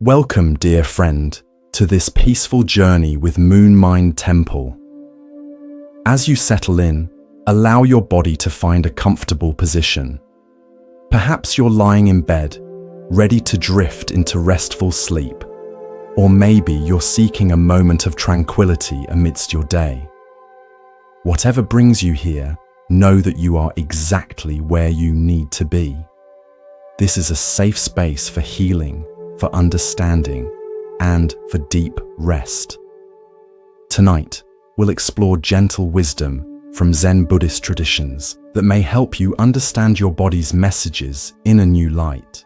Welcome, dear friend, to this peaceful journey with Moon Mind Temple. As you settle in, allow your body to find a comfortable position. Perhaps you're lying in bed, ready to drift into restful sleep, or maybe you're seeking a moment of tranquility amidst your day. Whatever brings you here, know that you are exactly where you need to be. This is a safe space for healing, for understanding, and for deep rest. Tonight, we'll explore gentle wisdom from Zen Buddhist traditions that may help you understand your body's messages in a new light.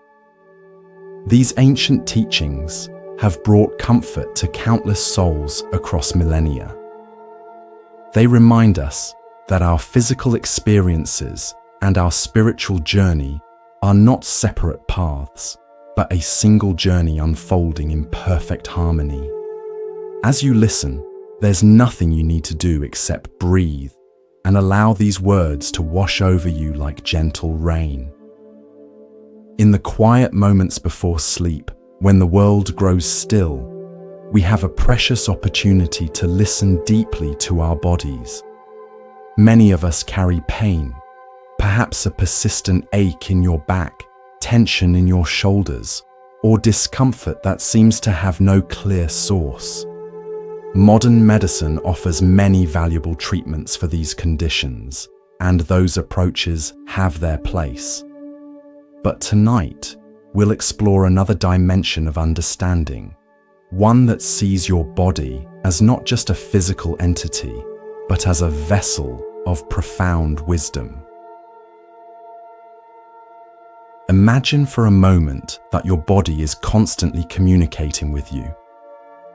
These ancient teachings have brought comfort to countless souls across millennia. They remind us that our physical experiences and our spiritual journey are not separate paths, but a single journey unfolding in perfect harmony. As you listen, there's nothing you need to do except breathe and allow these words to wash over you like gentle rain. In the quiet moments before sleep, when the world grows still, we have a precious opportunity to listen deeply to our bodies. Many of us carry pain, perhaps a persistent ache in your back, tension in your shoulders, or discomfort that seems to have no clear source. Modern medicine offers many valuable treatments for these conditions, and those approaches have their place. But tonight, we'll explore another dimension of understanding, one that sees your body as not just a physical entity, but as a vessel of profound wisdom. Imagine for a moment that your body is constantly communicating with you,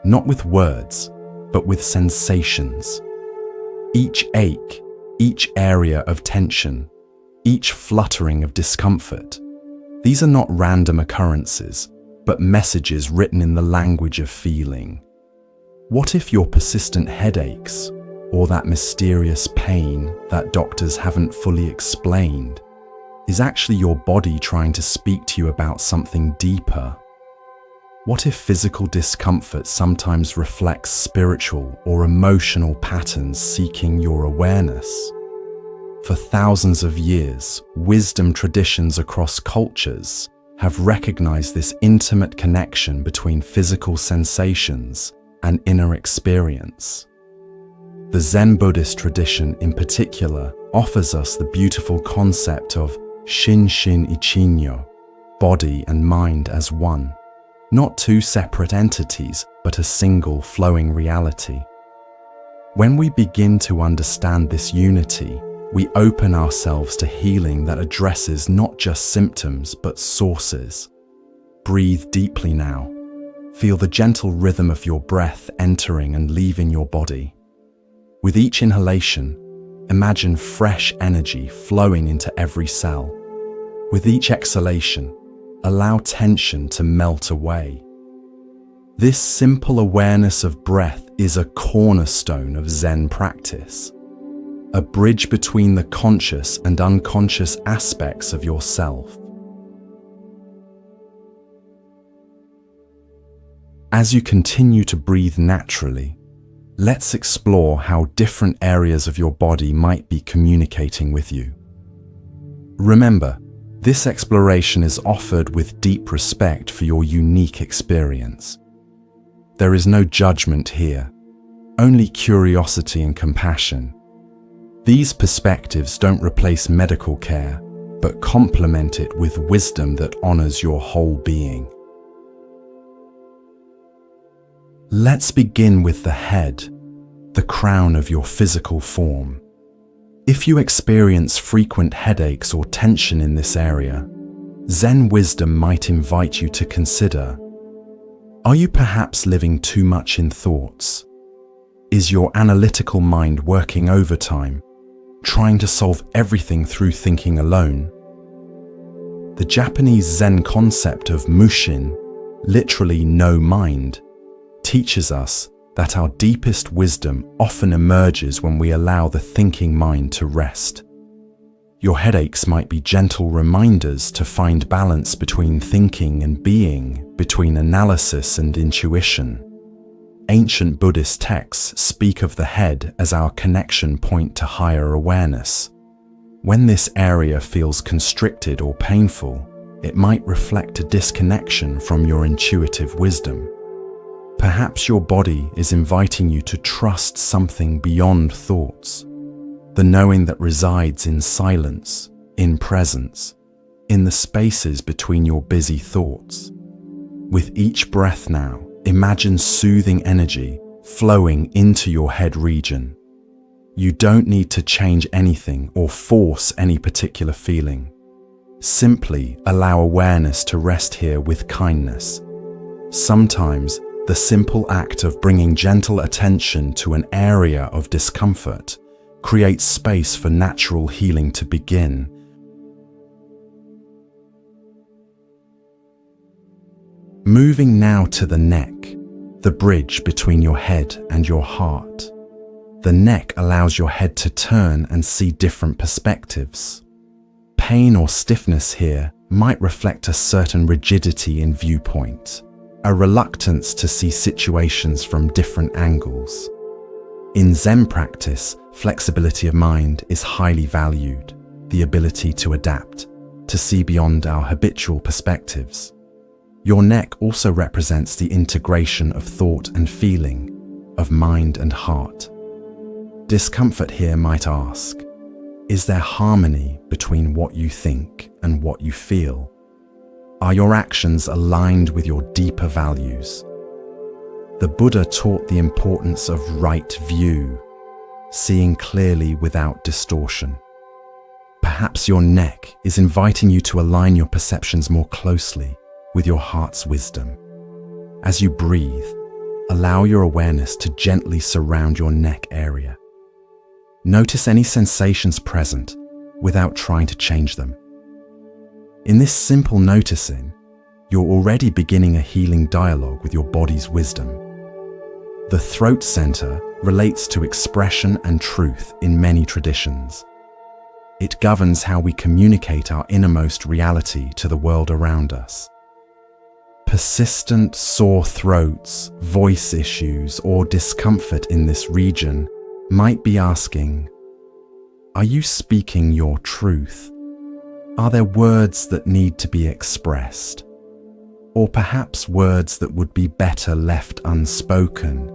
not with words, but with sensations. Each ache, each area of tension, each fluttering of discomfort, these are not random occurrences, but messages written in the language of feeling. What if your persistent headaches, or that mysterious pain that doctors haven't fully explained, is actually your body trying to speak to you about something deeper? What if physical discomfort sometimes reflects spiritual or emotional patterns seeking your awareness? For thousands of years, wisdom traditions across cultures have recognized this intimate connection between physical sensations and inner experience. The Zen Buddhist tradition in particular offers us the beautiful concept of Shin-shin ichinyo, body and mind as one, not two separate entities, but a single flowing reality. When we begin to understand this unity, we open ourselves to healing that addresses not just symptoms, but sources. Breathe deeply now. Feel the gentle rhythm of your breath entering and leaving your body. With each inhalation, imagine fresh energy flowing into every cell. With each exhalation, allow tension to melt away. This simple awareness of breath is a cornerstone of Zen practice, a bridge between the conscious and unconscious aspects of yourself. As you continue to breathe naturally, let's explore how different areas of your body might be communicating with you. Remember, this exploration is offered with deep respect for your unique experience. There is no judgment here, only curiosity and compassion. These perspectives don't replace medical care, but complement it with wisdom that honors your whole being. Let's begin with the head, the crown of your physical form. If you experience frequent headaches or tension in this area, Zen wisdom might invite you to consider: are you perhaps living too much in thoughts? Is your analytical mind working overtime, trying to solve everything through thinking alone? The Japanese Zen concept of mushin, literally no mind, teaches us that our deepest wisdom often emerges when we allow the thinking mind to rest. Your headaches might be gentle reminders to find balance between thinking and being, between analysis and intuition. Ancient Buddhist texts speak of the head as our connection point to higher awareness. When this area feels constricted or painful, it might reflect a disconnection from your intuitive wisdom. Perhaps your body is inviting you to trust something beyond thoughts, the knowing that resides in silence, in presence, in the spaces between your busy thoughts. With each breath now, imagine soothing energy flowing into your head region. You don't need to change anything or force any particular feeling. Simply allow awareness to rest here with kindness. Sometimes, the simple act of bringing gentle attention to an area of discomfort creates space for natural healing to begin. Moving now to the neck, the bridge between your head and your heart. The neck allows your head to turn and see different perspectives. Pain or stiffness here might reflect a certain rigidity in viewpoint, a reluctance to see situations from different angles. In Zen practice, flexibility of mind is highly valued, the ability to adapt, to see beyond our habitual perspectives. Your neck also represents the integration of thought and feeling, of mind and heart. Discomfort here might ask, is there harmony between what you think and what you feel? Are your actions aligned with your deeper values? The Buddha taught the importance of right view, seeing clearly without distortion. Perhaps your neck is inviting you to align your perceptions more closely with your heart's wisdom. As you breathe, allow your awareness to gently surround your neck area. Notice any sensations present without trying to change them. In this simple noticing, you're already beginning a healing dialogue with your body's wisdom. The throat center relates to expression and truth in many traditions. It governs how we communicate our innermost reality to the world around us. Persistent sore throats, voice issues, or discomfort in this region might be asking, are you speaking your truth? Are there words that need to be expressed? Or perhaps words that would be better left unspoken?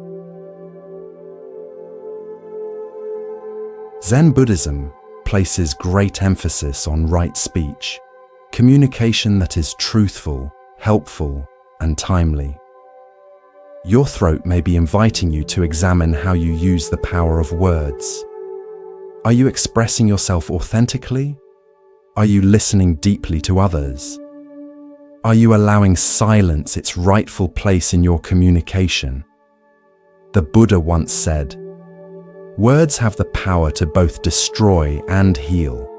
Zen Buddhism places great emphasis on right speech, communication that is truthful, helpful, and timely. Your throat may be inviting you to examine how you use the power of words. Are you expressing yourself authentically? Are you listening deeply to others? Are you allowing silence its rightful place in your communication? The Buddha once said, "Words have the power to both destroy and heal.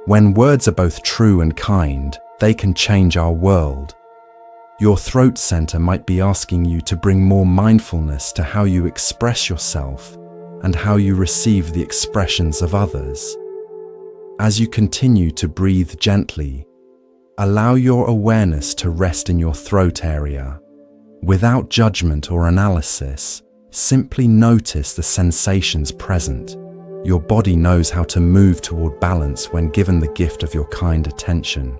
When words are both true and kind, they can change our world." Your throat center might be asking you to bring more mindfulness to how you express yourself and how you receive the expressions of others. As you continue to breathe gently, allow your awareness to rest in your throat area. Without judgment or analysis, simply notice the sensations present. Your body knows how to move toward balance when given the gift of your kind attention.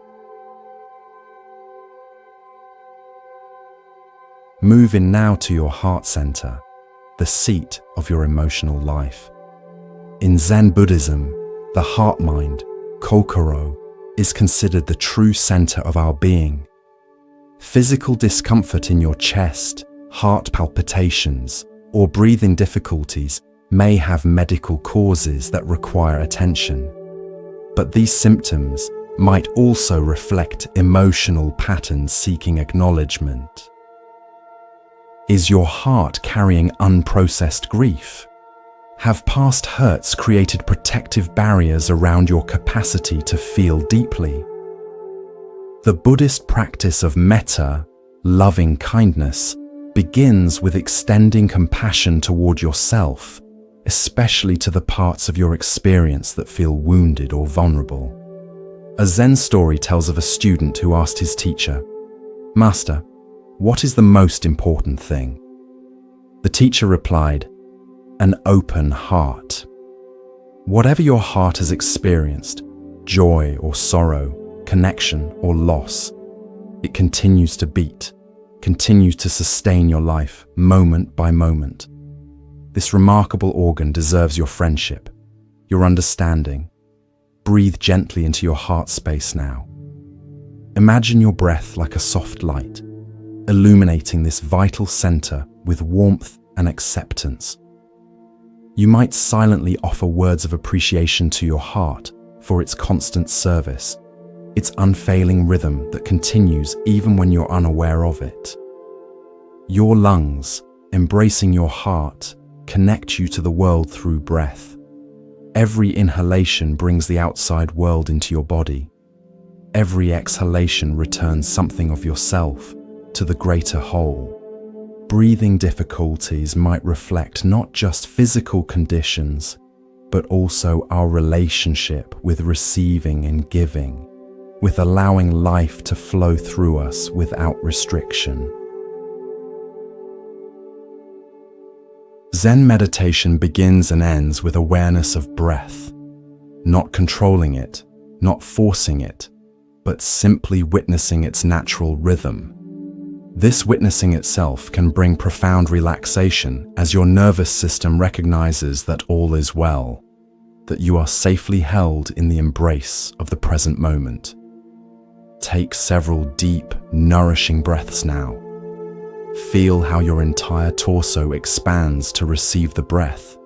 Move in now to your heart center, the seat of your emotional life. In Zen Buddhism, the heart-mind, kokoro, is considered the true center of our being. Physical discomfort in your chest, heart palpitations, or breathing difficulties may have medical causes that require attention. But these symptoms might also reflect emotional patterns seeking acknowledgement. Is your heart carrying unprocessed grief? Have past hurts created protective barriers around your capacity to feel deeply? The Buddhist practice of metta, loving kindness, begins with extending compassion toward yourself, especially to the parts of your experience that feel wounded or vulnerable. A Zen story tells of a student who asked his teacher, "Master, what is the most important thing?" The teacher replied, "An open heart." Whatever your heart has experienced, joy or sorrow, connection or loss, it continues to beat, continues to sustain your life moment by moment. This remarkable organ deserves your friendship, your understanding. Breathe gently into your heart space now. Imagine your breath like a soft light, illuminating this vital center with warmth and acceptance. You might silently offer words of appreciation to your heart for its constant service, its unfailing rhythm that continues even when you're unaware of it. Your lungs, embracing your heart, connect you to the world through breath. Every inhalation brings the outside world into your body. Every exhalation returns something of yourself to the greater whole. Breathing difficulties might reflect not just physical conditions, but also our relationship with receiving and giving, with allowing life to flow through us without restriction. Zen meditation begins and ends with awareness of breath, not controlling it, not forcing it, but simply witnessing its natural rhythm. This witnessing itself can bring profound relaxation as your nervous system recognizes that all is well, that you are safely held in the embrace of the present moment. Take several deep, nourishing breaths now. Feel how your entire torso expands to receive the breath,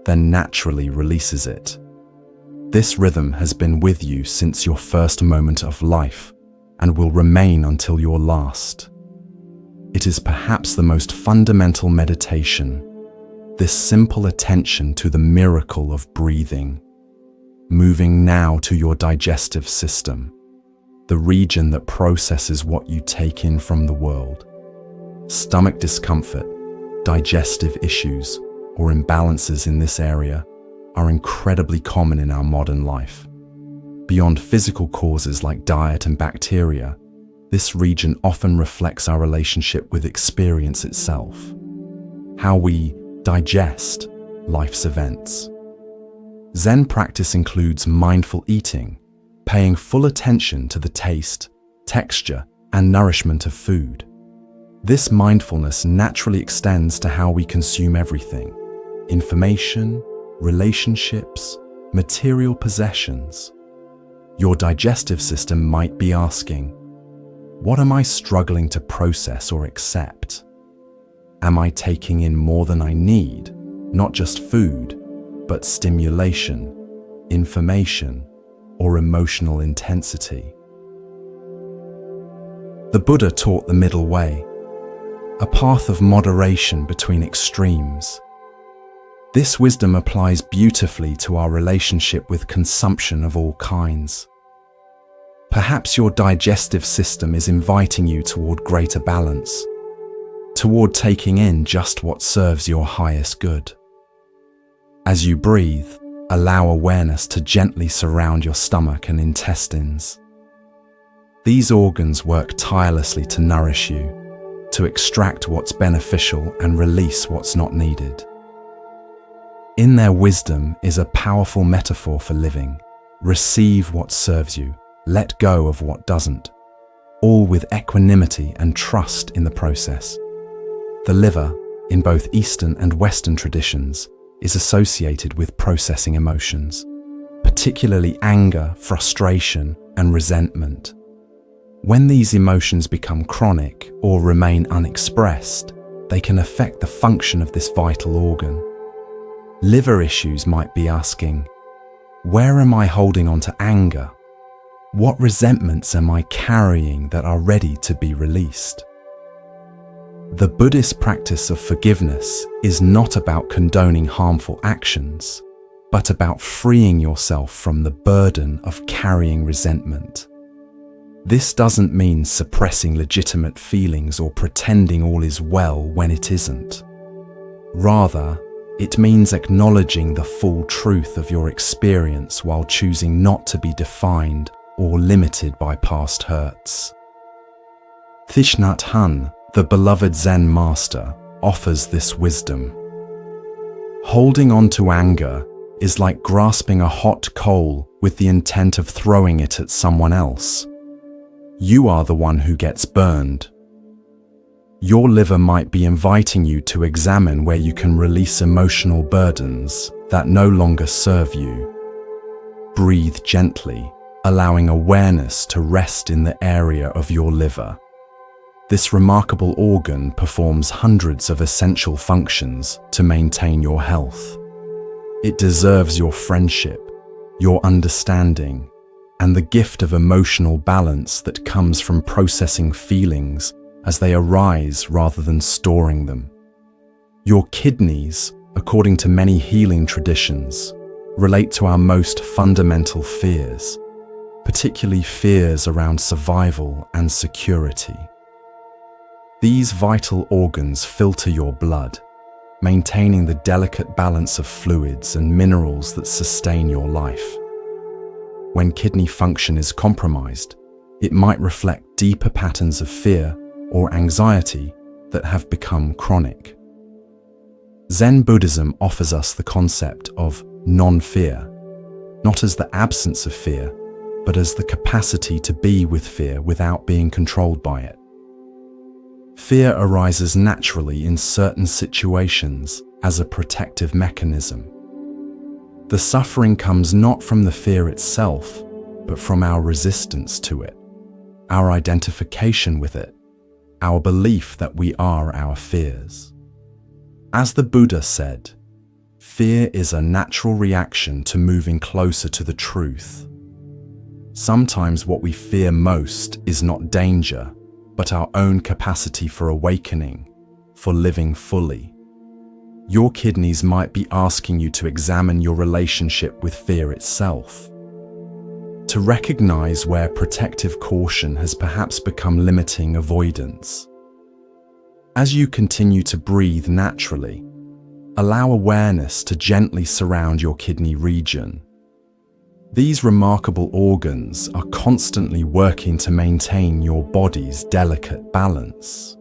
then naturally releases it. This rhythm has been with you since your first moment of life and will remain until your last. It is perhaps the most fundamental meditation, this simple attention to the miracle of breathing. Moving now to your digestive system, the region that processes what you take in from the world. Stomach discomfort, digestive issues, or imbalances in this area are incredibly common in our modern life. Beyond physical causes like diet and bacteria, this region often reflects our relationship with experience itself, how we digest life's events. Zen practice includes mindful eating, paying full attention to the taste, texture, and nourishment of food. This mindfulness naturally extends to how we consume everything: information, relationships, material possessions. Your digestive system might be asking, what am I struggling to process or accept? Am I taking in more than I need, not just food, but stimulation, information, or emotional intensity? The Buddha taught the middle way, a path of moderation between extremes. This wisdom applies beautifully to our relationship with consumption of all kinds. Perhaps your digestive system is inviting you toward greater balance, toward taking in just what serves your highest good. As you breathe, allow awareness to gently surround your stomach and intestines. These organs work tirelessly to nourish you, to extract what's beneficial and release what's not needed. In their wisdom is a powerful metaphor for living. Receive what serves you, let go of what doesn't, all with equanimity and trust in the process. The liver, in both Eastern and Western traditions, is associated with processing emotions, particularly anger, frustration, and resentment. When these emotions become chronic or remain unexpressed, they can affect the function of this vital organ. Liver issues might be asking, where am I holding on to anger? What resentments am I carrying that are ready to be released? The Buddhist practice of forgiveness is not about condoning harmful actions, but about freeing yourself from the burden of carrying resentment. This doesn't mean suppressing legitimate feelings or pretending all is well when it isn't. Rather, It means acknowledging the full truth of your experience while choosing not to be defined or limited by past hurts. Thich Nhat Hanh, the beloved Zen master, offers this wisdom. Holding on to anger is like grasping a hot coal with the intent of throwing it at someone else. You are the one who gets burned. Your liver might be inviting you to examine where you can release emotional burdens that no longer serve you. Breathe gently, allowing awareness to rest in the area of your liver. This remarkable organ performs hundreds of essential functions to maintain your health. It deserves your friendship, your understanding, and the gift of emotional balance that comes from processing feelings as they arise rather than storing them. Your kidneys, according to many healing traditions, relate to our most fundamental fears, particularly fears around survival and security. These vital organs filter your blood, maintaining the delicate balance of fluids and minerals that sustain your life. When kidney function is compromised, it might reflect deeper patterns of fear or anxiety that have become chronic. Zen Buddhism offers us the concept of non-fear, not as the absence of fear, but as the capacity to be with fear without being controlled by it. Fear arises naturally in certain situations as a protective mechanism. The suffering comes not from the fear itself, but from our resistance to it, our identification with it, our belief that we are our fears. As the Buddha said, fear is a natural reaction to moving closer to the truth. Sometimes what we fear most is not danger, but our own capacity for awakening, for living fully. Your kidneys might be asking you to examine your relationship with fear itself, to recognize where protective caution has perhaps become limiting avoidance. As you continue to breathe naturally, allow awareness to gently surround your kidney region. These remarkable organs are constantly working to maintain your body's delicate balance.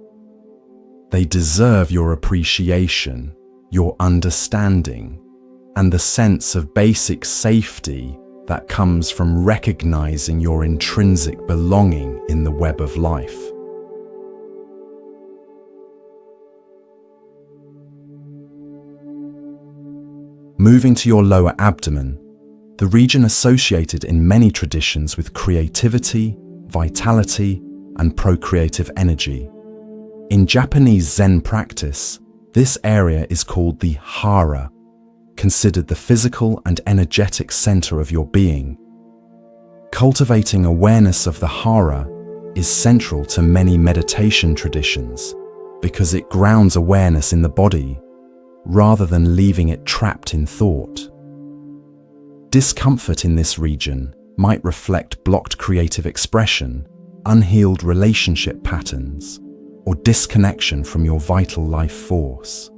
They deserve your appreciation, your understanding, and the sense of basic safety that comes from recognizing your intrinsic belonging in the web of life. Moving to your lower abdomen, the region associated in many traditions with creativity, vitality, and procreative energy. In Japanese Zen practice, this area is called the hara, considered the physical and energetic center of your being. Cultivating awareness of the hara is central to many meditation traditions because it grounds awareness in the body rather than leaving it trapped in thought. Discomfort in this region might reflect blocked creative expression, unhealed relationship patterns, or disconnection from your vital life force.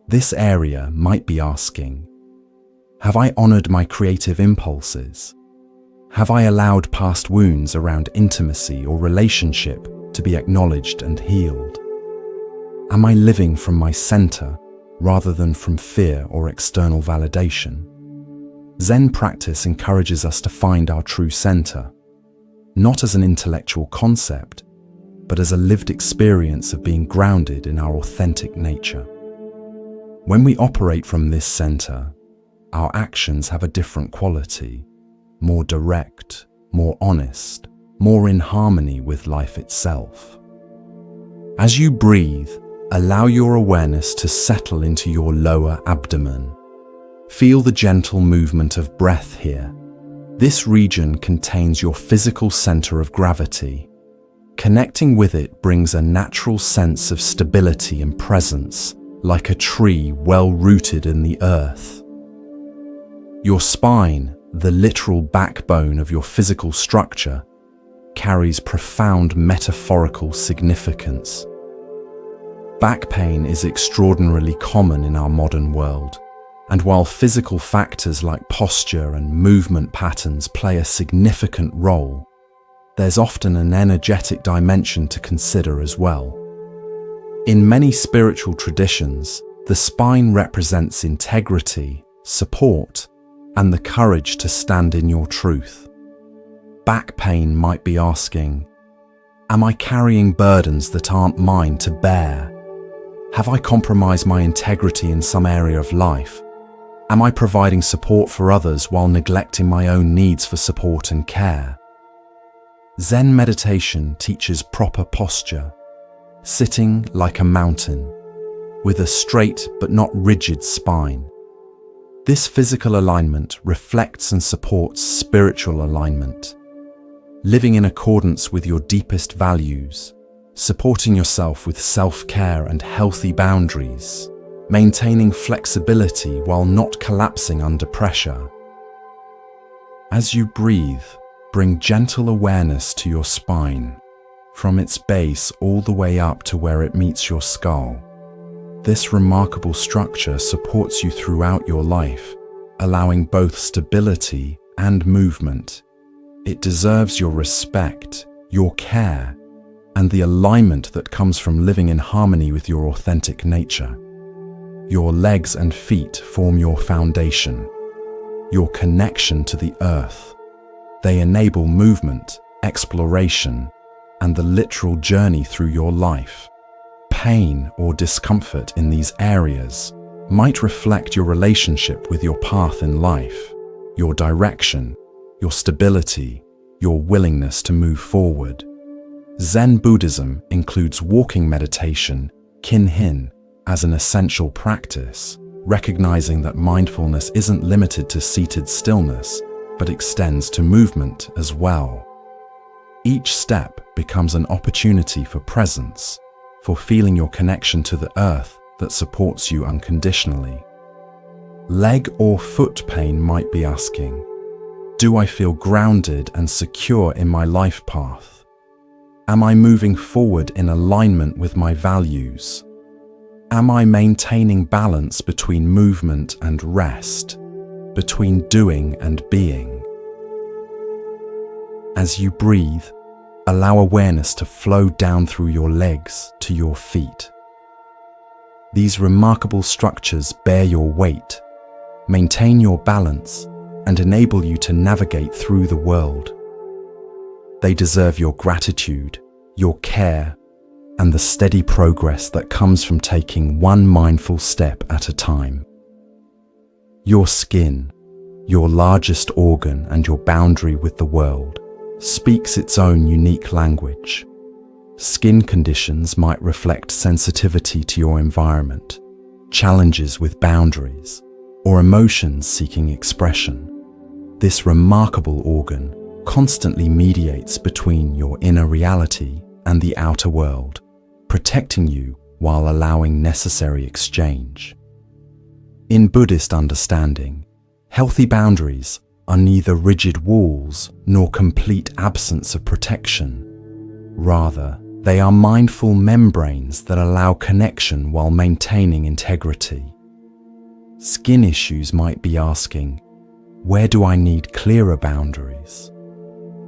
This area might be asking, have I honored my creative impulses? Have I allowed past wounds around intimacy or relationship to be acknowledged and healed? Am I living from my center rather than from fear or external validation? Zen practice encourages us to find our true center, not as an intellectual concept, but as a lived experience of being grounded in our authentic nature. When we operate from this center, our actions have a different quality, more direct, more honest, more in harmony with life itself. As you breathe, allow your awareness to settle into your lower abdomen. Feel the gentle movement of breath here. This region contains your physical center of gravity. Connecting with it brings a natural sense of stability and presence, like a tree well rooted in the earth. Your spine, the literal backbone of your physical structure, carries profound metaphorical significance. Back pain is extraordinarily common in our modern world, and while physical factors like posture and movement patterns play a significant role, there's often an energetic dimension to consider as well. In many spiritual traditions, the spine represents integrity, support, and the courage to stand in your truth. Back pain might be asking, am I carrying burdens that aren't mine to bear? Have I compromised my integrity in some area of life? Am I providing support for others while neglecting my own needs for support and care? Zen meditation teaches proper posture, sitting like a mountain, with a straight but not rigid spine. This physical alignment reflects and supports spiritual alignment, living in accordance with your deepest values, supporting yourself with self-care and healthy boundaries, maintaining flexibility while not collapsing under pressure. As you breathe, bring gentle awareness to your spine, from its base all the way up to where it meets your skull. This remarkable structure supports you throughout your life, allowing both stability and movement. It deserves your respect, your care, and the alignment that comes from living in harmony with your authentic nature. Your legs and feet form your foundation, your connection to the earth. They enable movement, exploration, and the literal journey through your life. Pain or discomfort in these areas might reflect your relationship with your path in life, your direction, your stability, your willingness to move forward. Zen Buddhism includes walking meditation, kin-hin, as an essential practice, recognizing that mindfulness isn't limited to seated stillness, but extends to movement as well. Each step becomes an opportunity for presence, for feeling your connection to the earth that supports you unconditionally. Leg or foot pain might be asking, do I feel grounded and secure in my life path? Am I moving forward in alignment with my values? Am I maintaining balance between movement and rest, between doing and being? As you breathe, allow awareness to flow down through your legs to your feet. These remarkable structures bear your weight, maintain your balance, and enable you to navigate through the world. They deserve your gratitude, your care, and the steady progress that comes from taking one mindful step at a time. Your skin, your largest organ and your boundary with the world, speaks its own unique language. Skin conditions might reflect sensitivity to your environment, challenges with boundaries, or emotions seeking expression. This remarkable organ constantly mediates between your inner reality and the outer world, protecting you while allowing necessary exchange. In Buddhist understanding, healthy boundaries are neither rigid walls nor complete absence of protection. Rather, they are mindful membranes that allow connection while maintaining integrity. Skin issues might be asking, where do I need clearer boundaries?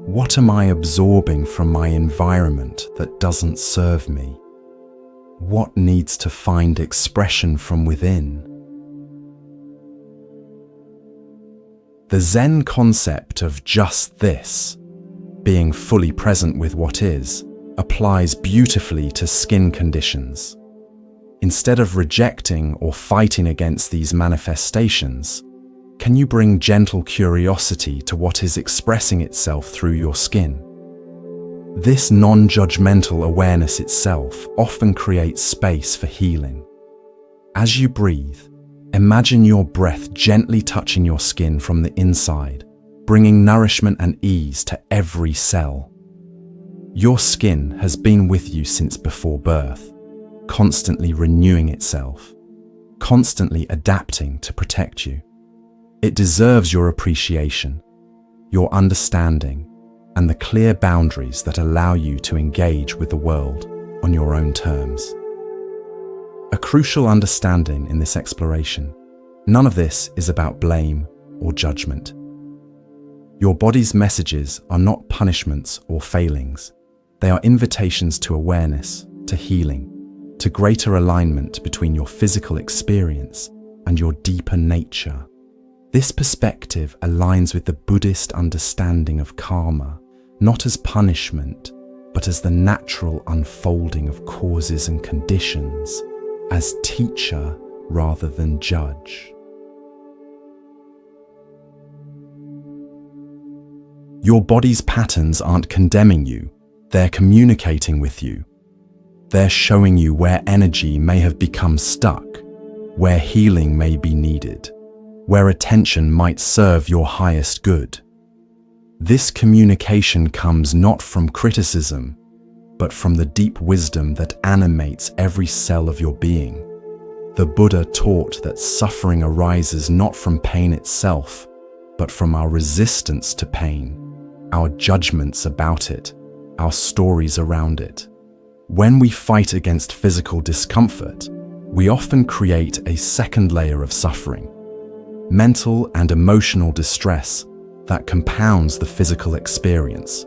What am I absorbing from my environment that doesn't serve me? What needs to find expression from within? The Zen concept of just this, being fully present with what is, applies beautifully to skin conditions. Instead of rejecting or fighting against these manifestations, can you bring gentle curiosity to what is expressing itself through your skin? This non-judgmental awareness itself often creates space for healing. As you breathe, imagine your breath gently touching your skin from the inside, bringing nourishment and ease to every cell. Your skin has been with you since before birth, constantly renewing itself, constantly adapting to protect you. It deserves your appreciation, your understanding, and the clear boundaries that allow you to engage with the world on your own terms. crucial understanding in this exploration. None of this is about blame or judgment. Your body's messages are not punishments or failings. They are invitations to awareness, to healing, to greater alignment between your physical experience and your deeper nature. This perspective aligns with the Buddhist understanding of karma, not as punishment, but as the natural unfolding of causes and conditions, as teacher rather than judge. Your body's patterns aren't condemning you, they're communicating with you. They're showing you where energy may have become stuck, where healing may be needed, where attention might serve your highest good. This communication comes not from criticism, but from the deep wisdom that animates every cell of your being. The Buddha taught that suffering arises not from pain itself, but from our resistance to pain, our judgments about it, our stories around it. When we fight against physical discomfort, we often create a second layer of suffering, mental and emotional distress that compounds the physical experience.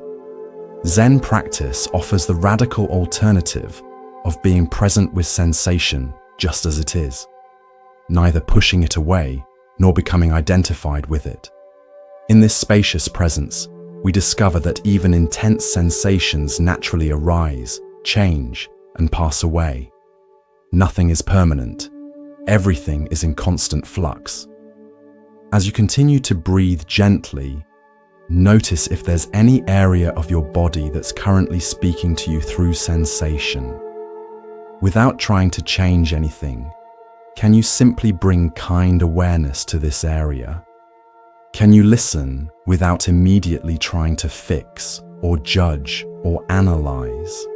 Zen practice offers the radical alternative of being present with sensation just as it is, neither pushing it away nor becoming identified with it. In this spacious presence, we discover that even intense sensations naturally arise, change, and pass away. Nothing is permanent. Everything is in constant flux. As you continue to breathe gently, notice if there's any area of your body that's currently speaking to you through sensation. Without trying to change anything, can you simply bring kind awareness to this area? Can you listen without immediately trying to fix or judge or analyze?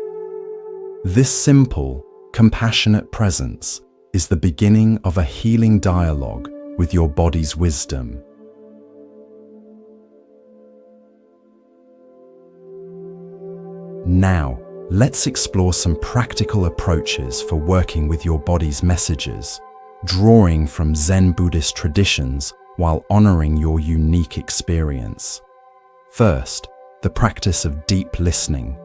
This simple, compassionate presence is the beginning of a healing dialogue with your body's wisdom. Now, let's explore some practical approaches for working with your body's messages, drawing from Zen Buddhist traditions while honoring your unique experience. First, the practice of deep listening.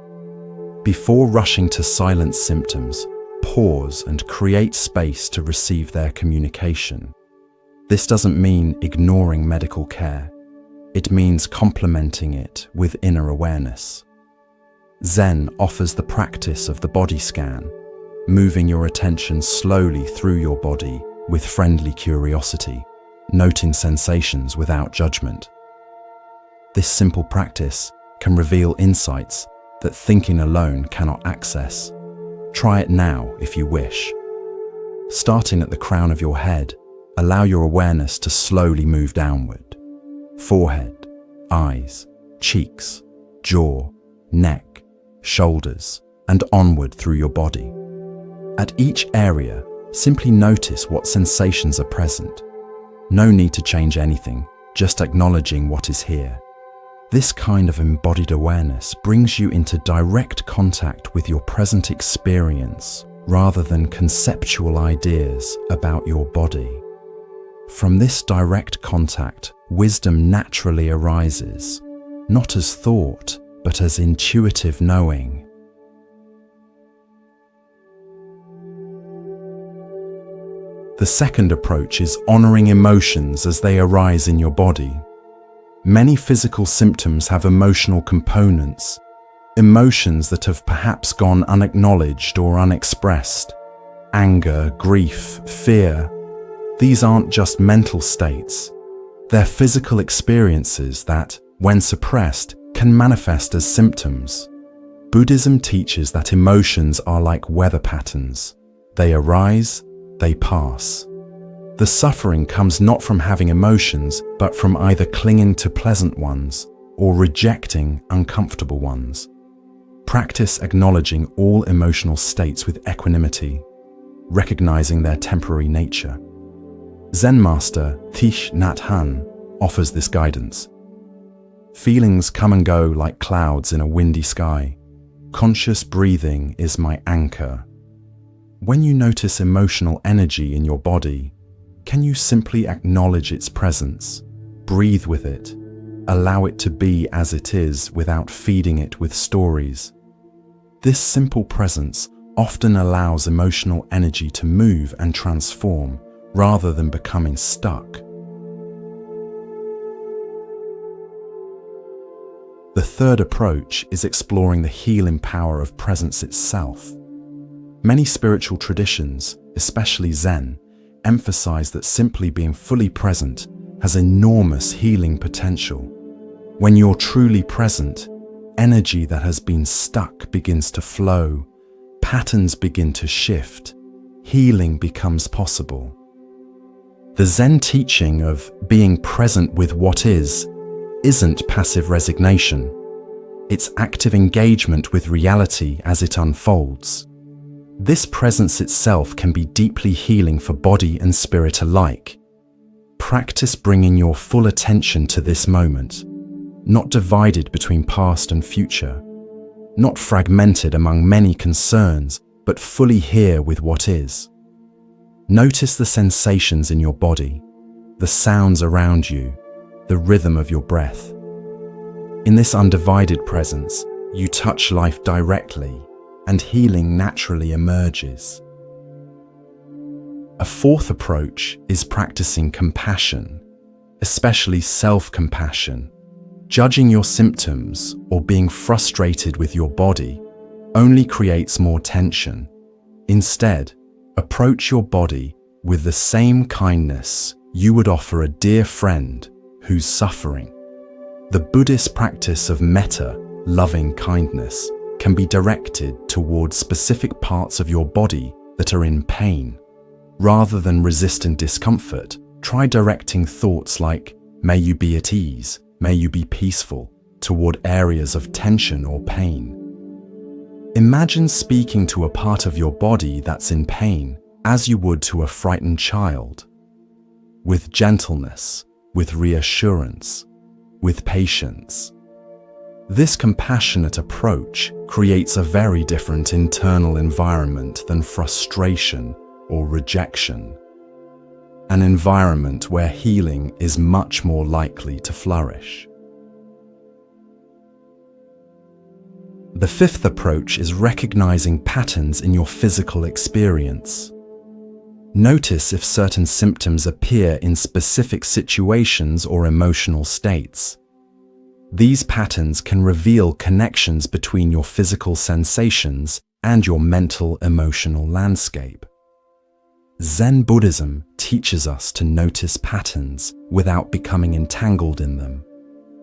Before rushing to silence symptoms, pause and create space to receive their communication. This doesn't mean ignoring medical care. It means complementing it with inner awareness. Zen offers the practice of the body scan, moving your attention slowly through your body with friendly curiosity, noting sensations without judgment. This simple practice can reveal insights that thinking alone cannot access. Try it now if you wish. Starting at the crown of your head, allow your awareness to slowly move downward. Forehead, eyes, cheeks, jaw, neck, shoulders, and onward through your body. At each area, simply notice what sensations are present. No need to change anything, just acknowledging what is here. This kind of embodied awareness brings you into direct contact with your present experience rather than conceptual ideas about your body. From this direct contact, wisdom naturally arises, not as thought, but as intuitive knowing. The second approach is honoring emotions as they arise in your body. Many physical symptoms have emotional components, emotions that have perhaps gone unacknowledged or unexpressed. Anger, grief, fear. These aren't just mental states. They're physical experiences that, when suppressed, can manifest as symptoms. Buddhism teaches that emotions are like weather patterns. They arise, they pass. The suffering comes not from having emotions, but from either clinging to pleasant ones or rejecting uncomfortable ones. Practice acknowledging all emotional states with equanimity, recognizing their temporary nature. Zen master Thich Nhat Hanh offers this guidance. Feelings come and go like clouds in a windy sky. Conscious breathing is my anchor. When you notice emotional energy in your body, can you simply acknowledge its presence, breathe with it, allow it to be as it is without feeding it with stories? This simple presence often allows emotional energy to move and transform rather than becoming stuck. The third approach is exploring the healing power of presence itself. Many spiritual traditions, especially Zen, emphasize that simply being fully present has enormous healing potential. When you're truly present, energy that has been stuck begins to flow, patterns begin to shift, healing becomes possible. The Zen teaching of being present with what is isn't passive resignation. It's active engagement with reality as it unfolds. This presence itself can be deeply healing for body and spirit alike. Practice bringing your full attention to this moment, not divided between past and future, not fragmented among many concerns, but fully here with what is. Notice the sensations in your body, the sounds around you, the rhythm of your breath. In this undivided presence, you touch life directly, and healing naturally emerges. A fourth approach is practicing compassion, especially self-compassion. Judging your symptoms or being frustrated with your body only creates more tension. Instead, approach your body with the same kindness you would offer a dear friend who's suffering. The Buddhist practice of metta, loving kindness, can be directed towards specific parts of your body that are in pain. Rather than resisting discomfort, try directing thoughts like, "May you be at ease, may you be peaceful," toward areas of tension or pain. Imagine speaking to a part of your body that's in pain as you would to a frightened child. With gentleness, with reassurance, with patience. This compassionate approach creates a very different internal environment than frustration or rejection. An environment where healing is much more likely to flourish. The fifth approach is recognizing patterns in your physical experience. Notice if certain symptoms appear in specific situations or emotional states. These patterns can reveal connections between your physical sensations and your mental emotional landscape. Zen Buddhism teaches us to notice patterns without becoming entangled in them,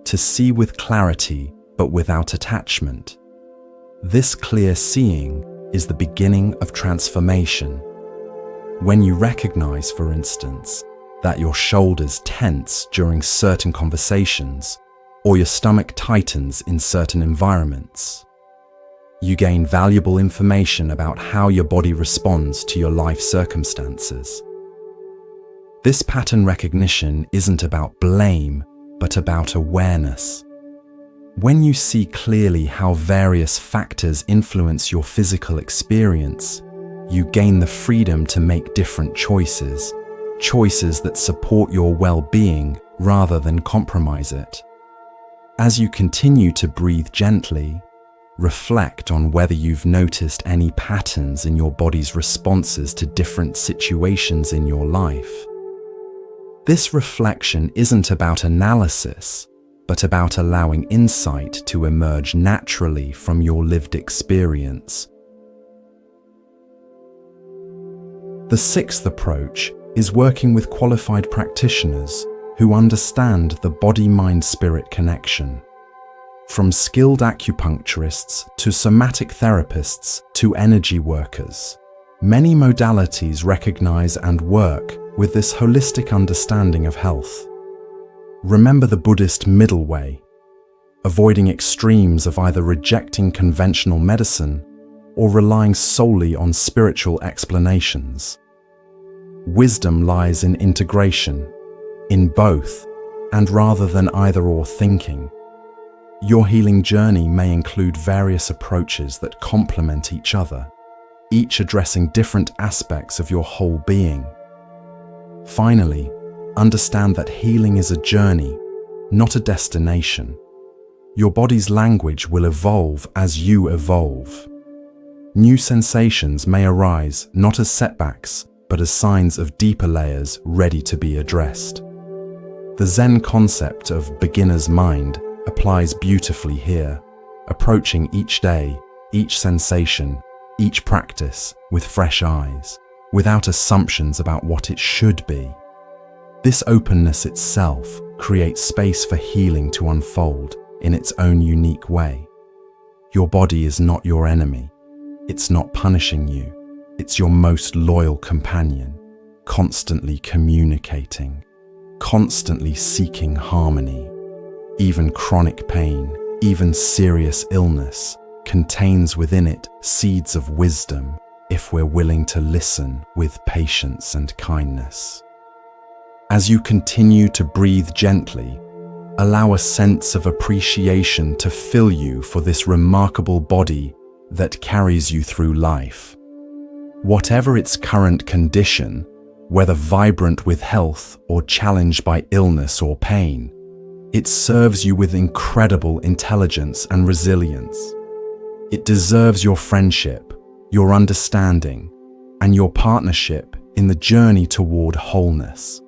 to see with clarity but without attachment. This clear seeing is the beginning of transformation. When you recognize, for instance, that your shoulders tense during certain conversations, or your stomach tightens in certain environments, you gain valuable information about how your body responds to your life circumstances. This pattern recognition isn't about blame, but about awareness. When you see clearly how various factors influence your physical experience, you gain the freedom to make different choices, choices that support your well-being rather than compromise it. As you continue to breathe gently, reflect on whether you've noticed any patterns in your body's responses to different situations in your life. This reflection isn't about analysis, but about allowing insight to emerge naturally from your lived experience. The sixth approach is working with qualified practitioners who understand the body-mind-spirit connection. From skilled acupuncturists to somatic therapists to energy workers, many modalities recognize and work with this holistic understanding of health. Remember the Buddhist middle way, avoiding extremes of either rejecting conventional medicine or relying solely on spiritual explanations. Wisdom lies in integration, in both, and rather than either-or thinking. Your healing journey may include various approaches that complement each other. each addressing different aspects of your whole being. Finally, understand that healing is a journey, not a destination. Your body's language will evolve as you evolve. New sensations may arise not as setbacks, but as signs of deeper layers ready to be addressed. The Zen concept of beginner's mind applies beautifully here, approaching each day, each sensation, each practice with fresh eyes, without assumptions about what it should be. This openness itself creates space for healing to unfold in its own unique way. Your body is not your enemy. It's not punishing you. It's your most loyal companion, constantly communicating, constantly seeking harmony. Even chronic pain, even serious illness, contains within it seeds of wisdom if we're willing to listen with patience and kindness. As you continue to breathe gently, allow a sense of appreciation to fill you for this remarkable body that carries you through life. Whatever its current condition, whether vibrant with health or challenged by illness or pain, it serves you with incredible intelligence and resilience. It deserves your friendship, your understanding, and your partnership in the journey toward wholeness.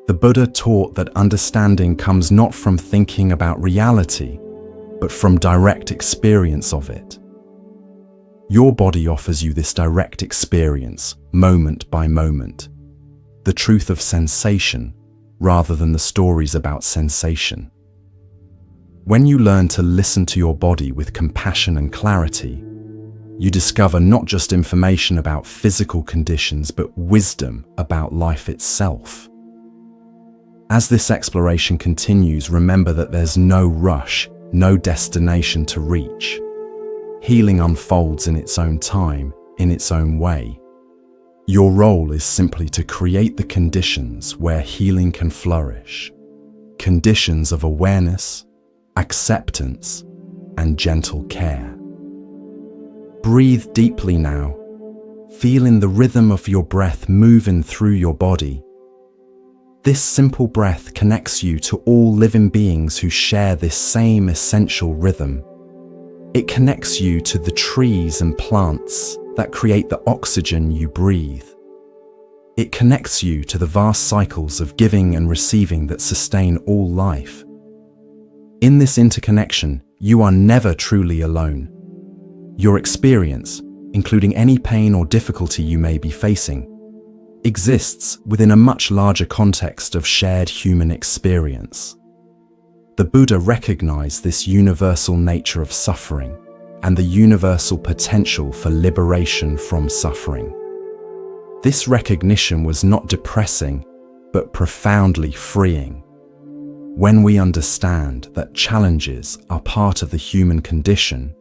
The Buddha taught that understanding comes not from thinking about reality, but from direct experience of it. Your body offers you this direct experience, moment by moment, the truth of sensation, rather than the stories about sensation. When you learn to listen to your body with compassion and clarity, you discover not just information about physical conditions, but wisdom about life itself. As this exploration continues, remember that there's no rush, no destination to reach. Healing unfolds in its own time, in its own way. Your role is simply to create the conditions where healing can flourish. Conditions of awareness, acceptance, and gentle care. Breathe deeply now. Feel in the rhythm of your breath moving through your body. This simple breath connects you to all living beings who share this same essential rhythm. It connects you to the trees and plants that create the oxygen you breathe. It connects you to the vast cycles of giving and receiving that sustain all life. In this interconnection, you are never truly alone. Your experience, including any pain or difficulty you may be facing, exists within a much larger context of shared human experience. The Buddha recognized this universal nature of suffering and the universal potential for liberation from suffering. This recognition was not depressing, but profoundly freeing. When we understand that challenges are part of the human condition,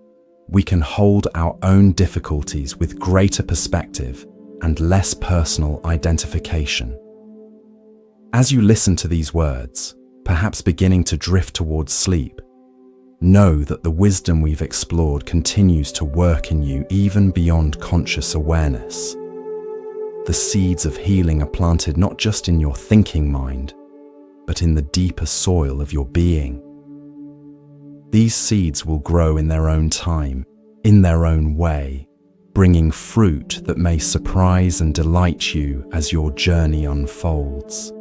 we can hold our own difficulties with greater perspective and less personal identification. As you listen to these words, perhaps beginning to drift towards sleep, know that the wisdom we've explored continues to work in you even beyond conscious awareness. The seeds of healing are planted not just in your thinking mind, but in the deeper soil of your being. These seeds will grow in their own time, in their own way, bringing fruit that may surprise and delight you as your journey unfolds.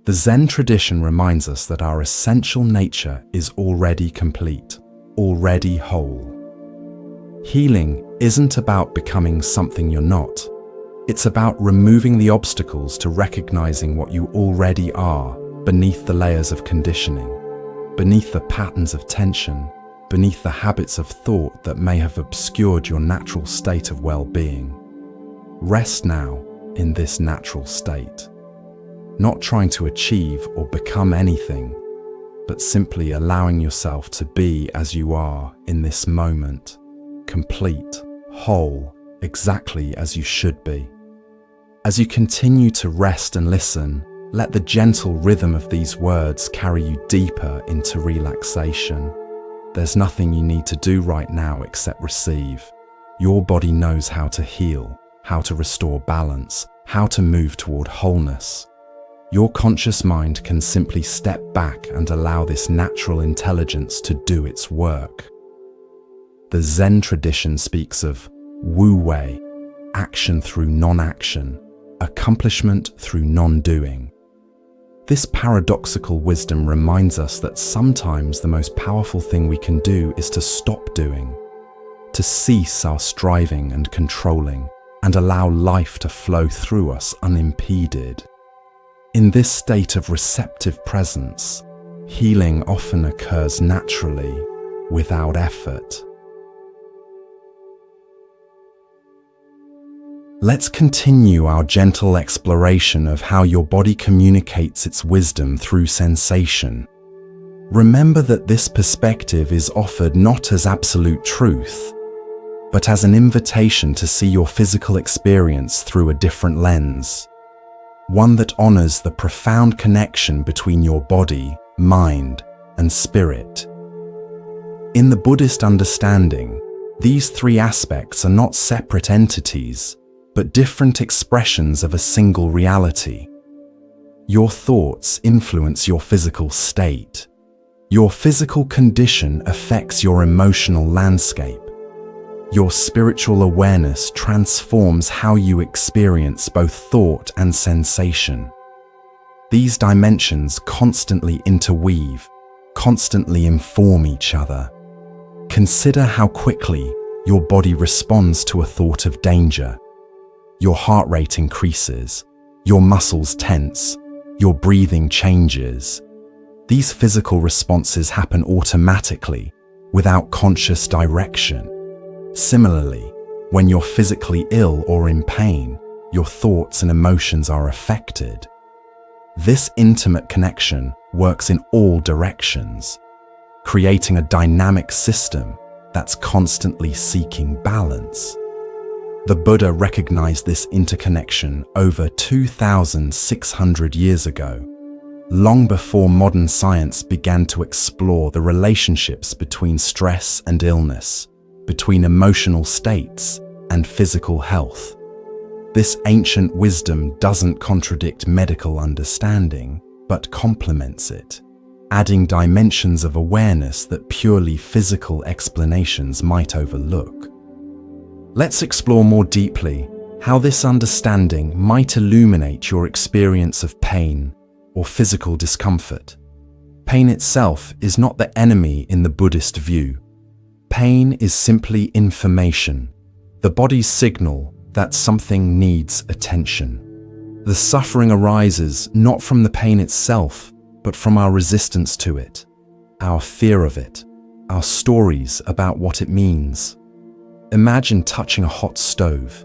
The Zen tradition reminds us that our essential nature is already complete, already whole. Healing isn't about becoming something you're not. It's about removing the obstacles to recognizing what you already are beneath the layers of conditioning, beneath the patterns of tension, beneath the habits of thought that may have obscured your natural state of well-being. Rest now in this natural state, not trying to achieve or become anything, but simply allowing yourself to be as you are in this moment, complete, whole, exactly as you should be. As you continue to rest and listen, let the gentle rhythm of these words carry you deeper into relaxation. There's nothing you need to do right now except receive. Your body knows how to heal, how to restore balance, how to move toward wholeness. Your conscious mind can simply step back and allow this natural intelligence to do its work. The Zen tradition speaks of Wu Wei, action through non-action, accomplishment through non-doing. This paradoxical wisdom reminds us that sometimes the most powerful thing we can do is to stop doing, to cease our striving and controlling, and allow life to flow through us unimpeded. In this state of receptive presence, healing often occurs naturally, without effort. Let's continue our gentle exploration of how your body communicates its wisdom through sensation. Remember that this perspective is offered not as absolute truth, but as an invitation to see your physical experience through a different lens, one that honors the profound connection between your body, mind, and spirit. In the Buddhist understanding, these three aspects are not separate entities, but different expressions of a single reality. Your thoughts influence your physical state. Your physical condition affects your emotional landscape. Your spiritual awareness transforms how you experience both thought and sensation. These dimensions constantly interweave, constantly inform each other. Consider how quickly your body responds to a thought of danger. Your heart rate increases, your muscles tense, your breathing changes. These physical responses happen automatically, without conscious direction. Similarly, when you're physically ill or in pain, your thoughts and emotions are affected. This intimate connection works in all directions, creating a dynamic system that's constantly seeking balance. The Buddha recognized this interconnection over 2,600 years ago, long before modern science began to explore the relationships between stress and illness, between emotional states and physical health. This ancient wisdom doesn't contradict medical understanding, but complements it, adding dimensions of awareness that purely physical explanations might overlook. Let's explore more deeply how this understanding might illuminate your experience of pain or physical discomfort. Pain itself is not the enemy in the Buddhist view. Pain is simply information, the body's signal that something needs attention. The suffering arises not from the pain itself, but from our resistance to it, our fear of it, our stories about what it means. Imagine touching a hot stove.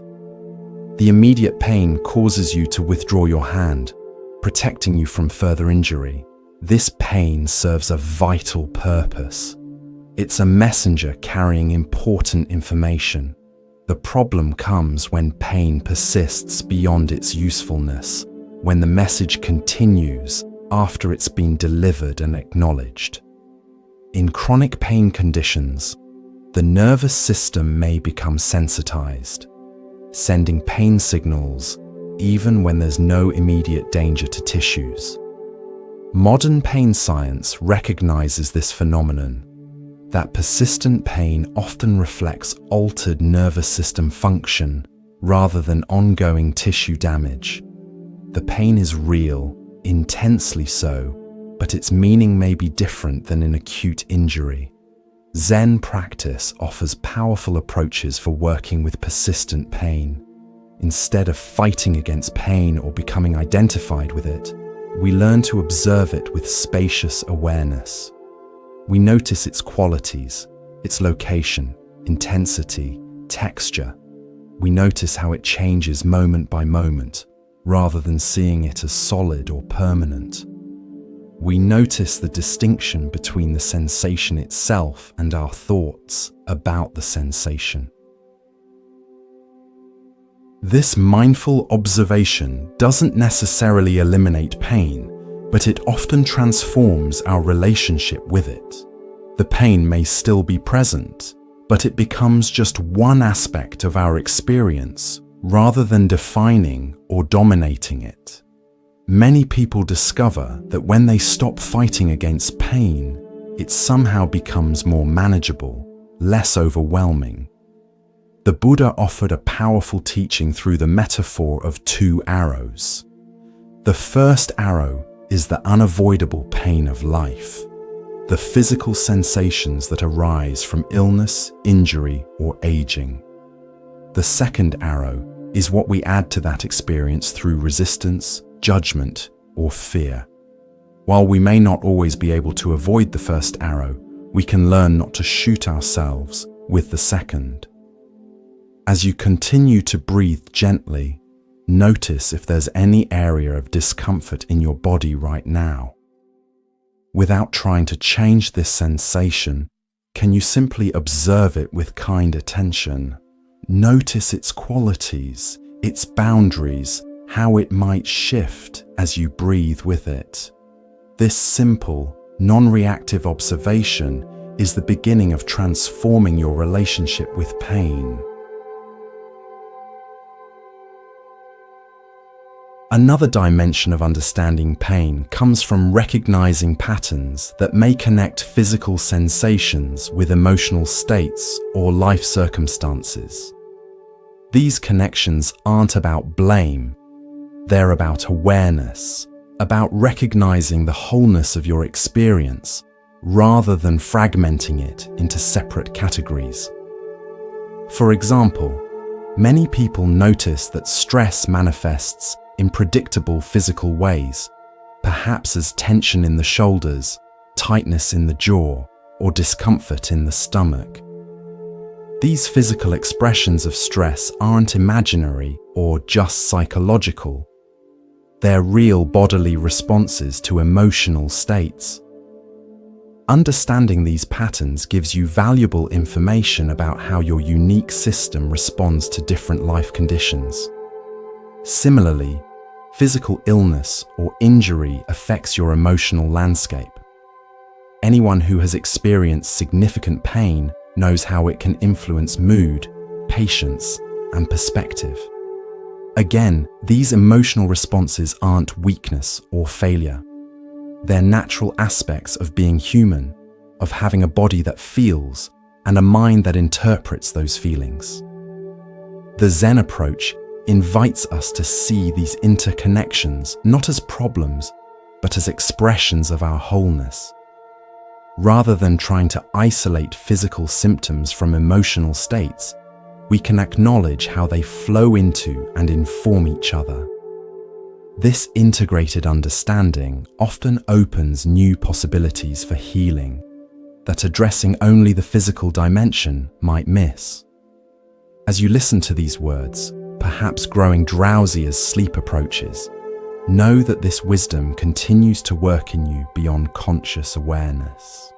The immediate pain causes you to withdraw your hand, protecting you from further injury. This pain serves a vital purpose. It's a messenger carrying important information. The problem comes when pain persists beyond its usefulness, when the message continues after it's been delivered and acknowledged. In chronic pain conditions, the nervous system may become sensitized, sending pain signals even when there's no immediate danger to tissues. Modern pain science recognizes this phenomenon, that persistent pain often reflects altered nervous system function rather than ongoing tissue damage. The pain is real, intensely so, but its meaning may be different than in acute injury. Zen practice offers powerful approaches for working with persistent pain. Instead of fighting against pain or becoming identified with it, we learn to observe it with spacious awareness. We notice its qualities, its location, intensity, texture. We notice how it changes moment by moment, rather than seeing it as solid or permanent. We notice the distinction between the sensation itself and our thoughts about the sensation. This mindful observation doesn't necessarily eliminate pain, but it often transforms our relationship with it. The pain may still be present, but it becomes just one aspect of our experience rather than defining or dominating it. Many people discover that when they stop fighting against pain, it somehow becomes more manageable, less overwhelming. The Buddha offered a powerful teaching through the metaphor of two arrows. The first arrow is the unavoidable pain of life, the physical sensations that arise from illness, injury, or aging. The second arrow is what we add to that experience through resistance, judgment, or fear. While we may not always be able to avoid the first arrow, we can learn not to shoot ourselves with the second. As you continue to breathe gently, notice if there's any area of discomfort in your body right now. Without trying to change this sensation, can you simply observe it with kind attention? Notice its qualities, its boundaries, how it might shift as you breathe with it. This simple, non-reactive observation is the beginning of transforming your relationship with pain. Another dimension of understanding pain comes from recognizing patterns that may connect physical sensations with emotional states or life circumstances. These connections aren't about blame, they're about awareness, about recognizing the wholeness of your experience rather than fragmenting it into separate categories. For example, many people notice that stress manifests in predictable physical ways, perhaps as tension in the shoulders, tightness in the jaw, or discomfort in the stomach. These physical expressions of stress aren't imaginary or just psychological. They're real bodily responses to emotional states. Understanding these patterns gives you valuable information about how your unique system responds to different life conditions. Similarly, physical illness or injury affects your emotional landscape. Anyone who has experienced significant pain knows how it can influence mood, patience, and perspective. Again, these emotional responses aren't weakness or failure. They're natural aspects of being human, of having a body that feels and a mind that interprets those feelings. The Zen approach invites us to see these interconnections not as problems, but as expressions of our wholeness. Rather than trying to isolate physical symptoms from emotional states, we can acknowledge how they flow into and inform each other. This integrated understanding often opens new possibilities for healing that addressing only the physical dimension might miss. As you listen to these words, perhaps growing drowsy as sleep approaches, know that this wisdom continues to work in you beyond conscious awareness.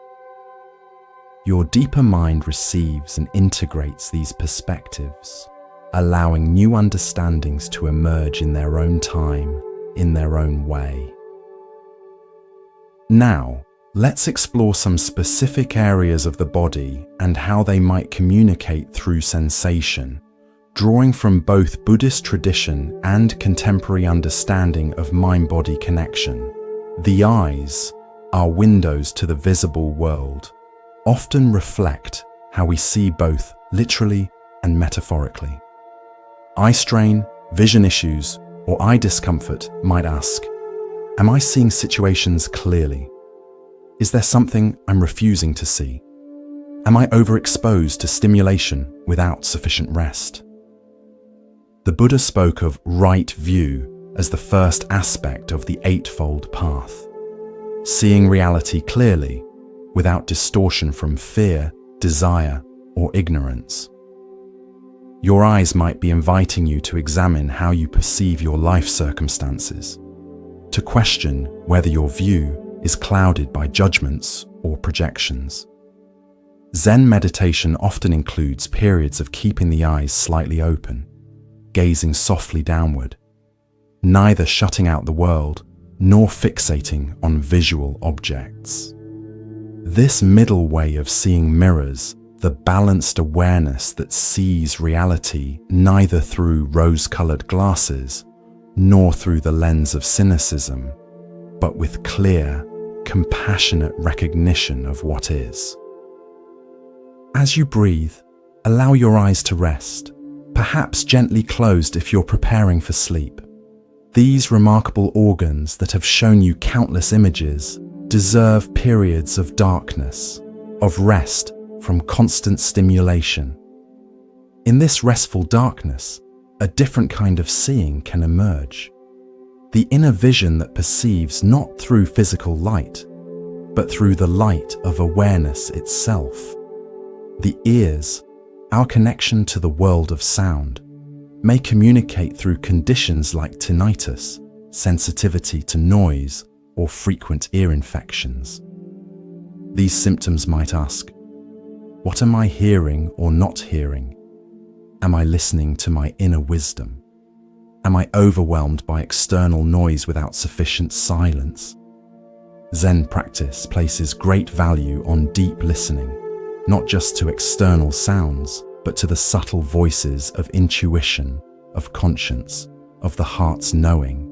Your deeper mind receives and integrates these perspectives, allowing new understandings to emerge in their own time, in their own way. Now, let's explore some specific areas of the body and how they might communicate through sensation, drawing from both Buddhist tradition and contemporary understanding of mind-body connection. The eyes, our windows to the visible world, often reflect how we see both literally and metaphorically. Eye strain, vision issues, or eye discomfort might ask, am I seeing situations clearly? Is there something I'm refusing to see? Am I overexposed to stimulation without sufficient rest? The Buddha spoke of right view as the first aspect of the Eightfold Path, seeing reality clearly without distortion from fear, desire, or ignorance. Your eyes might be inviting you to examine how you perceive your life circumstances, to question whether your view is clouded by judgments or projections. Zen meditation often includes periods of keeping the eyes slightly open, gazing softly downward, neither shutting out the world nor fixating on visual objects. This middle way of seeing mirrors the balanced awareness that sees reality neither through rose-colored glasses nor through the lens of cynicism, but with clear, compassionate recognition of what is. As you breathe, allow your eyes to rest, perhaps gently closed if you're preparing for sleep. These remarkable organs that have shown you countless images deserve periods of darkness, of rest from constant stimulation. In this restful darkness, a different kind of seeing can emerge. The inner vision that perceives not through physical light, but through the light of awareness itself. The ears, our connection to the world of sound, may communicate through conditions like tinnitus, sensitivity to noise, or frequent ear infections. These symptoms might ask, what am I hearing or not hearing? Am I listening to my inner wisdom? Am I overwhelmed by external noise without sufficient silence? Zen practice places great value on deep listening, not just to external sounds, but to the subtle voices of intuition, of conscience, of the heart's knowing.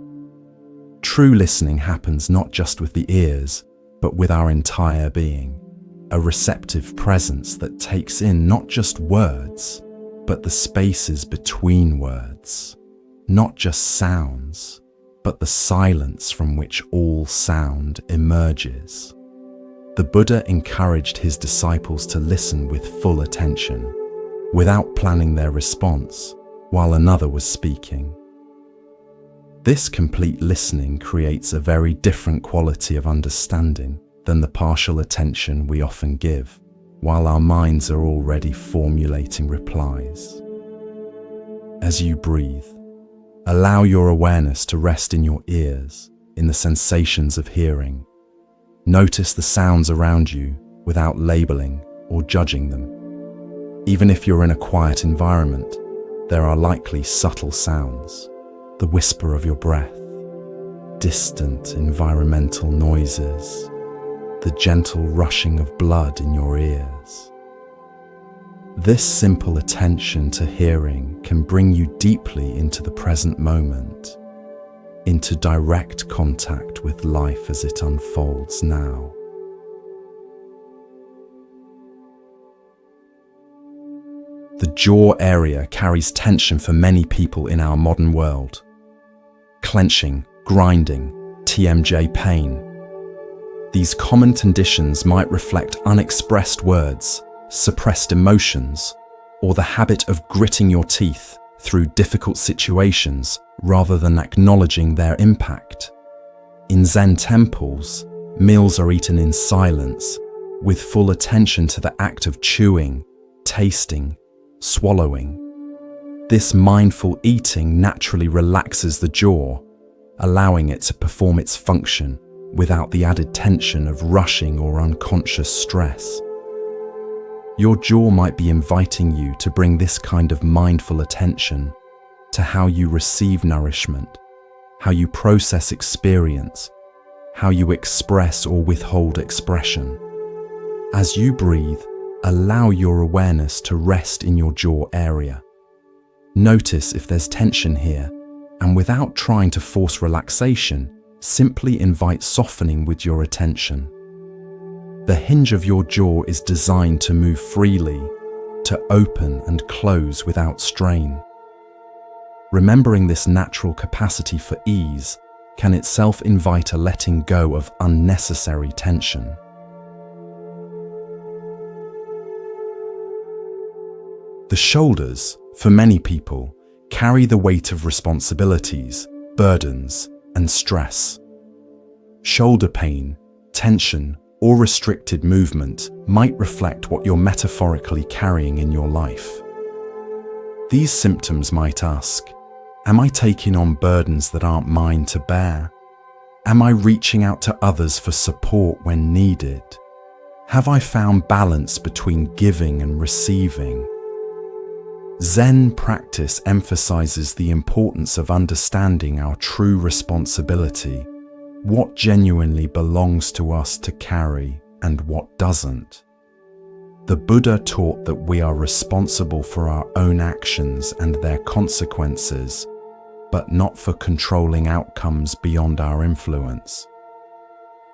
True listening happens not just with the ears, but with our entire being, a receptive presence that takes in not just words, but the spaces between words, not just sounds, but the silence from which all sound emerges. The Buddha encouraged his disciples to listen with full attention, without planning their response, while another was speaking. This complete listening creates a very different quality of understanding than the partial attention we often give, while our minds are already formulating replies. As you breathe, allow your awareness to rest in your ears, in the sensations of hearing. Notice the sounds around you without labeling or judging them. Even if you're in a quiet environment, there are likely subtle sounds, the whisper of your breath, distant environmental noises, the gentle rushing of blood in your ears. This simple attention to hearing can bring you deeply into the present moment, into direct contact with life as it unfolds now. The jaw area carries tension for many people in our modern world. Clenching, grinding, TMJ pain. These common conditions might reflect unexpressed words, suppressed emotions, or the habit of gritting your teeth through difficult situations rather than acknowledging their impact. In Zen temples, meals are eaten in silence, with full attention to the act of chewing, tasting, swallowing. This mindful eating naturally relaxes the jaw, allowing it to perform its function without the added tension of rushing or unconscious stress. Your jaw might be inviting you to bring this kind of mindful attention to how you receive nourishment, how you process experience, how you express or withhold expression. As you breathe, allow your awareness to rest in your jaw area. Notice if there's tension here, and without trying to force relaxation, simply invite softening with your attention. The hinge of your jaw is designed to move freely, to open and close without strain. Remembering this natural capacity for ease can itself invite a letting go of unnecessary tension. The shoulders, for many people, carry the weight of responsibilities, burdens, and stress. Shoulder pain, tension, or restricted movement might reflect what you're metaphorically carrying in your life. These symptoms might ask, am I taking on burdens that aren't mine to bear? Am I reaching out to others for support when needed? Have I found balance between giving and receiving? Zen practice emphasizes the importance of understanding our true responsibility, what genuinely belongs to us to carry and what doesn't. The Buddha taught that we are responsible for our own actions and their consequences, but not for controlling outcomes beyond our influence.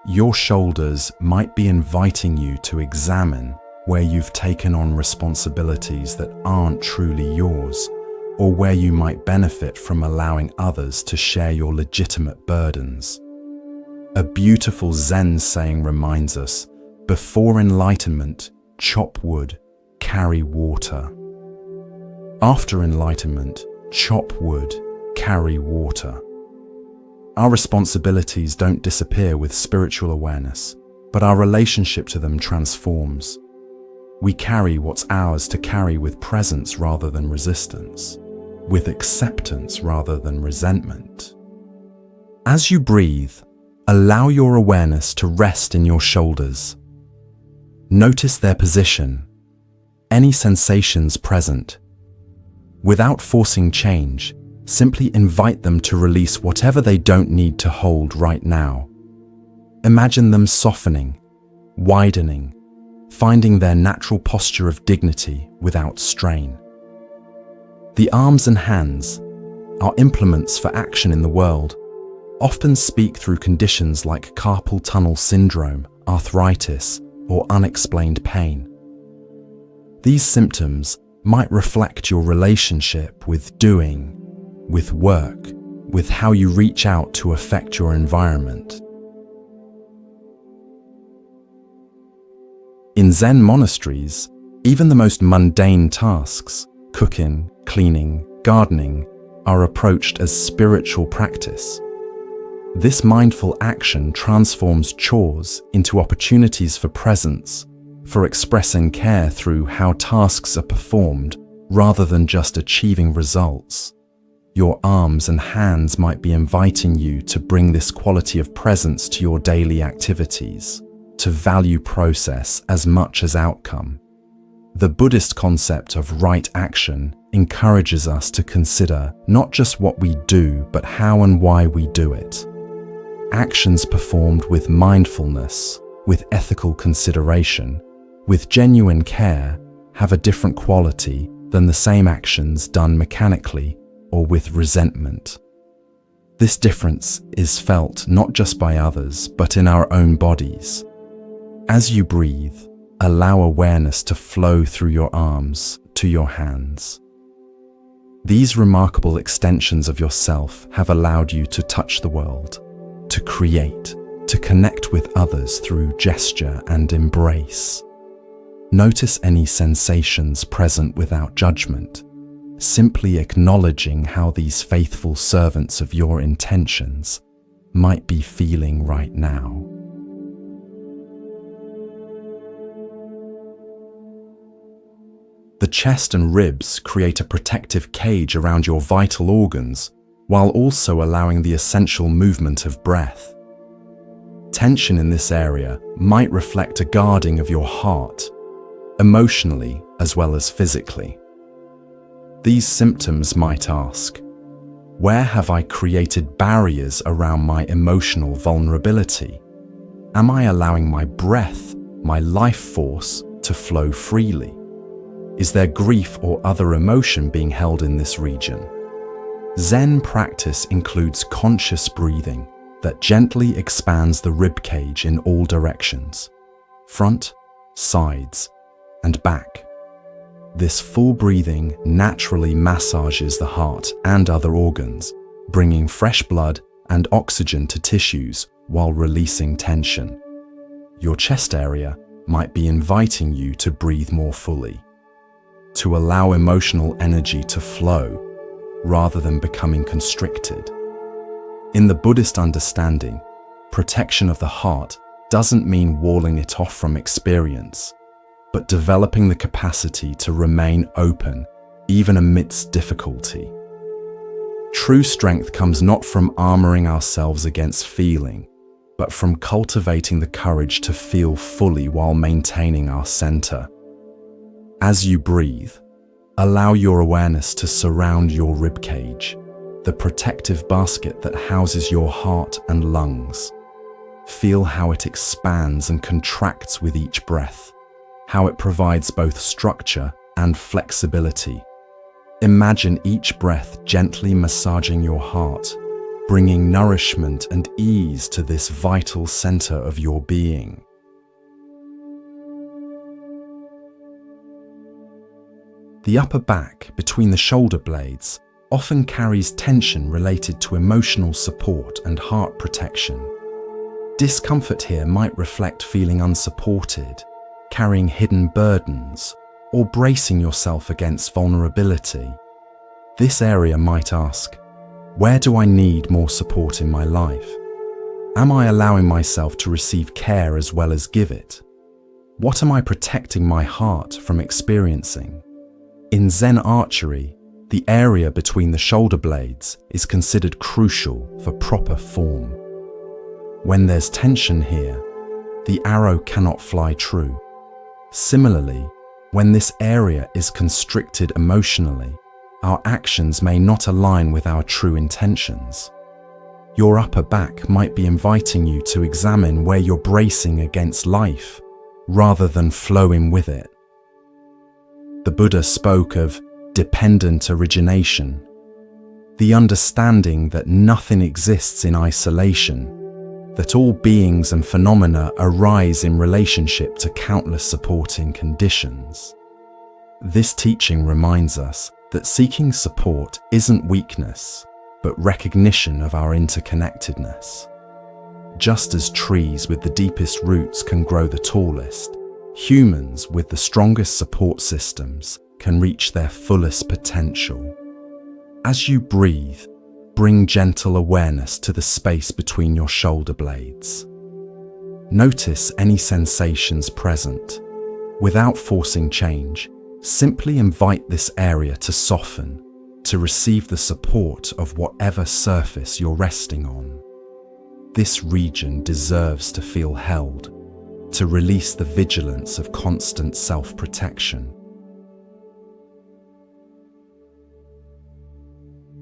Your shoulders might be inviting you to examine where you've taken on responsibilities that aren't truly yours, or where you might benefit from allowing others to share your legitimate burdens. A beautiful Zen saying reminds us, before enlightenment, chop wood, carry water. After enlightenment, chop wood, carry water. Our responsibilities don't disappear with spiritual awareness, but our relationship to them transforms. We carry what's ours to carry with presence rather than resistance, with acceptance rather than resentment. As you breathe, allow your awareness to rest in your shoulders. Notice their position, any sensations present. Without forcing change, simply invite them to release whatever they don't need to hold right now. Imagine them softening, widening, finding their natural posture of dignity without strain. The arms and hands, our implements for action in the world, often speak through conditions like carpal tunnel syndrome, arthritis, or unexplained pain. These symptoms might reflect your relationship with doing, with work, with how you reach out to affect your environment. In Zen monasteries, even the most mundane tasks, cooking, cleaning, gardening, are approached as spiritual practice. This mindful action transforms chores into opportunities for presence, for expressing care through how tasks are performed rather than just achieving results. Your arms and hands might be inviting you to bring this quality of presence to your daily activities, to value process as much as outcome. The Buddhist concept of right action encourages us to consider not just what we do, but how and why we do it. Actions performed with mindfulness, with ethical consideration, with genuine care, have a different quality than the same actions done mechanically or with resentment. This difference is felt not just by others, but in our own bodies. As you breathe, allow awareness to flow through your arms to your hands. These remarkable extensions of yourself have allowed you to touch the world, to create, to connect with others through gesture and embrace. Notice any sensations present without judgment, simply acknowledging how these faithful servants of your intentions might be feeling right now. The chest and ribs create a protective cage around your vital organs, while also allowing the essential movement of breath. Tension in this area might reflect a guarding of your heart, emotionally as well as physically. These symptoms might ask, where have I created barriers around my emotional vulnerability? Am I allowing my breath, my life force, to flow freely? Is there grief or other emotion being held in this region? Zen practice includes conscious breathing that gently expands the rib cage in all directions, front, sides, and back. This full breathing naturally massages the heart and other organs, bringing fresh blood and oxygen to tissues while releasing tension. Your chest area might be inviting you to breathe more fully, to allow emotional energy to flow rather than becoming constricted. In the Buddhist understanding, protection of the heart doesn't mean walling it off from experience, but developing the capacity to remain open even amidst difficulty. True strength comes not from armoring ourselves against feeling, but from cultivating the courage to feel fully while maintaining our center. As you breathe, allow your awareness to surround your ribcage, the protective basket that houses your heart and lungs. Feel how it expands and contracts with each breath, how it provides both structure and flexibility. Imagine each breath gently massaging your heart, bringing nourishment and ease to this vital center of your being. The upper back between the shoulder blades often carries tension related to emotional support and heart protection. Discomfort here might reflect feeling unsupported, carrying hidden burdens, or bracing yourself against vulnerability. This area might ask, where do I need more support in my life? Am I allowing myself to receive care as well as give it? What am I protecting my heart from experiencing? In Zen archery, the area between the shoulder blades is considered crucial for proper form. When there's tension here, the arrow cannot fly true. Similarly, when this area is constricted emotionally, our actions may not align with our true intentions. Your upper back might be inviting you to examine where you're bracing against life, rather than flowing with it. The Buddha spoke of dependent origination, the understanding that nothing exists in isolation, that all beings and phenomena arise in relationship to countless supporting conditions. This teaching reminds us that seeking support isn't weakness, but recognition of our interconnectedness. Just as trees with the deepest roots can grow the tallest, humans with the strongest support systems can reach their fullest potential. As you breathe, bring gentle awareness to the space between your shoulder blades. Notice any sensations present. Without forcing change, simply invite this area to soften, to receive the support of whatever surface you're resting on. This region deserves to feel held, to release the vigilance of constant self-protection.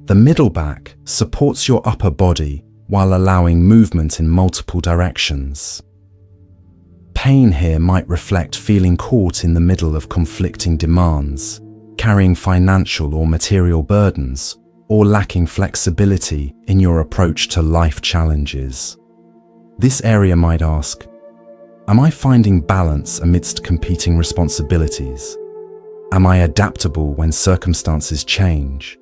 The middle back supports your upper body while allowing movement in multiple directions. Pain here might reflect feeling caught in the middle of conflicting demands, carrying financial or material burdens, or lacking flexibility in your approach to life challenges. This area might ask, am I finding balance amidst competing responsibilities? Am I adaptable when circumstances change?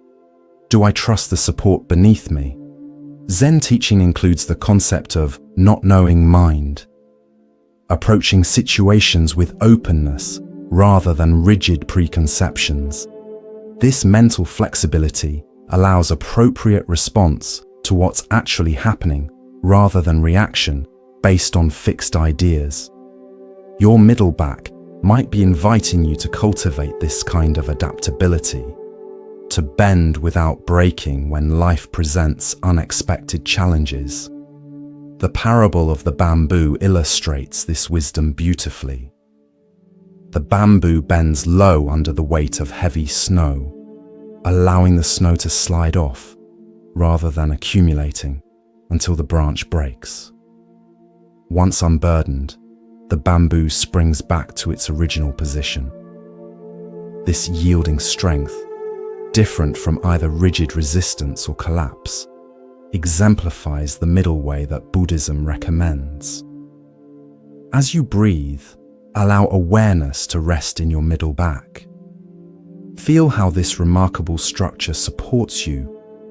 Do I trust the support beneath me? Zen teaching includes the concept of not knowing mind, approaching situations with openness rather than rigid preconceptions. This mental flexibility allows appropriate response to what's actually happening rather than reaction based on fixed ideas. Your middle back might be inviting you to cultivate this kind of adaptability, to bend without breaking when life presents unexpected challenges. The parable of the bamboo illustrates this wisdom beautifully. The bamboo bends low under the weight of heavy snow, allowing the snow to slide off rather than accumulating until the branch breaks. Once unburdened, the bamboo springs back to its original position. This yielding strength, different from either rigid resistance or collapse, exemplifies the middle way that Buddhism recommends. As you breathe, allow awareness to rest in your middle back. Feel how this remarkable structure supports you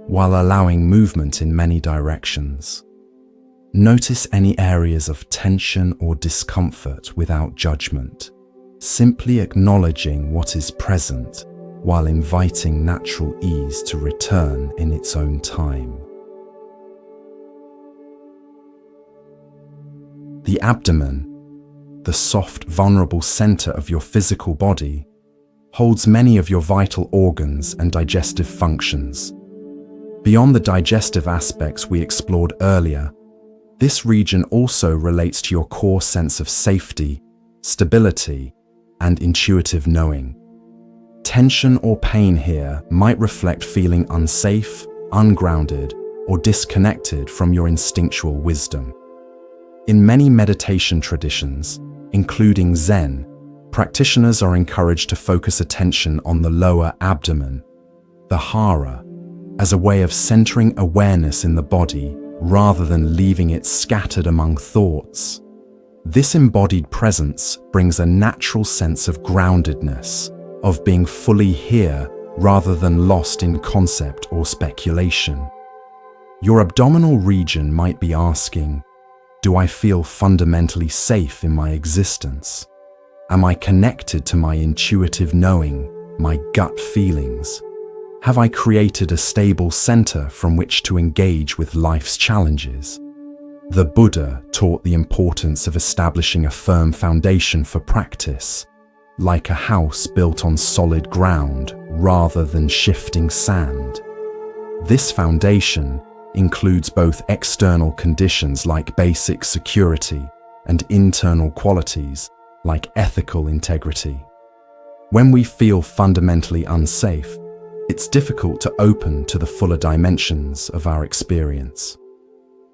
while allowing movement in many directions. Notice any areas of tension or discomfort without judgment, simply acknowledging what is present while inviting natural ease to return in its own time. The abdomen, the soft, vulnerable center of your physical body, holds many of your vital organs and digestive functions. Beyond the digestive aspects we explored earlier, this region also relates to your core sense of safety, stability, and intuitive knowing. Tension or pain here might reflect feeling unsafe, ungrounded, or disconnected from your instinctual wisdom. In many meditation traditions, including Zen, practitioners are encouraged to focus attention on the lower abdomen, the hara, as a way of centering awareness in the body rather than leaving it scattered among thoughts. This embodied presence brings a natural sense of groundedness, of being fully here rather than lost in concept or speculation. Your abdominal region might be asking, do I feel fundamentally safe in my existence? Am I connected to my intuitive knowing, my gut feelings? Have I created a stable center from which to engage with life's challenges? The Buddha taught the importance of establishing a firm foundation for practice, like a house built on solid ground rather than shifting sand. This foundation includes both external conditions like basic security and internal qualities like ethical integrity. When we feel fundamentally unsafe, it's difficult to open to the fuller dimensions of our experience.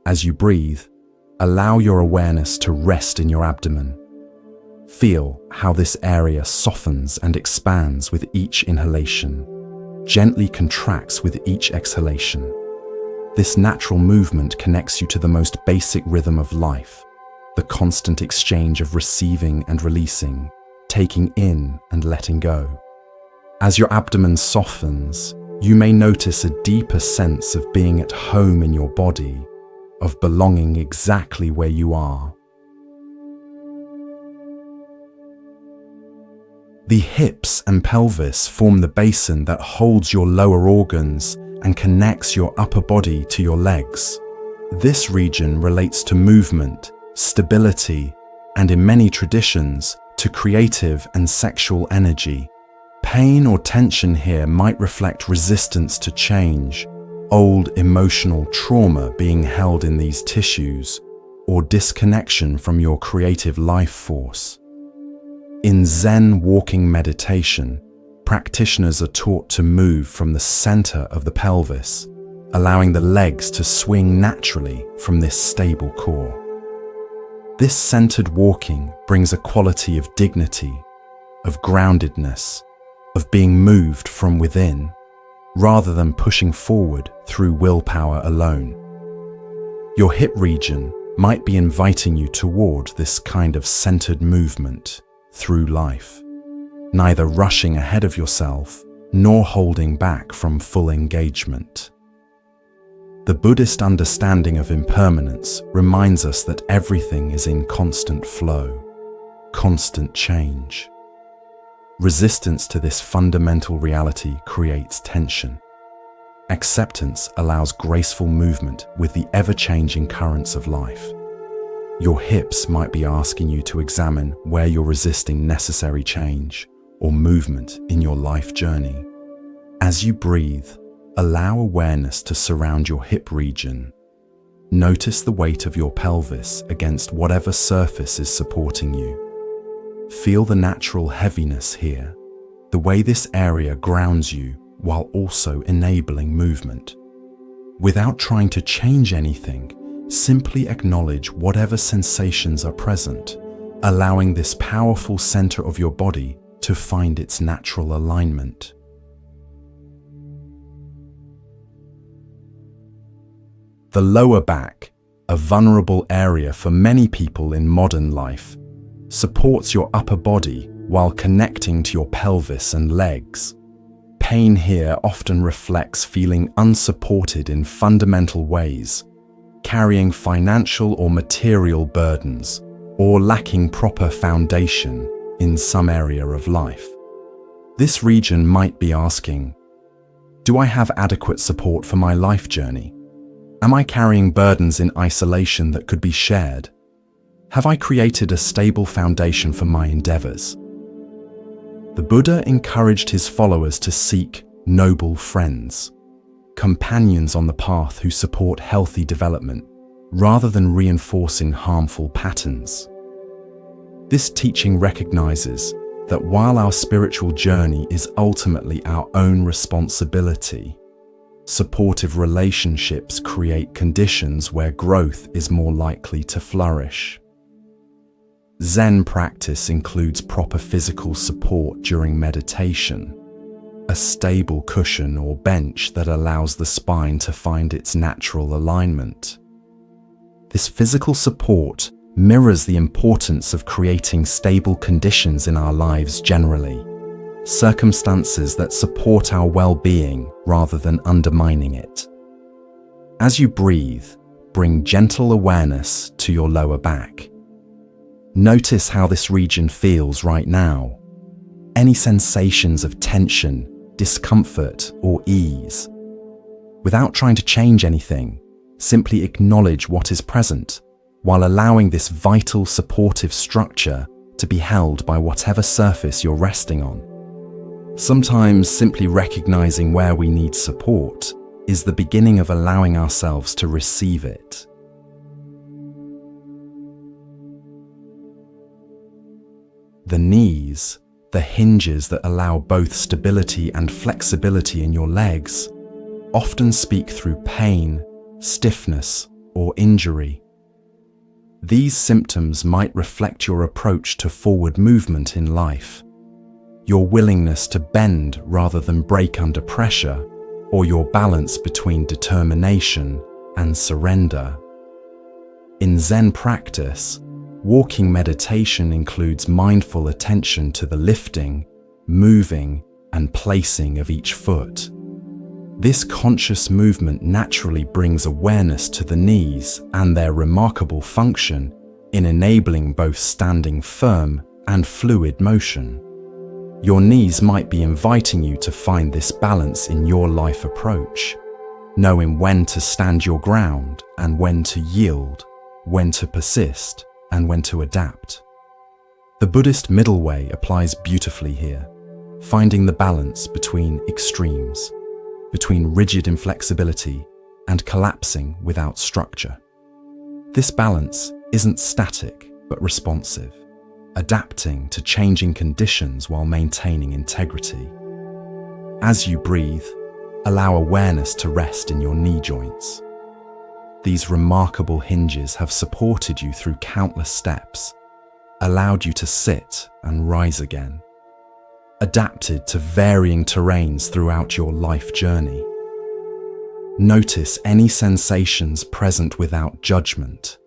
As you breathe, allow your awareness to rest in your abdomen. Feel how this area softens and expands with each inhalation, gently contracts with each exhalation. This natural movement connects you to the most basic rhythm of life, the constant exchange of receiving and releasing, taking in and letting go. As your abdomen softens, you may notice a deeper sense of being at home in your body, of belonging exactly where you are. The hips and pelvis form the basin that holds your lower organs and connects your upper body to your legs. This region relates to movement, stability, and in many traditions, to creative and sexual energy. Pain or tension here might reflect resistance to change, old emotional trauma being held in these tissues, or disconnection from your creative life force. In Zen walking meditation, practitioners are taught to move from the center of the pelvis, allowing the legs to swing naturally from this stable core. This centered walking brings a quality of dignity, of groundedness, of being moved from within, rather than pushing forward through willpower alone. Your hip region might be inviting you toward this kind of centered movement through life, neither rushing ahead of yourself nor holding back from full engagement. The Buddhist understanding of impermanence reminds us that everything is in constant flow, constant change. Resistance to this fundamental reality creates tension. Acceptance allows graceful movement with the ever-changing currents of life. Your hips might be asking you to examine where you're resisting necessary change or movement in your life journey. As you breathe, allow awareness to surround your hip region. Notice the weight of your pelvis against whatever surface is supporting you. Feel the natural heaviness here, the way this area grounds you while also enabling movement. Without trying to change anything, simply acknowledge whatever sensations are present, allowing this powerful center of your body to find its natural alignment. The lower back, a vulnerable area for many people in modern life, supports your upper body while connecting to your pelvis and legs. Pain here often reflects feeling unsupported in fundamental ways, carrying financial or material burdens, or lacking proper foundation in some area of life. This region might be asking, do I have adequate support for my life journey? Am I carrying burdens in isolation that could be shared? Have I created a stable foundation for my endeavors? The Buddha encouraged his followers to seek noble friends, companions on the path who support healthy development, rather than reinforcing harmful patterns. This teaching recognizes that while our spiritual journey is ultimately our own responsibility, Supportive relationships create conditions where growth is more likely to flourish. Zen practice includes proper physical support during meditation, a stable cushion or bench that allows the spine to find its natural alignment. This physical support mirrors the importance of creating stable conditions in our lives generally, circumstances that support our well-being rather than undermining it. As you breathe, bring gentle awareness to your lower back. Notice how this region feels right now. Any sensations of tension, discomfort, or ease. Without trying to change anything, simply acknowledge what is present, while allowing this vital supportive structure to be held by whatever surface you're resting on. Sometimes simply recognizing where we need support is the beginning of allowing ourselves to receive it. The knees, the hinges that allow both stability and flexibility in your legs, often speak through pain, stiffness, or injury. These symptoms might reflect your approach to forward movement in life, your willingness to bend rather than break under pressure, or your balance between determination and surrender. In Zen practice, walking meditation includes mindful attention to the lifting, moving, and placing of each foot. This conscious movement naturally brings awareness to the knees and their remarkable function in enabling both standing firm and fluid motion. Your knees might be inviting you to find this balance in your life approach, knowing when to stand your ground and when to yield, when to persist and when to adapt. The Buddhist middle way applies beautifully here, finding the balance between extremes, between rigid inflexibility and collapsing without structure. This balance isn't static but responsive, adapting to changing conditions while maintaining integrity. As you breathe, allow awareness to rest in your knee joints. These remarkable hinges have supported you through countless steps, allowed you to sit and rise again, adapted to varying terrains throughout your life journey. Notice any sensations present without judgment,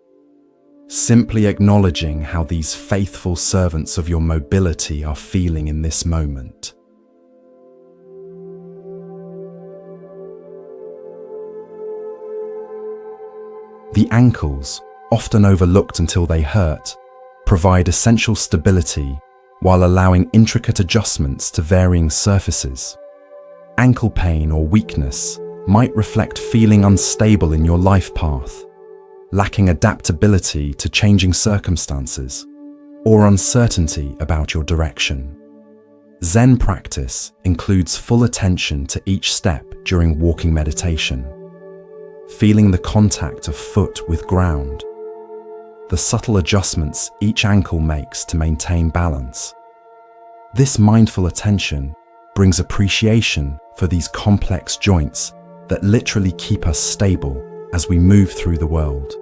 simply acknowledging how these faithful servants of your mobility are feeling in this moment. The ankles, often overlooked until they hurt, provide essential stability while allowing intricate adjustments to varying surfaces. Ankle pain or weakness might reflect feeling unstable in your life path, lacking adaptability to changing circumstances, or uncertainty about your direction. Zen practice includes full attention to each step during walking meditation, feeling the contact of foot with ground, the subtle adjustments each ankle makes to maintain balance. This mindful attention brings appreciation for these complex joints that literally keep us stable as we move through the world.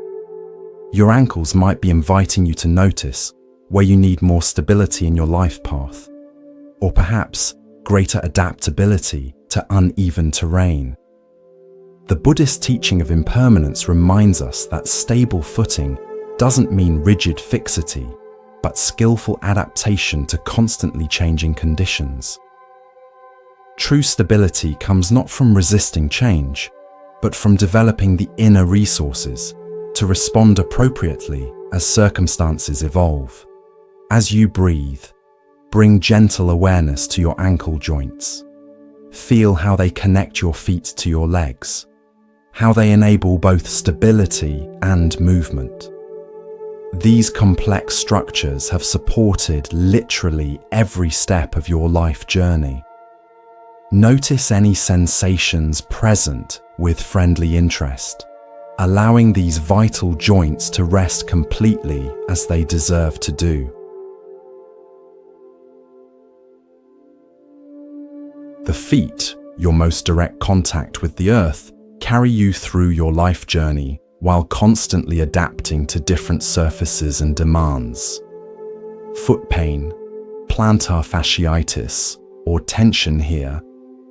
Your ankles might be inviting you to notice where you need more stability in your life path, or perhaps greater adaptability to uneven terrain. The Buddhist teaching of impermanence reminds us that stable footing doesn't mean rigid fixity, but skillful adaptation to constantly changing conditions. True stability comes not from resisting change, but from developing the inner resources to respond appropriately as circumstances evolve. As you breathe, bring gentle awareness to your ankle joints. Feel how they connect your feet to your legs, how they enable both stability and movement. These complex structures have supported literally every step of your life journey. Notice any sensations present with friendly interest, allowing these vital joints to rest completely as they deserve to do. The feet your most direct contact with the earth, carry you through your life journey while constantly adapting to different surfaces and demands. Foot pain, plantar fasciitis, or tension here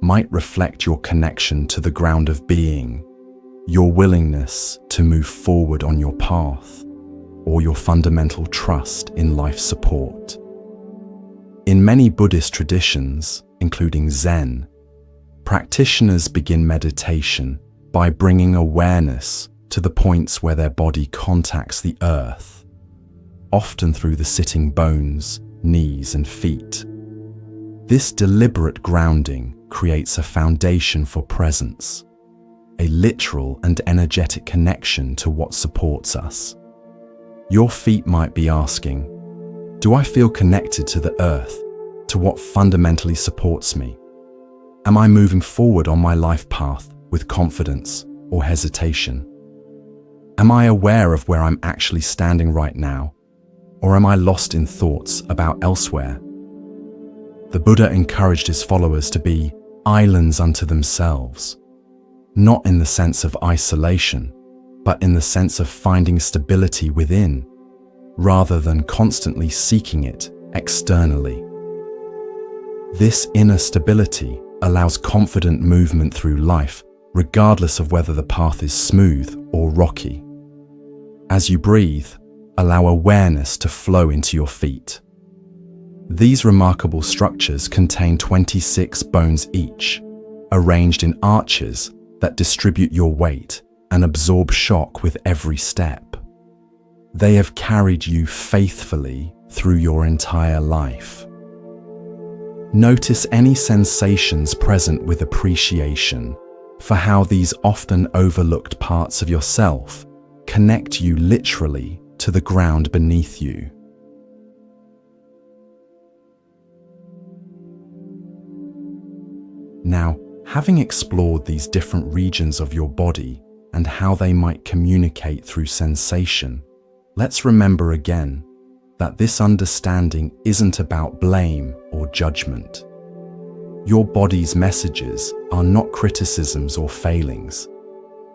might reflect your connection to the ground of being, your willingness to move forward on your path, or your fundamental trust in life support. In many Buddhist traditions, including Zen, practitioners begin meditation by bringing awareness to the points where their body contacts the earth, often through the sitting bones, knees, and feet. This deliberate grounding creates a foundation for presence, a literal and energetic connection to what supports us. Your feet might be asking, do I feel connected to the earth, to what fundamentally supports me? Am I moving forward on my life path with confidence or hesitation? Am I aware of where I'm actually standing right now, or am I lost in thoughts about elsewhere? The Buddha encouraged his followers to be islands unto themselves, not in the sense of isolation, but in the sense of finding stability within, rather than constantly seeking it externally. This inner stability allows confident movement through life, regardless of whether the path is smooth or rocky. As you breathe, allow awareness to flow into your feet. These remarkable structures contain 26 bones each, arranged in arches that distribute your weight and absorb shock with every step. They have carried you faithfully through your entire life. Notice any sensations present with appreciation for how these often overlooked parts of yourself connect you literally to the ground beneath you. Now, having explored these different regions of your body and how they might communicate through sensation, let's remember again that this understanding isn't about blame or judgment. Your body's messages are not criticisms or failings.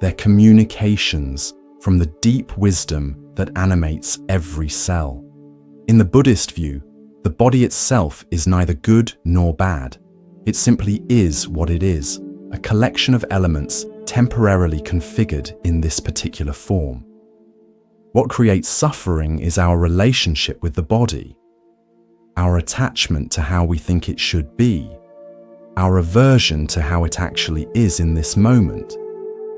They're communications from the deep wisdom that animates every cell. In the Buddhist view, the body itself is neither good nor bad. It simply is what it is, a collection of elements temporarily configured in this particular form. What creates suffering is our relationship with the body, our attachment to how we think it should be, our aversion to how it actually is in this moment,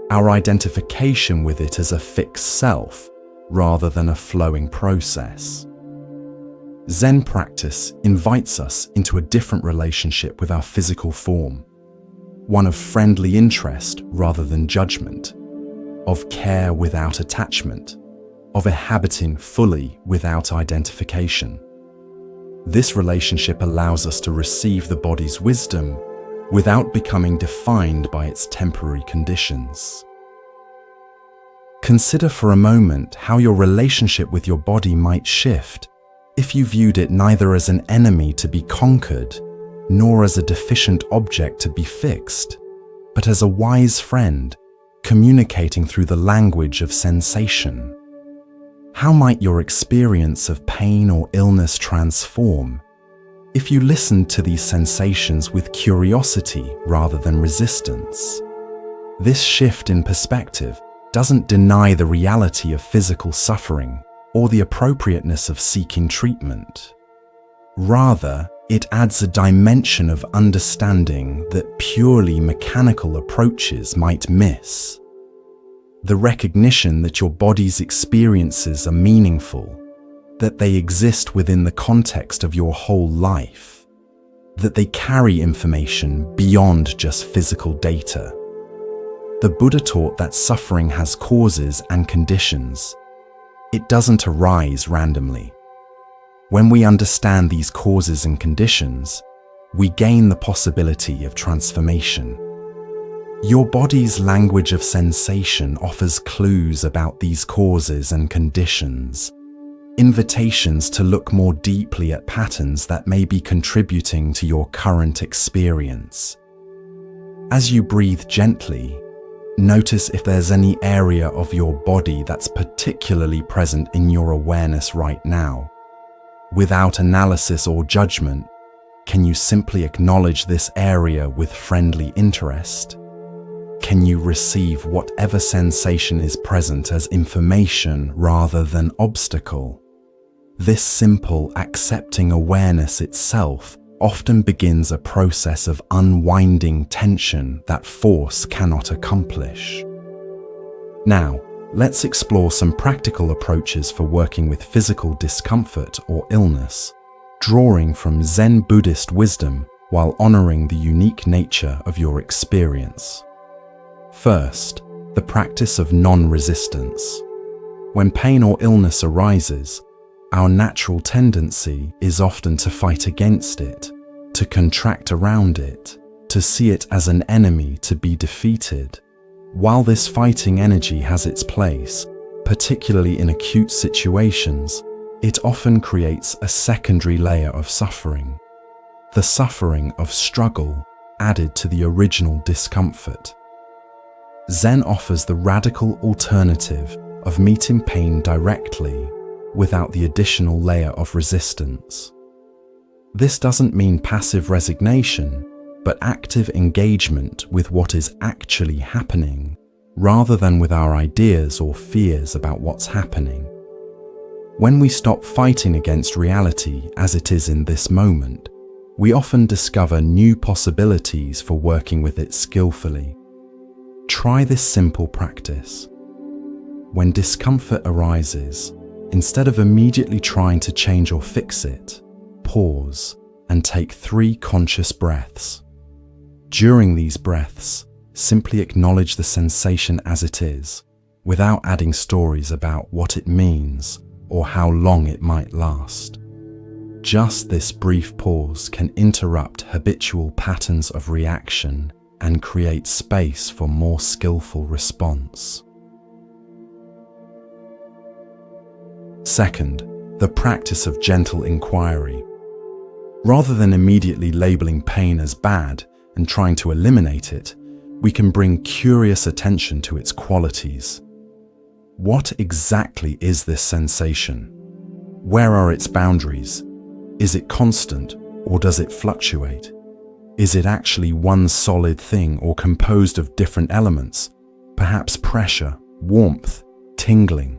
our identification with it as a fixed self rather than a flowing process. Zen practice invites us into a different relationship with our physical form, one of friendly interest rather than judgment, of care without attachment, of inhabiting fully without identification. This relationship allows us to receive the body's wisdom without becoming defined by its temporary conditions. Consider for a moment how your relationship with your body might shift if you viewed it neither as an enemy to be conquered, nor as a deficient object to be fixed, but as a wise friend communicating through the language of sensation. How might your experience of pain or illness transform if you listened to these sensations with curiosity rather than resistance? This shift in perspective doesn't deny the reality of physical suffering or the appropriateness of seeking treatment. Rather, it adds a dimension of understanding that purely mechanical approaches might miss. The recognition that your body's experiences are meaningful, that they exist within the context of your whole life, that they carry information beyond just physical data. The Buddha taught that suffering has causes and conditions. It doesn't arise randomly. When we understand these causes and conditions, we gain the possibility of transformation. Your body's language of sensation offers clues about these causes and conditions, invitations to look more deeply at patterns that may be contributing to your current experience. As you breathe gently, notice if there's any area of your body that's particularly present in your awareness right now. Without analysis or judgment, can you simply acknowledge this area with friendly interest? Can you receive whatever sensation is present as information rather than obstacle? This simple, accepting awareness itself often begins a process of unwinding tension that force cannot accomplish. Now, let's explore some practical approaches for working with physical discomfort or illness, drawing from Zen Buddhist wisdom while honoring the unique nature of your experience. First, the practice of non-resistance. When pain or illness arises, our natural tendency is often to fight against it, to contract around it, to see it as an enemy to be defeated. While this fighting energy has its place, particularly in acute situations, it often creates a secondary layer of suffering. The suffering of struggle added to the original discomfort. Zen offers the radical alternative of meeting pain directly, without the additional layer of resistance. This doesn't mean passive resignation, but active engagement with what is actually happening, rather than with our ideas or fears about what's happening. When we stop fighting against reality as it is in this moment, we often discover new possibilities for working with it skillfully. Try this simple practice. When discomfort arises, instead of immediately trying to change or fix it, pause and take 3 conscious breaths. During these breaths, simply acknowledge the sensation as it is, without adding stories about what it means or how long it might last. Just this brief pause can interrupt habitual patterns of reaction and create space for more skillful response. Second, the practice of gentle inquiry. Rather than immediately labeling pain as bad and trying to eliminate it, we can bring curious attention to its qualities. What exactly is this sensation? Where are its boundaries? Is it constant or does it fluctuate? Is it actually one solid thing or composed of different elements, perhaps pressure, warmth, tingling?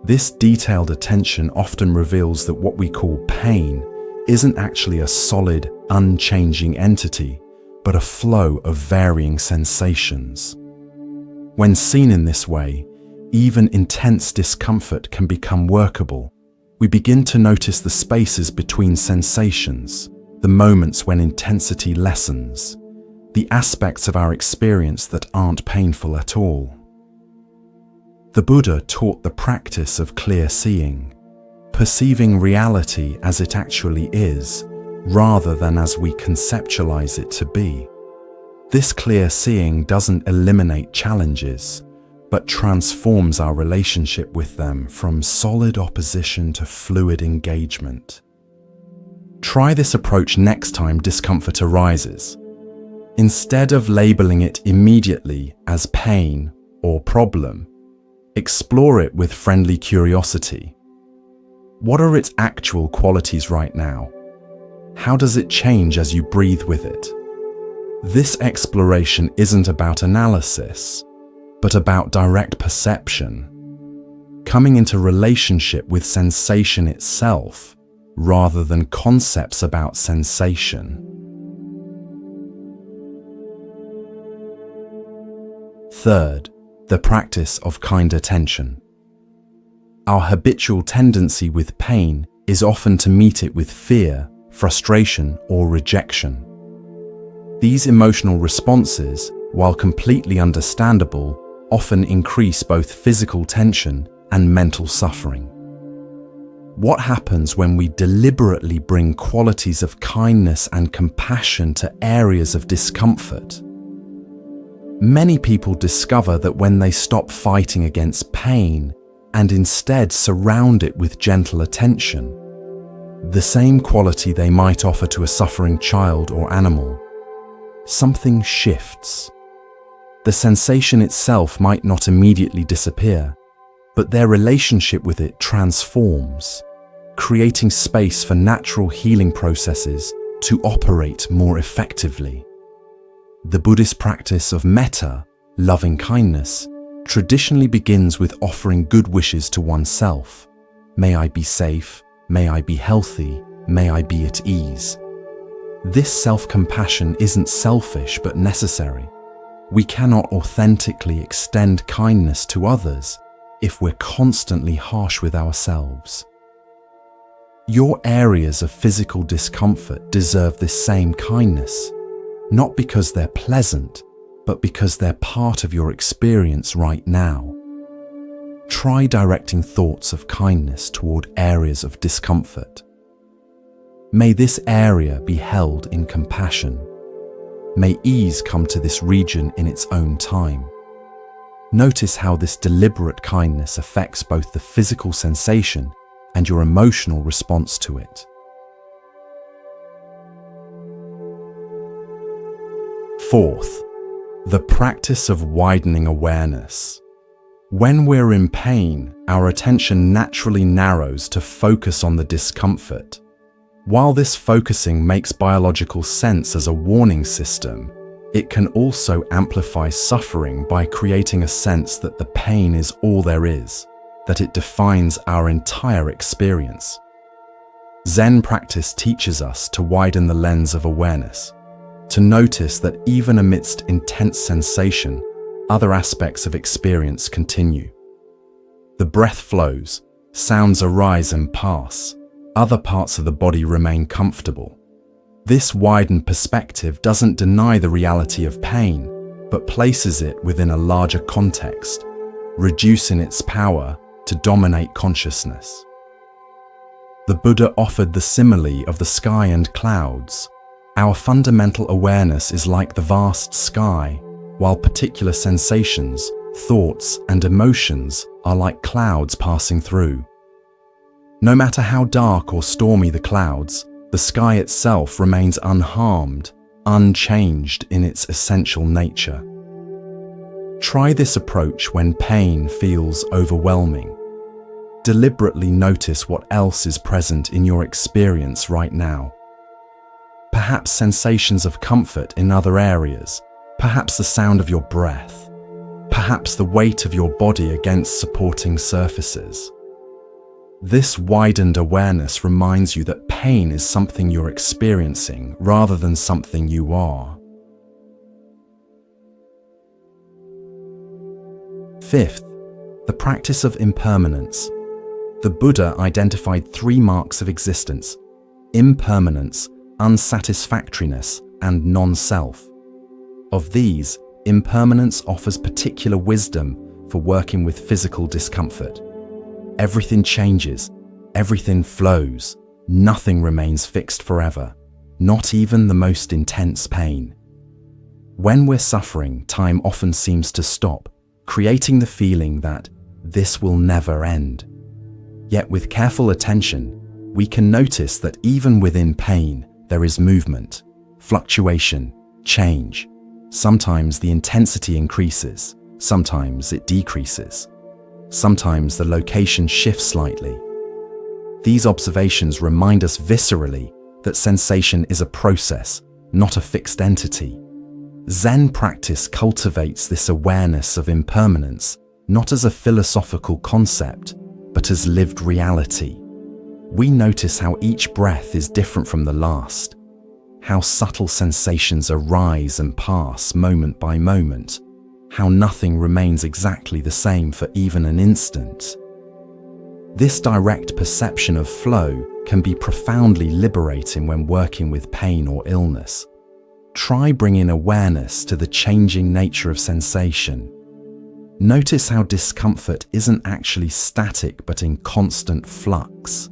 This detailed attention often reveals that what we call pain isn't actually a solid, unchanging entity, but a flow of varying sensations. When seen in this way, even intense discomfort can become workable. We begin to notice the spaces between sensations, the moments when intensity lessens, the aspects of our experience that aren't painful at all. The Buddha taught the practice of clear seeing, perceiving reality as it actually is, rather than as we conceptualize it to be. This clear seeing doesn't eliminate challenges, but transforms our relationship with them from solid opposition to fluid engagement. Try this approach next time discomfort arises. Instead of labeling it immediately as pain or problem, explore it with friendly curiosity. What are its actual qualities right now? How does it change as you breathe with it? This exploration isn't about analysis, but about direct perception, coming into relationship with sensation itself, rather than concepts about sensation. Third, the practice of kind attention. Our habitual tendency with pain is often to meet it with fear, frustration, or rejection. These emotional responses, while completely understandable, often increase both physical tension and mental suffering. What happens when we deliberately bring qualities of kindness and compassion to areas of discomfort? Many people discover that when they stop fighting against pain and instead surround it with gentle attention, the same quality they might offer to a suffering child or animal, something shifts. The sensation itself might not immediately disappear, but their relationship with it transforms, creating space for natural healing processes to operate more effectively. The Buddhist practice of metta, loving kindness, traditionally begins with offering good wishes to oneself. May I be safe, may I be healthy, may I be at ease. This self-compassion isn't selfish but necessary. We cannot authentically extend kindness to others if we're constantly harsh with ourselves. Your areas of physical discomfort deserve this same kindness, not because they're pleasant, but because they're part of your experience right now. Try directing thoughts of kindness toward areas of discomfort. May this area be held in compassion. May ease come to this region in its own time. Notice how this deliberate kindness affects both the physical sensation and your emotional response to it. Fourth, the practice of widening awareness. When we're in pain, our attention naturally narrows to focus on the discomfort. While this focusing makes biological sense as a warning system, it can also amplify suffering by creating a sense that the pain is all there is, that it defines our entire experience. Zen practice teaches us to widen the lens of awareness, to notice that even amidst intense sensation, other aspects of experience continue. The breath flows, sounds arise and pass, other parts of the body remain comfortable. This widened perspective doesn't deny the reality of pain, but places it within a larger context, reducing its power to dominate consciousness. The Buddha offered the simile of the sky and clouds. Our fundamental awareness is like the vast sky, while particular sensations, thoughts, and emotions are like clouds passing through. No matter how dark or stormy the clouds, the sky itself remains unharmed, unchanged in its essential nature. Try this approach when pain feels overwhelming. Deliberately notice what else is present in your experience right now. Perhaps sensations of comfort in other areas, perhaps the sound of your breath, perhaps the weight of your body against supporting surfaces. This widened awareness reminds you that pain is something you're experiencing rather than something you are. Fifth, the practice of impermanence. The Buddha identified 3 marks of existence: impermanence, unsatisfactoriness, and non-self. Of these, impermanence offers particular wisdom for working with physical discomfort. Everything changes, everything flows, nothing remains fixed forever, not even the most intense pain. When we're suffering, time often seems to stop, creating the feeling that this will never end. Yet with careful attention, we can notice that even within pain, there is movement, fluctuation, change. Sometimes the intensity increases, sometimes it decreases. Sometimes the location shifts slightly. These observations remind us viscerally that sensation is a process, not a fixed entity. Zen practice cultivates this awareness of impermanence, not as a philosophical concept, but as lived reality. We notice how each breath is different from the last, how subtle sensations arise and pass moment by moment, how nothing remains exactly the same for even an instant. This direct perception of flow can be profoundly liberating when working with pain or illness. Try bringing awareness to the changing nature of sensation. Notice how discomfort isn't actually static but in constant flux.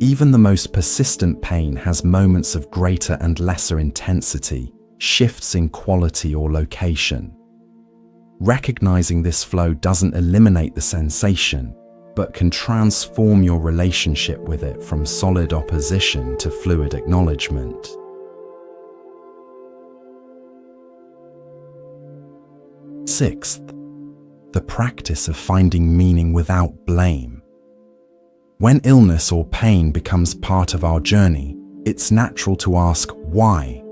Even the most persistent pain has moments of greater and lesser intensity, shifts in quality or location. Recognizing this flow doesn't eliminate the sensation, but can transform your relationship with it from solid opposition to fluid acknowledgement. Sixth, the practice of finding meaning without blame. When illness or pain becomes part of our journey, it's natural to ask why,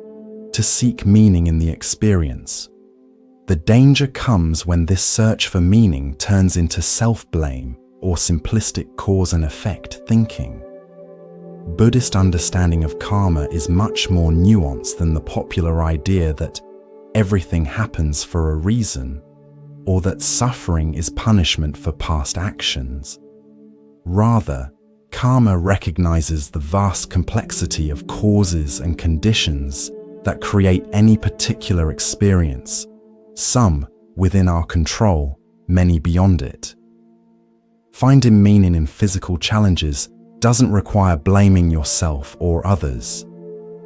to seek meaning in the experience. The danger comes when this search for meaning turns into self-blame or simplistic cause and effect thinking. Buddhist understanding of karma is much more nuanced than the popular idea that everything happens for a reason, or that suffering is punishment for past actions. Rather, karma recognizes the vast complexity of causes and conditions that create any particular experience, some within our control, many beyond it. Finding meaning in physical challenges doesn't require blaming yourself or others.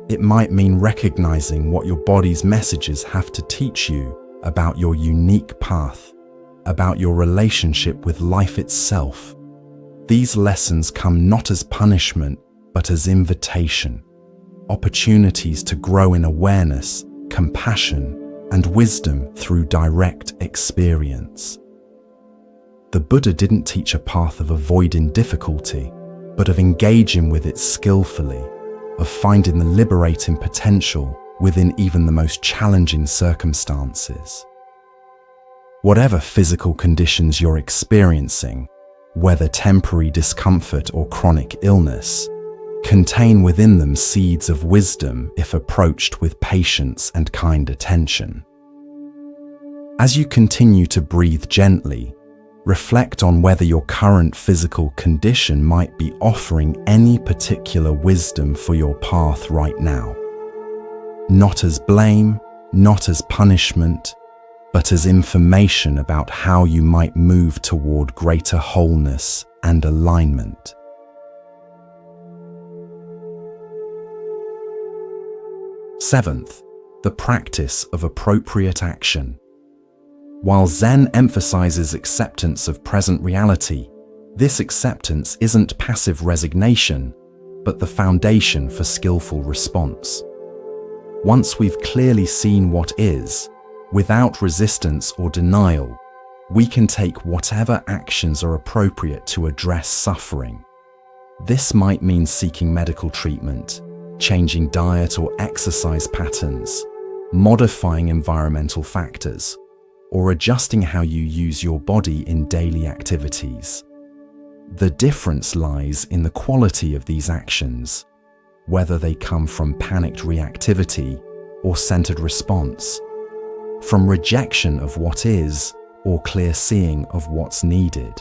It might mean recognizing what your body's messages have to teach you about your unique path, about your relationship with life itself. These lessons come not as punishment, but as invitation, opportunities to grow in awareness, compassion, and wisdom through direct experience. The Buddha didn't teach a path of avoiding difficulty, but of engaging with it skillfully, of finding the liberating potential within even the most challenging circumstances. Whatever physical conditions you're experiencing, whether temporary discomfort or chronic illness, contain within them seeds of wisdom if approached with patience and kind attention. As you continue to breathe gently, reflect on whether your current physical condition might be offering any particular wisdom for your path right now. Not as blame, not as punishment, but as information about how you might move toward greater wholeness and alignment. Seventh, the practice of appropriate action. While Zen emphasizes acceptance of present reality, this acceptance isn't passive resignation, but the foundation for skillful response. Once we've clearly seen what is, without resistance or denial, we can take whatever actions are appropriate to address suffering. This might mean seeking medical treatment, changing diet or exercise patterns, modifying environmental factors, or adjusting how you use your body in daily activities. The difference lies in the quality of these actions, whether they come from panicked reactivity or centered response, from rejection of what is or clear seeing of what's needed.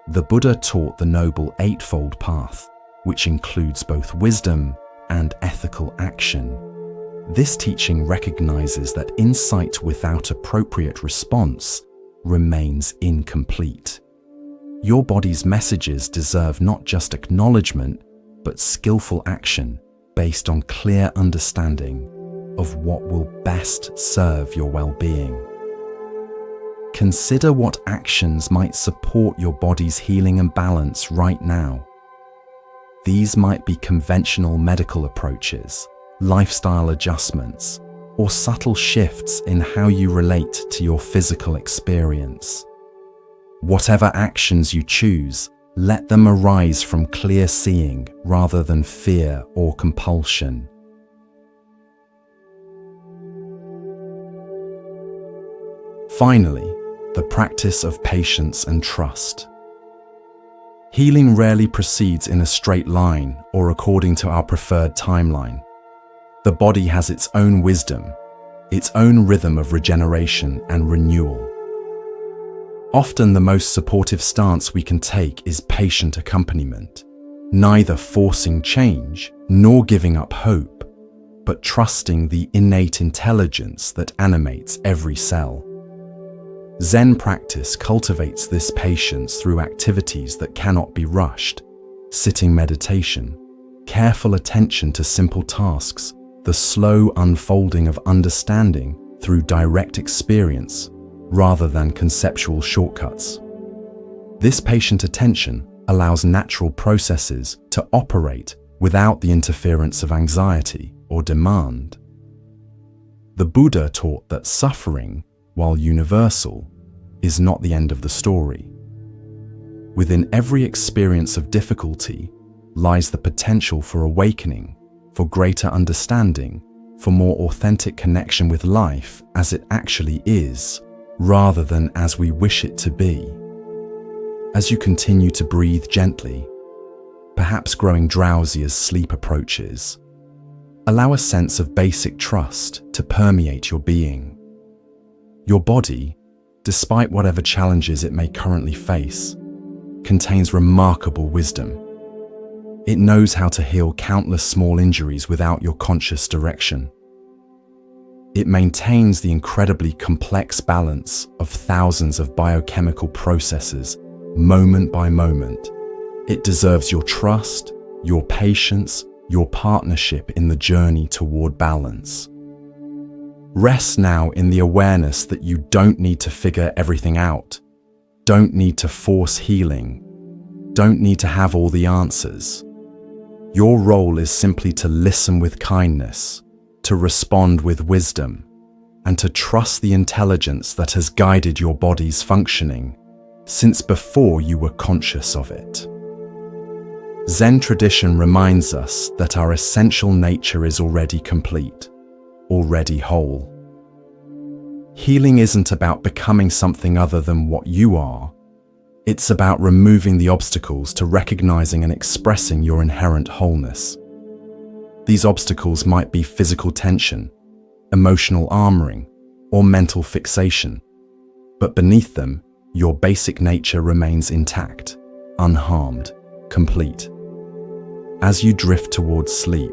The Buddha taught the Noble Eightfold Path, which includes both wisdom and ethical action. This teaching recognizes that insight without appropriate response remains incomplete. Your body's messages deserve not just acknowledgement, but skillful action based on clear understanding of what will best serve your well-being. Consider what actions might support your body's healing and balance right now. These might be conventional medical approaches, lifestyle adjustments, or subtle shifts in how you relate to your physical experience. Whatever actions you choose, let them arise from clear seeing rather than fear or compulsion. Finally, the practice of patience and trust. Healing rarely proceeds in a straight line or according to our preferred timeline. The body has its own wisdom, its own rhythm of regeneration and renewal. Often the most supportive stance we can take is patient accompaniment, neither forcing change nor giving up hope, but trusting the innate intelligence that animates every cell. Zen practice cultivates this patience through activities that cannot be rushed: sitting meditation, careful attention to simple tasks, the slow unfolding of understanding through direct experience rather than conceptual shortcuts. This patient attention allows natural processes to operate without the interference of anxiety or demand. The Buddha taught that suffering, while universal, is not the end of the story. Within every experience of difficulty lies the potential for awakening, for greater understanding, for more authentic connection with life as it actually is, rather than as we wish it to be. As you continue to breathe gently, perhaps growing drowsy as sleep approaches, allow a sense of basic trust to permeate your being. Your body, despite whatever challenges it may currently face, contains remarkable wisdom. It knows how to heal countless small injuries without your conscious direction. It maintains the incredibly complex balance of thousands of biochemical processes, moment by moment. It deserves your trust, your patience, your partnership in the journey toward balance. Rest now in the awareness that you don't need to figure everything out, don't need to force healing, don't need to have all the answers. Your role is simply to listen with kindness, to respond with wisdom, and to trust the intelligence that has guided your body's functioning since before you were conscious of it. Zen tradition reminds us that our essential nature is already complete, already whole. Healing isn't about becoming something other than what you are. It's about removing the obstacles to recognizing and expressing your inherent wholeness. These obstacles might be physical tension, emotional armoring, or mental fixation, but beneath them, your basic nature remains intact, unharmed, complete. As you drift towards sleep,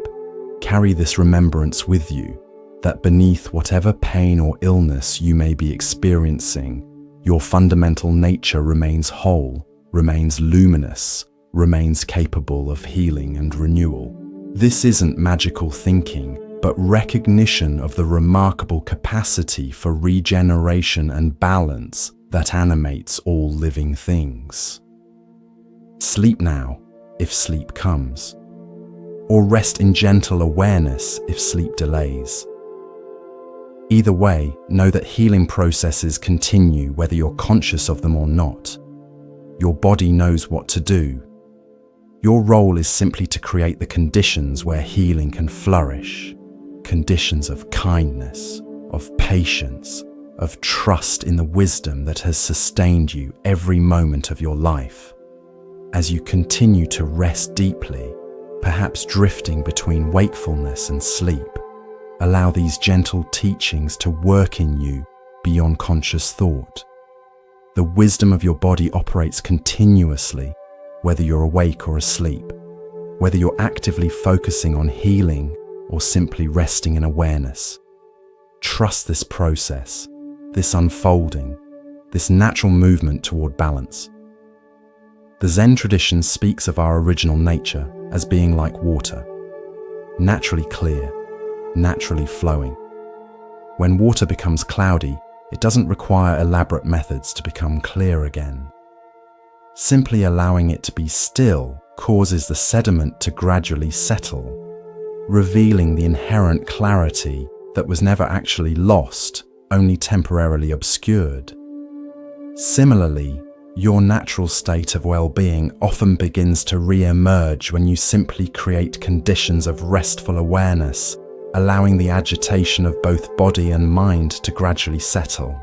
carry this remembrance with you, that beneath whatever pain or illness you may be experiencing, your fundamental nature remains whole, remains luminous, remains capable of healing and renewal. This isn't magical thinking, but recognition of the remarkable capacity for regeneration and balance that animates all living things. Sleep now, if sleep comes, or rest in gentle awareness if sleep delays. Either way, know that healing processes continue whether you're conscious of them or not. Your body knows what to do. Your role is simply to create the conditions where healing can flourish. Conditions of kindness, of patience, of trust in the wisdom that has sustained you every moment of your life. As you continue to rest deeply, perhaps drifting between wakefulness and sleep, allow these gentle teachings to work in you beyond conscious thought. The wisdom of your body operates continuously, whether you're awake or asleep, whether you're actively focusing on healing or simply resting in awareness. Trust this process, this unfolding, this natural movement toward balance. The Zen tradition speaks of our original nature as being like water, naturally clear, naturally flowing. When water becomes cloudy, it doesn't require elaborate methods to become clear again. Simply allowing it to be still causes the sediment to gradually settle, revealing the inherent clarity that was never actually lost, only temporarily obscured. Similarly, your natural state of well-being often begins to re-emerge when you simply create conditions of restful awareness, allowing the agitation of both body and mind to gradually settle.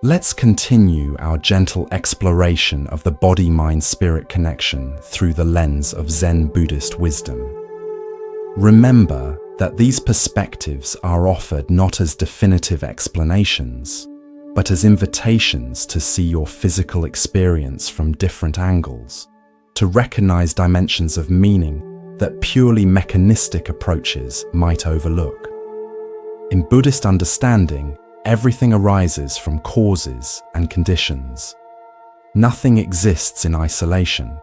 Let's continue our gentle exploration of the body-mind-spirit connection through the lens of Zen Buddhist wisdom. Remember that these perspectives are offered not as definitive explanations, but as invitations to see your physical experience from different angles, to recognize dimensions of meaning that purely mechanistic approaches might overlook. In Buddhist understanding, everything arises from causes and conditions. Nothing exists in isolation.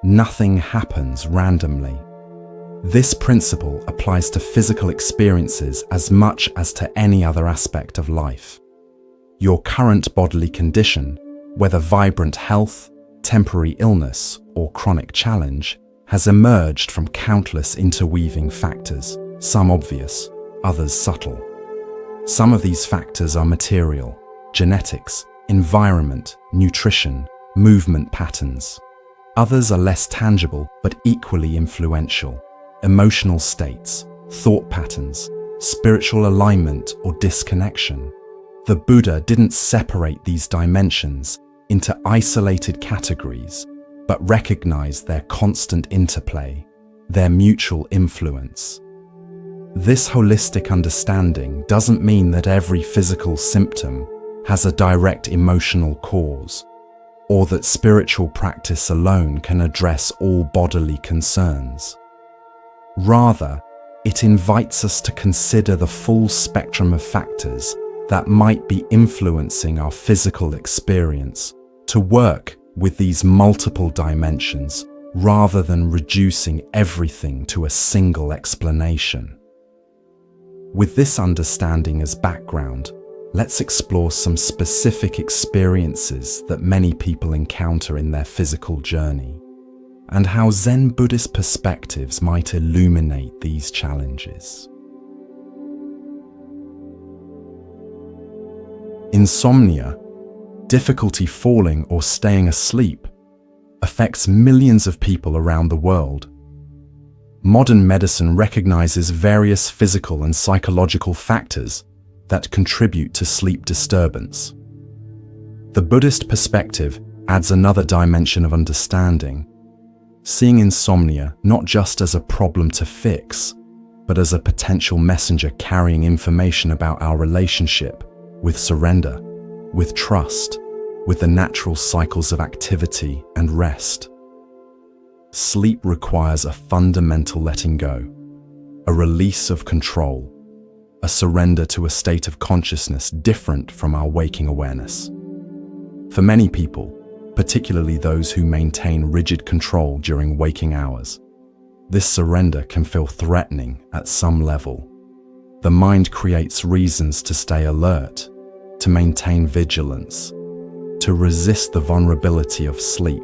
Nothing happens randomly. This principle applies to physical experiences as much as to any other aspect of life. Your current bodily condition, whether vibrant health, temporary illness, or chronic challenge, has emerged from countless interweaving factors, some obvious, others subtle. Some of these factors are material, genetics, environment, nutrition, movement patterns. Others are less tangible but equally influential: emotional states, thought patterns, spiritual alignment or disconnection. The Buddha didn't separate these dimensions into isolated categories, but recognized their constant interplay, their mutual influence. This holistic understanding doesn't mean that every physical symptom has a direct emotional cause, or that spiritual practice alone can address all bodily concerns. Rather, it invites us to consider the full spectrum of factors that might be influencing our physical experience, to work with these multiple dimensions rather than reducing everything to a single explanation. With this understanding as background, let's explore some specific experiences that many people encounter in their physical journey, and how Zen Buddhist perspectives might illuminate these challenges. Insomnia, difficulty falling or staying asleep, affects millions of people around the world. Modern medicine recognizes various physical and psychological factors that contribute to sleep disturbance. The Buddhist perspective adds another dimension of understanding, seeing insomnia not just as a problem to fix, but as a potential messenger carrying information about our relationship with surrender, with trust, with the natural cycles of activity and rest. Sleep requires a fundamental letting go, a release of control, a surrender to a state of consciousness different from our waking awareness. For many people, particularly those who maintain rigid control during waking hours, this surrender can feel threatening at some level. The mind creates reasons to stay alert, to maintain vigilance, to resist the vulnerability of sleep.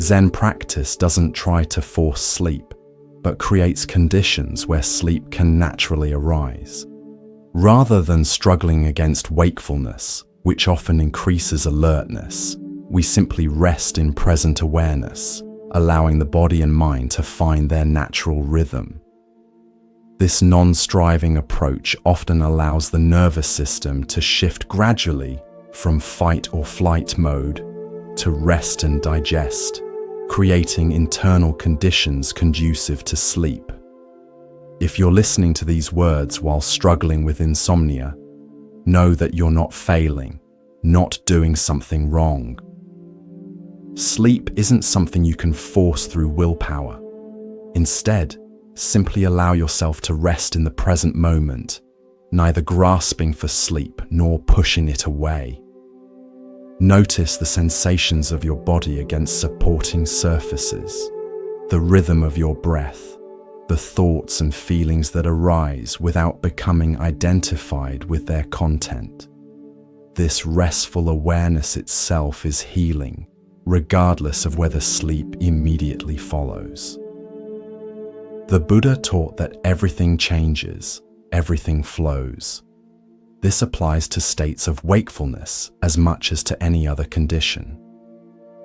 Zen practice doesn't try to force sleep, but creates conditions where sleep can naturally arise. Rather than struggling against wakefulness, which often increases alertness, we simply rest in present awareness, allowing the body and mind to find their natural rhythm. This non-striving approach often allows the nervous system to shift gradually from fight or flight mode to rest and digest, creating internal conditions conducive to sleep. If you're listening to these words while struggling with insomnia, know that you're not failing, not doing something wrong. Sleep isn't something you can force through willpower. Instead, simply allow yourself to rest in the present moment, neither grasping for sleep nor pushing it away. Notice the sensations of your body against supporting surfaces, the rhythm of your breath, the thoughts and feelings that arise without becoming identified with their content. This restful awareness itself is healing, regardless of whether sleep immediately follows. The Buddha taught that everything changes, everything flows. This applies to states of wakefulness as much as to any other condition.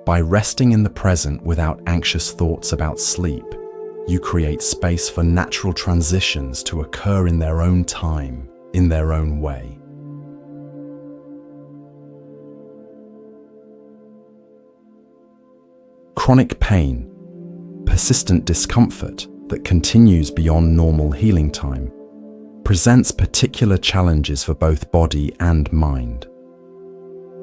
By resting in the present without anxious thoughts about sleep, you create space for natural transitions to occur in their own time, in their own way. Chronic pain, persistent discomfort that continues beyond normal healing time, presents particular challenges for both body and mind.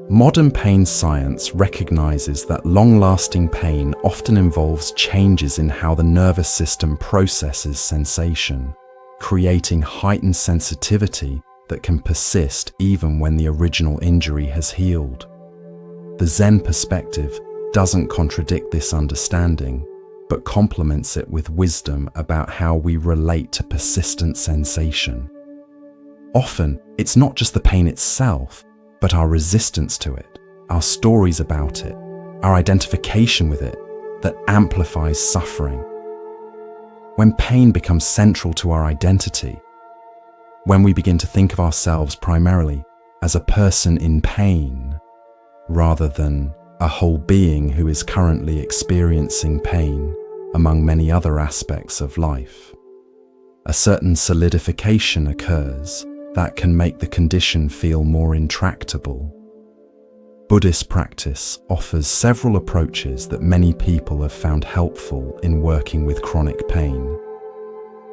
Modern pain science recognizes that long-lasting pain often involves changes in how the nervous system processes sensation, creating heightened sensitivity that can persist even when the original injury has healed. The Zen perspective doesn't contradict this understanding, but complements it with wisdom about how we relate to persistent sensation. Often, it's not just the pain itself, but our resistance to it, our stories about it, our identification with it, that amplifies suffering. When pain becomes central to our identity, when we begin to think of ourselves primarily as a person in pain, rather than a whole being who is currently experiencing pain among many other aspects of life. A certain solidification occurs that can make the condition feel more intractable. Buddhist practice offers several approaches that many people have found helpful in working with chronic pain.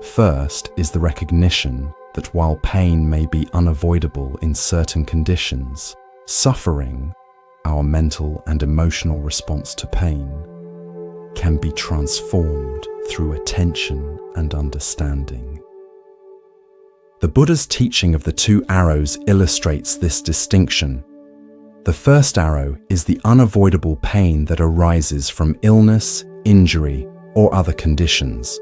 First is the recognition that while pain may be unavoidable in certain conditions, suffering, our mental and emotional response to pain, can be transformed through attention and understanding. The Buddha's teaching of the two arrows illustrates this distinction. The first arrow is the unavoidable pain that arises from illness, injury, or other conditions.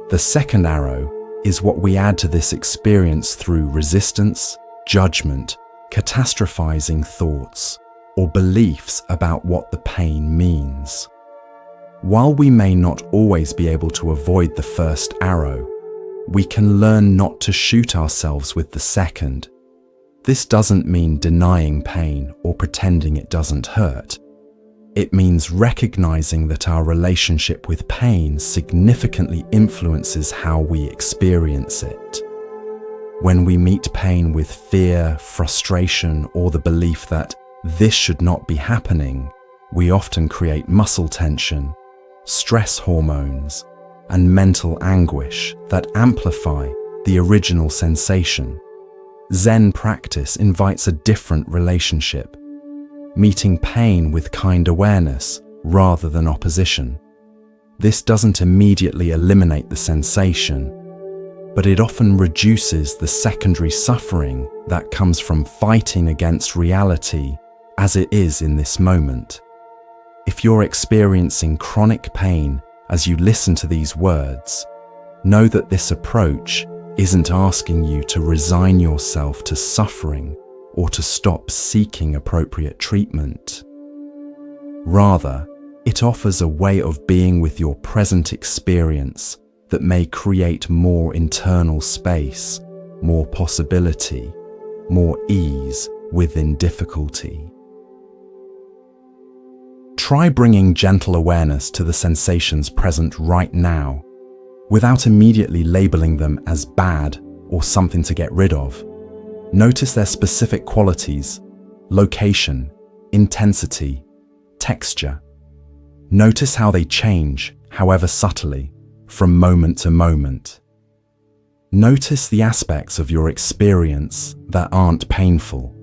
The second arrow is what we add to this experience through resistance, judgment, catastrophizing thoughts, or beliefs about what the pain means. While we may not always be able to avoid the first arrow, we can learn not to shoot ourselves with the second. This doesn't mean denying pain or pretending it doesn't hurt. It means recognizing that our relationship with pain significantly influences how we experience it. When we meet pain with fear, frustration, or the belief that this should not be happening, we often create muscle tension, stress hormones, and mental anguish that amplify the original sensation. Zen practice invites a different relationship, meeting pain with kind awareness rather than opposition. This doesn't immediately eliminate the sensation, but it often reduces the secondary suffering that comes from fighting against reality as it is in this moment. If you're experiencing chronic pain as you listen to these words, know that this approach isn't asking you to resign yourself to suffering or to stop seeking appropriate treatment. Rather, it offers a way of being with your present experience that may create more internal space, more possibility, more ease within difficulty. Try bringing gentle awareness to the sensations present right now, without immediately labeling them as bad or something to get rid of. Notice their specific qualities, location, intensity, texture. Notice how they change, however subtly, from moment to moment. Notice the aspects of your experience that aren't painful,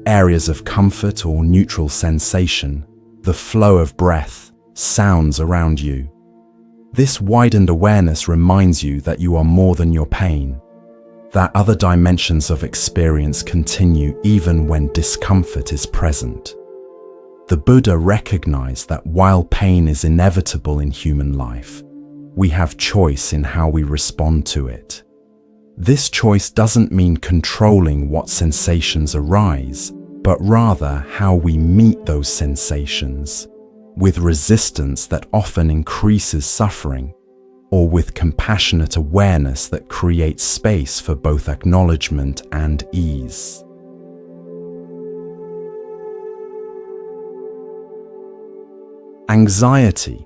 areas of comfort or neutral sensation, the flow of breath, sounds around you. This widened awareness reminds you that you are more than your pain, that other dimensions of experience continue even when discomfort is present. The Buddha recognized that while pain is inevitable in human life, we have choice in how we respond to it. This choice doesn't mean controlling what sensations arise, but rather how we meet those sensations, with resistance that often increases suffering, or with compassionate awareness that creates space for both acknowledgement and ease. Anxiety,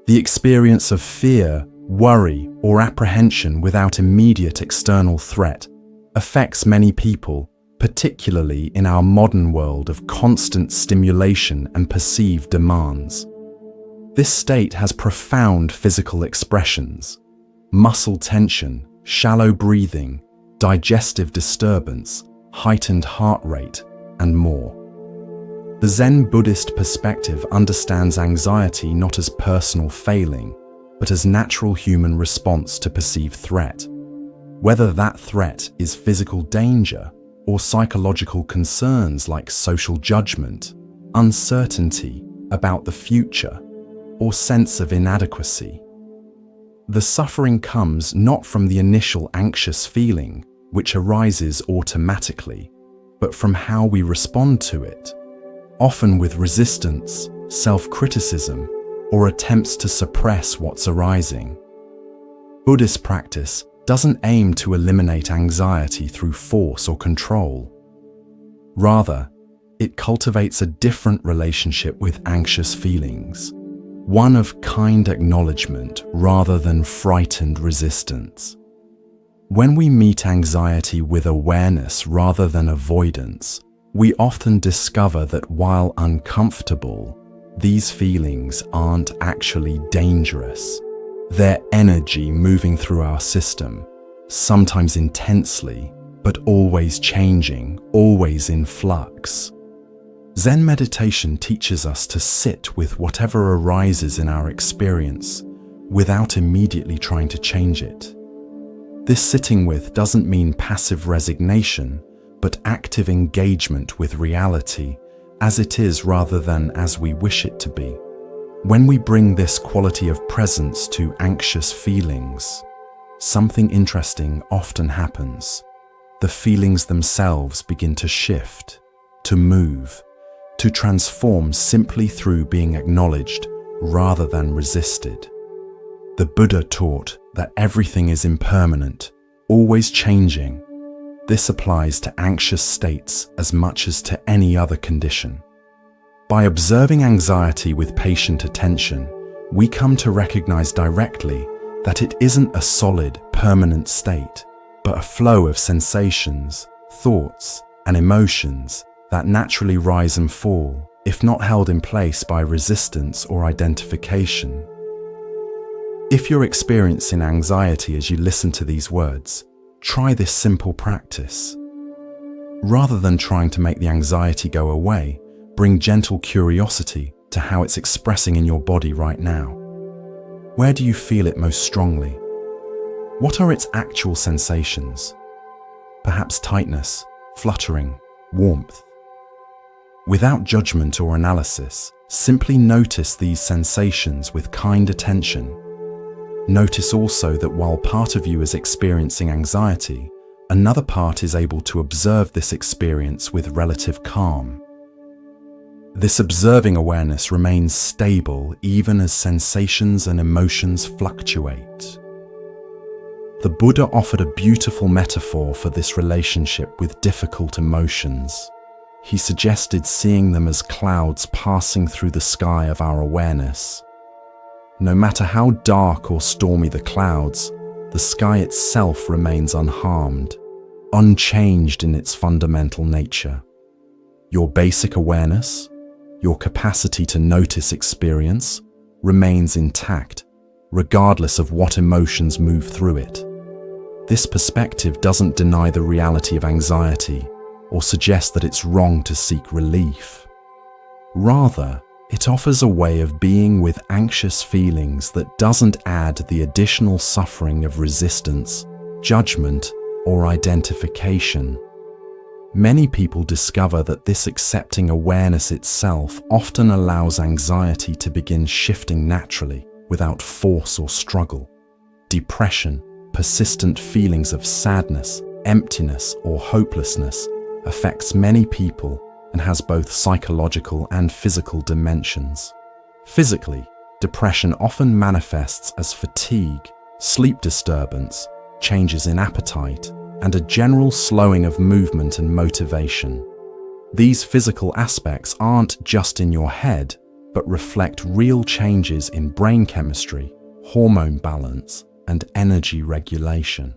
the experience of fear, worry, or apprehension without immediate external threat, affects many people, particularly in our modern world of constant stimulation and perceived demands. This state has profound physical expressions: muscle tension, shallow breathing, digestive disturbance, heightened heart rate, and more. The Zen Buddhist perspective understands anxiety not as personal failing, but as natural human response to perceived threat. Whether that threat is physical danger or psychological concerns like social judgment, uncertainty about the future, or sense of inadequacy. The suffering comes not from the initial anxious feeling, which arises automatically, but from how we respond to it, often with resistance, self-criticism, or attempts to suppress what's arising. Buddhist practice doesn't aim to eliminate anxiety through force or control. Rather, it cultivates a different relationship with anxious feelings, one of kind acknowledgement rather than frightened resistance. When we meet anxiety with awareness rather than avoidance, we often discover that while uncomfortable, these feelings aren't actually dangerous. They're energy moving through our system, sometimes intensely, but always changing, always in flux. Zen meditation teaches us to sit with whatever arises in our experience without immediately trying to change it. This sitting with doesn't mean passive resignation, but active engagement with reality as it is rather than as we wish it to be. When we bring this quality of presence to anxious feelings, something interesting often happens. The feelings themselves begin to shift, to move, to transform simply through being acknowledged rather than resisted. The Buddha taught that everything is impermanent, always changing. This applies to anxious states as much as to any other condition. By observing anxiety with patient attention, we come to recognize directly that it isn't a solid, permanent state, but a flow of sensations, thoughts, and emotions that naturally rise and fall, if not held in place by resistance or identification. If you're experiencing anxiety as you listen to these words, try this simple practice. Rather than trying to make the anxiety go away, bring gentle curiosity to how it's expressing in your body right now. Where do you feel it most strongly? What are its actual sensations? Perhaps tightness, fluttering, warmth. Without judgment or analysis, simply notice these sensations with kind attention. Notice also that while part of you is experiencing anxiety, another part is able to observe this experience with relative calm. This observing awareness remains stable even as sensations and emotions fluctuate. The Buddha offered a beautiful metaphor for this relationship with difficult emotions. He suggested seeing them as clouds passing through the sky of our awareness. No matter how dark or stormy the clouds, the sky itself remains unharmed, unchanged in its fundamental nature. Your basic awareness, your capacity to notice experience, remains intact, regardless of what emotions move through it. This perspective doesn't deny the reality of anxiety or suggest that it's wrong to seek relief. Rather, it offers a way of being with anxious feelings that doesn't add the additional suffering of resistance, judgment, or identification. Many people discover that this accepting awareness itself often allows anxiety to begin shifting naturally, without force or struggle. Depression, persistent feelings of sadness, emptiness, or hopelessness affects many people and has both psychological and physical dimensions. Physically, depression often manifests as fatigue, sleep disturbance, changes in appetite, and a general slowing of movement and motivation. These physical aspects aren't just in your head, but reflect real changes in brain chemistry, hormone balance, and energy regulation.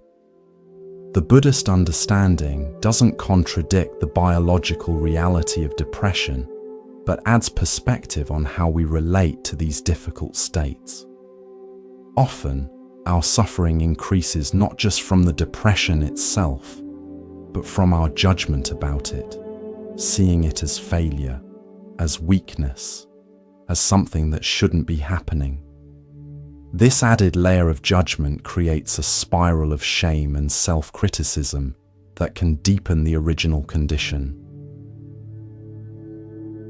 The Buddhist understanding doesn't contradict the biological reality of depression, but adds perspective on how we relate to these difficult states. Often, our suffering increases not just from the depression itself, but from our judgment about it, seeing it as failure, as weakness, as something that shouldn't be happening. This added layer of judgment creates a spiral of shame and self-criticism that can deepen the original condition.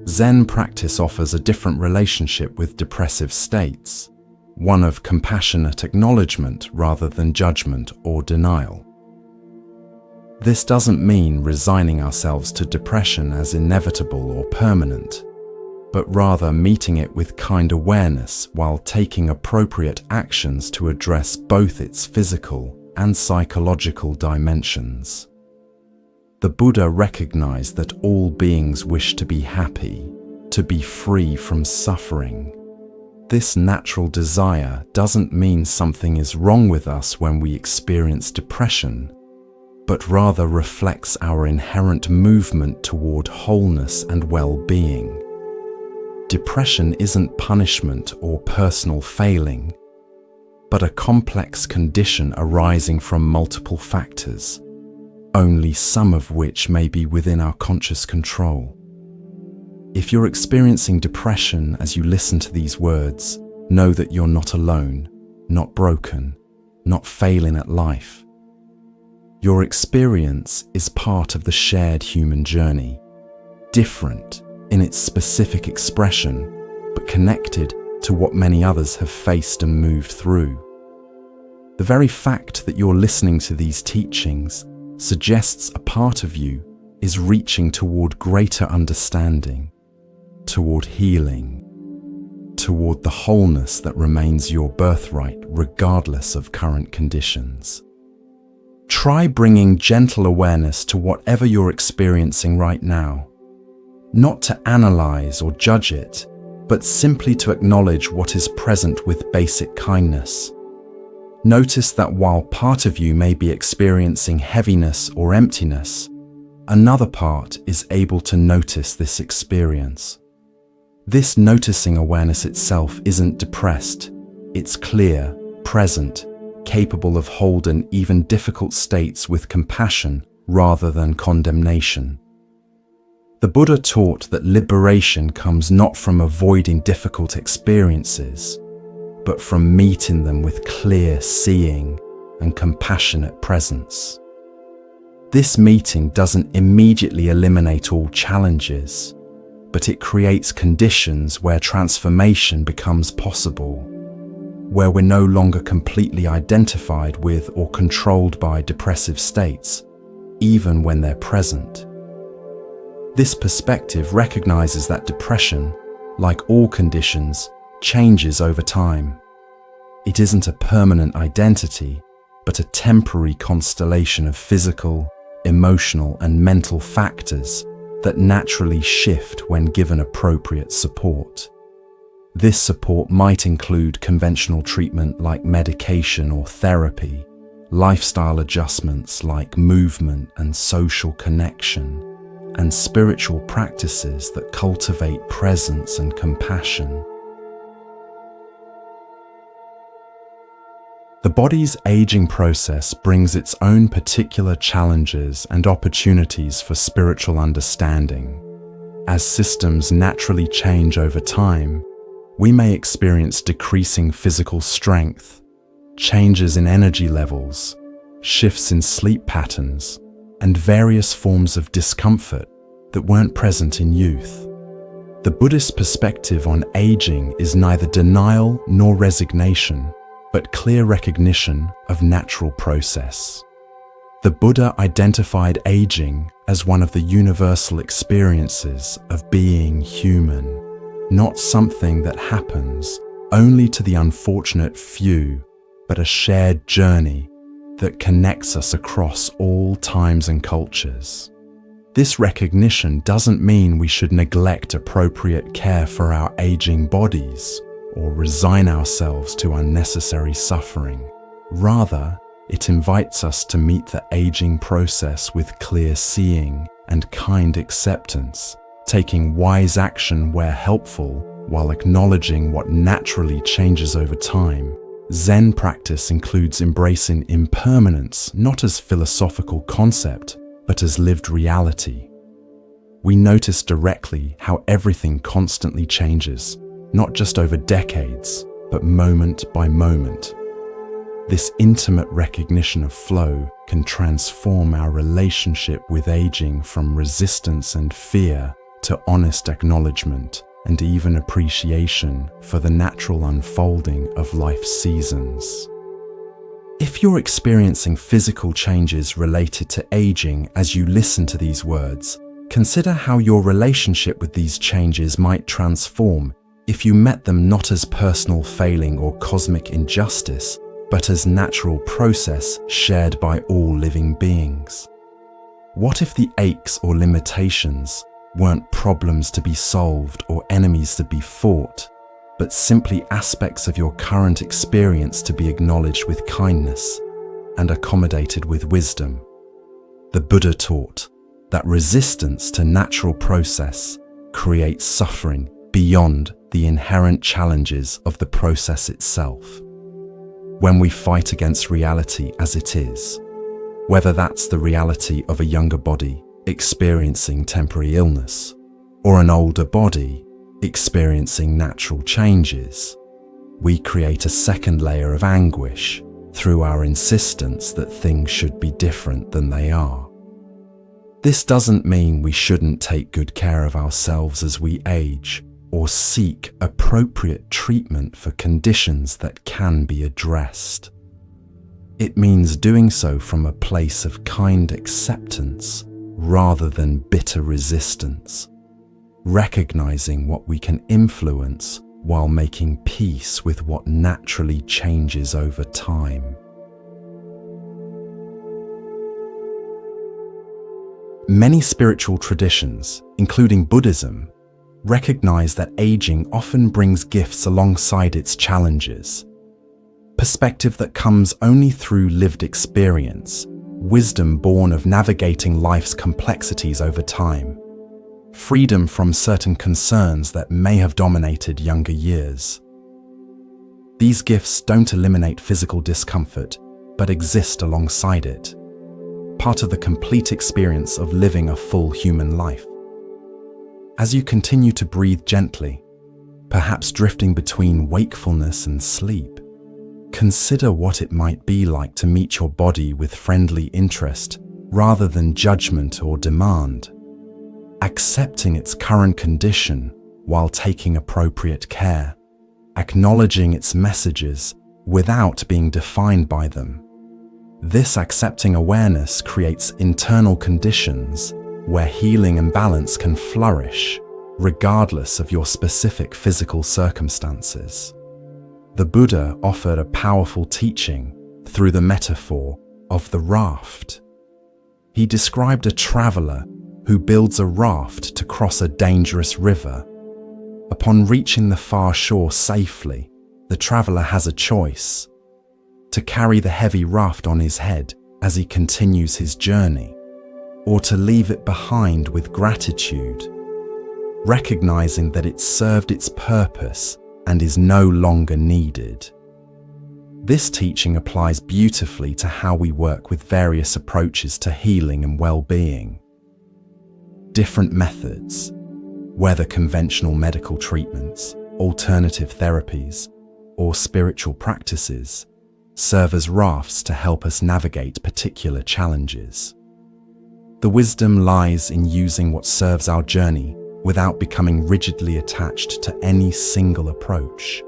Zen practice offers a different relationship with depressive states, one of compassionate acknowledgement rather than judgment or denial. This doesn't mean resigning ourselves to depression as inevitable or permanent, but rather meeting it with kind awareness while taking appropriate actions to address both its physical and psychological dimensions. The Buddha recognized that all beings wish to be happy, to be free from suffering. This natural desire doesn't mean something is wrong with us when we experience depression, but rather reflects our inherent movement toward wholeness and well-being. Depression isn't punishment or personal failing, but a complex condition arising from multiple factors, only some of which may be within our conscious control. If you're experiencing depression as you listen to these words, know that you're not alone, not broken, not failing at life. Your experience is part of the shared human journey, different in its specific expression, but connected to what many others have faced and moved through. The very fact that you're listening to these teachings suggests a part of you is reaching toward greater understanding, toward healing, toward the wholeness that remains your birthright regardless of current conditions. Try bringing gentle awareness to whatever you're experiencing right now, not to analyze or judge it, but simply to acknowledge what is present with basic kindness. Notice that while part of you may be experiencing heaviness or emptiness, another part is able to notice this experience. This noticing awareness itself isn't depressed, it's clear, present, capable of holding even difficult states with compassion rather than condemnation. The Buddha taught that liberation comes not from avoiding difficult experiences, but from meeting them with clear seeing and compassionate presence. This meeting doesn't immediately eliminate all challenges, but it creates conditions where transformation becomes possible, where we're no longer completely identified with or controlled by depressive states, even when they're present. This perspective recognizes that depression, like all conditions, changes over time. It isn't a permanent identity, but a temporary constellation of physical, emotional, and mental factors that naturally shift when given appropriate support. This support might include conventional treatment like medication or therapy, lifestyle adjustments like movement and social connection, and spiritual practices that cultivate presence and compassion. The body's aging process brings its own particular challenges and opportunities for spiritual understanding. As systems naturally change over time, we may experience decreasing physical strength, changes in energy levels, shifts in sleep patterns, and various forms of discomfort that weren't present in youth. The Buddhist perspective on aging is neither denial nor resignation, but clear recognition of natural process. The Buddha identified aging as one of the universal experiences of being human, not something that happens only to the unfortunate few, but a shared journey that connects us across all times and cultures. This recognition doesn't mean we should neglect appropriate care for our aging bodies or resign ourselves to unnecessary suffering. Rather, it invites us to meet the aging process with clear seeing and kind acceptance, taking wise action where helpful while acknowledging what naturally changes over time. Zen practice includes embracing impermanence not as philosophical concept, but as lived reality. We notice directly how everything constantly changes, not just over decades, but moment by moment. This intimate recognition of flow can transform our relationship with aging from resistance and fear to honest acknowledgement and even appreciation for the natural unfolding of life's seasons. If you're experiencing physical changes related to aging as you listen to these words, consider how your relationship with these changes might transform if you met them not as personal failing or cosmic injustice, but as natural process shared by all living beings. What if the aches or limitations weren't problems to be solved or enemies to be fought, but simply aspects of your current experience to be acknowledged with kindness and accommodated with wisdom? The Buddha taught that resistance to natural process creates suffering beyond the inherent challenges of the process itself. When we fight against reality as it is, whether that's the reality of a younger body experiencing temporary illness, or an older body experiencing natural changes, we create a second layer of anguish through our insistence that things should be different than they are. This doesn't mean we shouldn't take good care of ourselves as we age, or seek appropriate treatment for conditions that can be addressed. It means doing so from a place of kind acceptance rather than bitter resistance, recognizing what we can influence while making peace with what naturally changes over time. Many spiritual traditions, including Buddhism, recognize that aging often brings gifts alongside its challenges. Perspective that comes only through lived experience, wisdom born of navigating life's complexities over time, freedom from certain concerns that may have dominated younger years. These gifts don't eliminate physical discomfort, but exist alongside it, part of the complete experience of living a full human life. As you continue to breathe gently, perhaps drifting between wakefulness and sleep, consider what it might be like to meet your body with friendly interest rather than judgment or demand, accepting its current condition while taking appropriate care, acknowledging its messages without being defined by them. This accepting awareness creates internal conditions where healing and balance can flourish, regardless of your specific physical circumstances. The Buddha offered a powerful teaching through the metaphor of the raft. He described a traveler who builds a raft to cross a dangerous river. Upon reaching the far shore safely, the traveler has a choice: to carry the heavy raft on his head as he continues his journey, or to leave it behind with gratitude, recognizing that it served its purpose and is no longer needed. This teaching applies beautifully to how we work with various approaches to healing and well-being. Different methods, whether conventional medical treatments, alternative therapies, or spiritual practices, serve as rafts to help us navigate particular challenges. The wisdom lies in using what serves our journey without becoming rigidly attached to any single approach,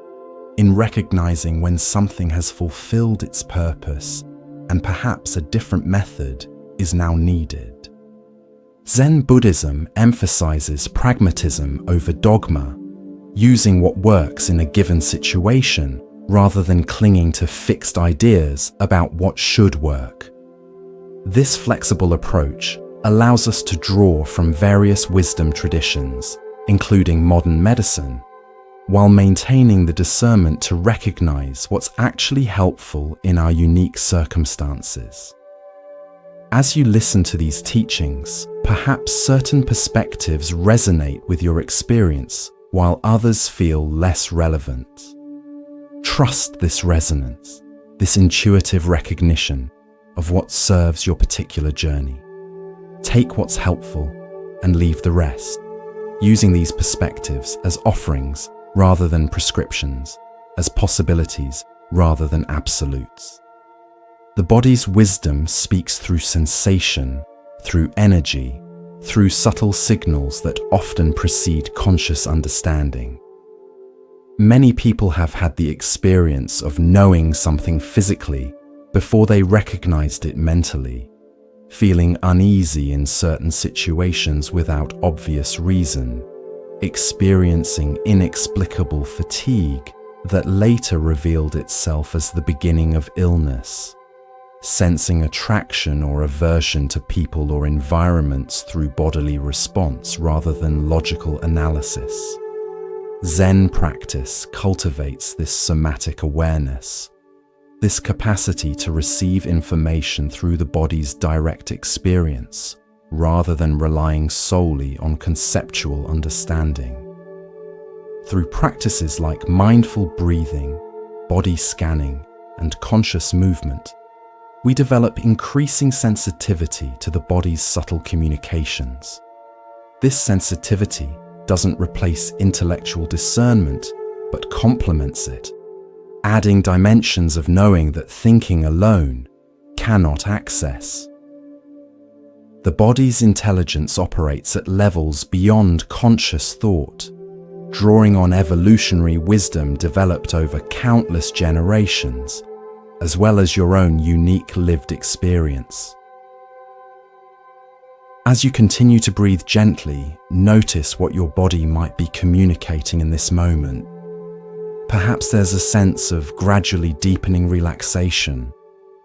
in recognizing when something has fulfilled its purpose and perhaps a different method is now needed. Zen Buddhism emphasizes pragmatism over dogma, using what works in a given situation rather than clinging to fixed ideas about what should work. This flexible approach allows us to draw from various wisdom traditions, including modern medicine, while maintaining the discernment to recognize what's actually helpful in our unique circumstances. As you listen to these teachings, perhaps certain perspectives resonate with your experience while others feel less relevant. Trust this resonance, this intuitive recognition of what serves your particular journey. Take what's helpful and leave the rest, using these perspectives as offerings rather than prescriptions, as possibilities rather than absolutes. The body's wisdom speaks through sensation, through energy, through subtle signals that often precede conscious understanding. Many people have had the experience of knowing something physically before they recognized it mentally, feeling uneasy in certain situations without obvious reason, experiencing inexplicable fatigue that later revealed itself as the beginning of illness, sensing attraction or aversion to people or environments through bodily response rather than logical analysis. Zen practice cultivates this somatic awareness, this capacity to receive information through the body's direct experience, rather than relying solely on conceptual understanding. Through practices like mindful breathing, body scanning, and conscious movement, we develop increasing sensitivity to the body's subtle communications. This sensitivity doesn't replace intellectual discernment, but complements it, adding dimensions of knowing that thinking alone cannot access. The body's intelligence operates at levels beyond conscious thought, drawing on evolutionary wisdom developed over countless generations, as well as your own unique lived experience. As you continue to breathe gently, notice what your body might be communicating in this moment. Perhaps there's a sense of gradually deepening relaxation,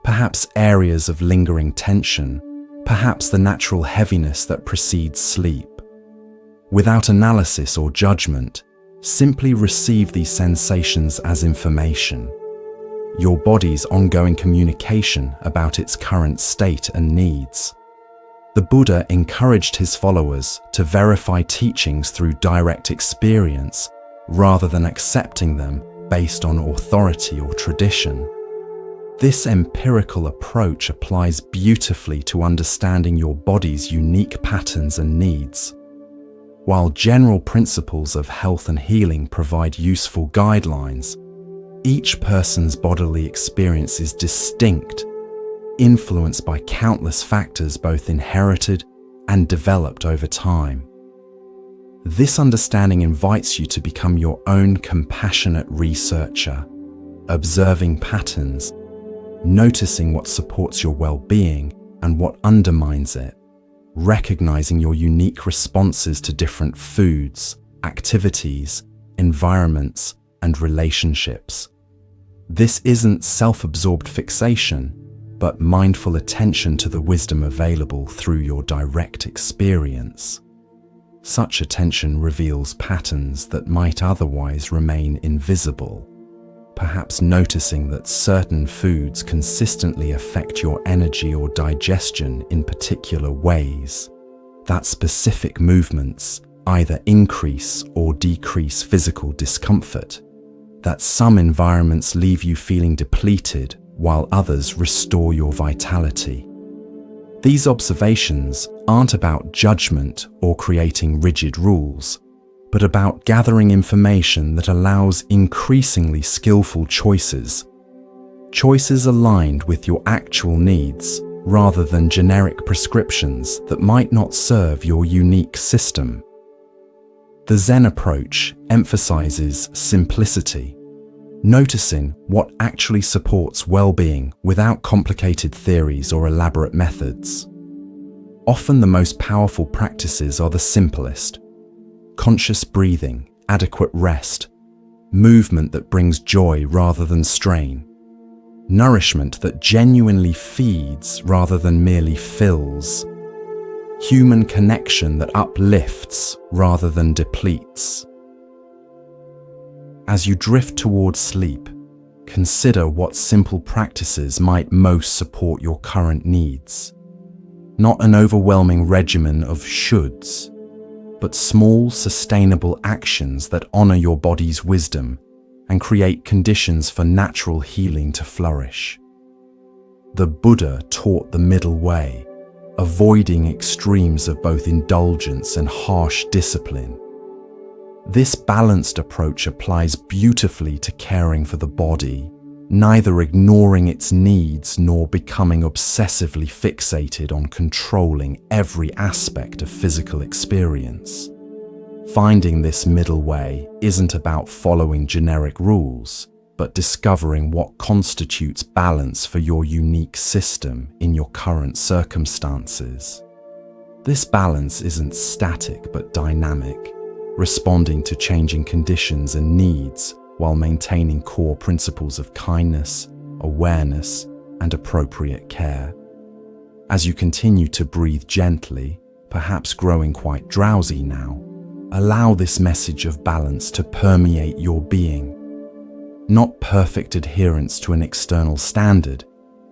perhaps areas of lingering tension, perhaps the natural heaviness that precedes sleep. Without analysis or judgment, simply receive these sensations as information, your body's ongoing communication about its current state and needs. The Buddha encouraged his followers to verify teachings through direct experience rather than accepting them based on authority or tradition. This empirical approach applies beautifully to understanding your body's unique patterns and needs. While general principles of health and healing provide useful guidelines, each person's bodily experience is distinct, influenced by countless factors both inherited and developed over time. This understanding invites you to become your own compassionate researcher, observing patterns, noticing what supports your well-being and what undermines it, recognizing your unique responses to different foods, activities, environments, and relationships. This isn't self-absorbed fixation, but mindful attention to the wisdom available through your direct experience. Such attention reveals patterns that might otherwise remain invisible, perhaps noticing that certain foods consistently affect your energy or digestion in particular ways, that specific movements either increase or decrease physical discomfort, that some environments leave you feeling depleted while others restore your vitality. These observations aren't about judgment or creating rigid rules, but about gathering information that allows increasingly skillful choices aligned with your actual needs rather than generic prescriptions that might not serve your unique system. The Zen approach emphasizes simplicity, noticing what actually supports well-being without complicated theories or elaborate methods. Often the most powerful practices are the simplest: conscious breathing, adequate rest, movement that brings joy rather than strain, nourishment that genuinely feeds rather than merely fills, human connection that uplifts rather than depletes. As you drift towards sleep, consider what simple practices might most support your current needs. Not an overwhelming regimen of shoulds, but small, sustainable actions that honor your body's wisdom and create conditions for natural healing to flourish. The Buddha taught the middle way, avoiding extremes of both indulgence and harsh discipline. This balanced approach applies beautifully to caring for the body, neither ignoring its needs nor becoming obsessively fixated on controlling every aspect of physical experience. Finding this middle way isn't about following generic rules, but discovering what constitutes balance for your unique system in your current circumstances. This balance isn't static but dynamic, responding to changing conditions and needs while maintaining core principles of kindness, awareness, and appropriate care. As you continue to breathe gently, perhaps growing quite drowsy now, allow this message of balance to permeate your being. Not perfect adherence to an external standard,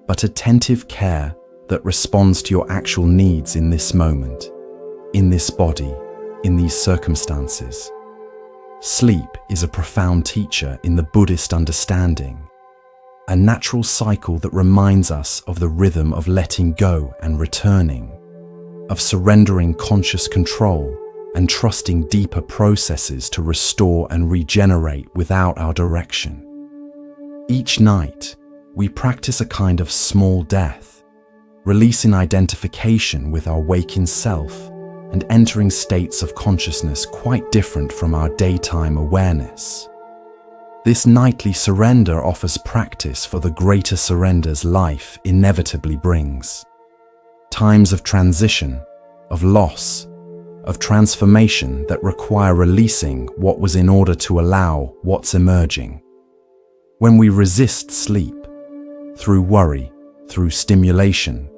but attentive care that responds to your actual needs in this moment, in this body, in these circumstances. Sleep is a profound teacher in the Buddhist understanding, a natural cycle that reminds us of the rhythm of letting go and returning, of surrendering conscious control and trusting deeper processes to restore and regenerate without our direction. Each night, we practice a kind of small death, releasing identification with our waking self and entering states of consciousness quite different from our daytime awareness. This nightly surrender offers practice for the greater surrenders life inevitably brings. Times of transition, of loss, of transformation that require releasing what was in order to allow what's emerging. When we resist sleep, through worry, through stimulation,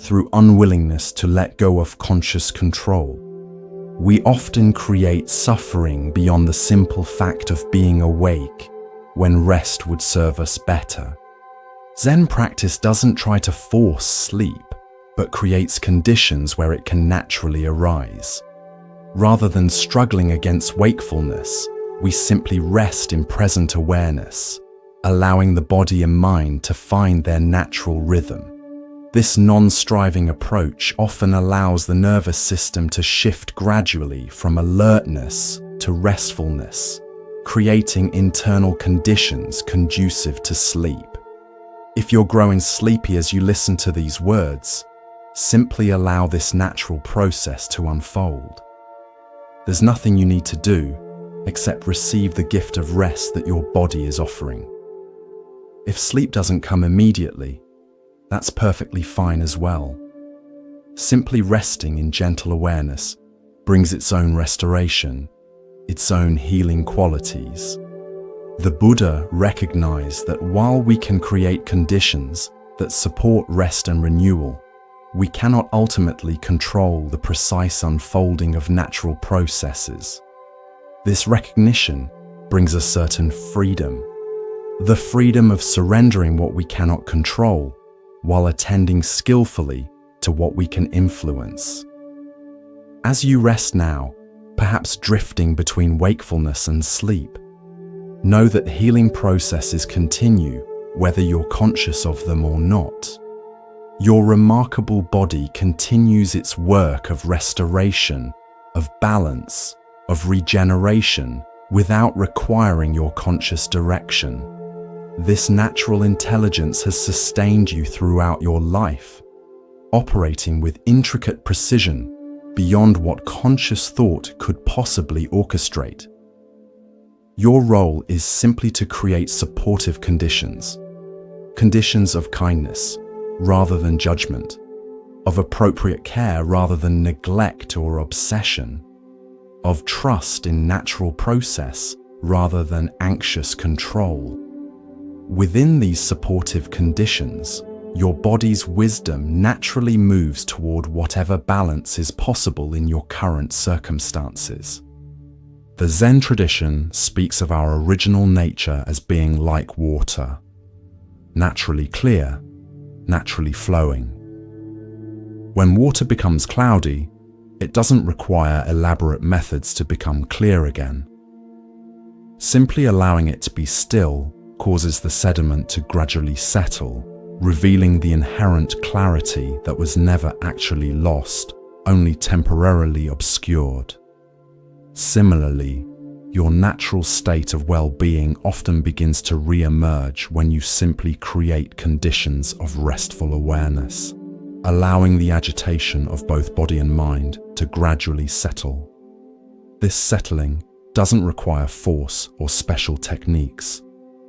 through unwillingness to let go of conscious control, we often create suffering beyond the simple fact of being awake when rest would serve us better. Zen practice doesn't try to force sleep, but creates conditions where it can naturally arise. Rather than struggling against wakefulness, we simply rest in present awareness, allowing the body and mind to find their natural rhythm. This non-striving approach often allows the nervous system to shift gradually from alertness to restfulness, creating internal conditions conducive to sleep. If you're growing sleepy as you listen to these words, simply allow this natural process to unfold. There's nothing you need to do except receive the gift of rest that your body is offering. If sleep doesn't come immediately, that's perfectly fine as well. Simply resting in gentle awareness brings its own restoration, its own healing qualities. The Buddha recognized that while we can create conditions that support rest and renewal, we cannot ultimately control the precise unfolding of natural processes. This recognition brings a certain freedom, the freedom of surrendering what we cannot control while attending skillfully to what we can influence. As you rest now, perhaps drifting between wakefulness and sleep, know that healing processes continue whether you're conscious of them or not. Your remarkable body continues its work of restoration, of balance, of regeneration without requiring your conscious direction. This natural intelligence has sustained you throughout your life, operating with intricate precision beyond what conscious thought could possibly orchestrate. Your role is simply to create supportive conditions of kindness rather than judgment, of appropriate care rather than neglect or obsession, of trust in natural process rather than anxious control. Within these supportive conditions, your body's wisdom naturally moves toward whatever balance is possible in your current circumstances. The Zen tradition speaks of our original nature as being like water, naturally clear, naturally flowing. When water becomes cloudy, it doesn't require elaborate methods to become clear again. Simply allowing it to be still causes the sediment to gradually settle, revealing the inherent clarity that was never actually lost, only temporarily obscured. Similarly, your natural state of well-being often begins to re-emerge when you simply create conditions of restful awareness, allowing the agitation of both body and mind to gradually settle. This settling doesn't require force or special techniques,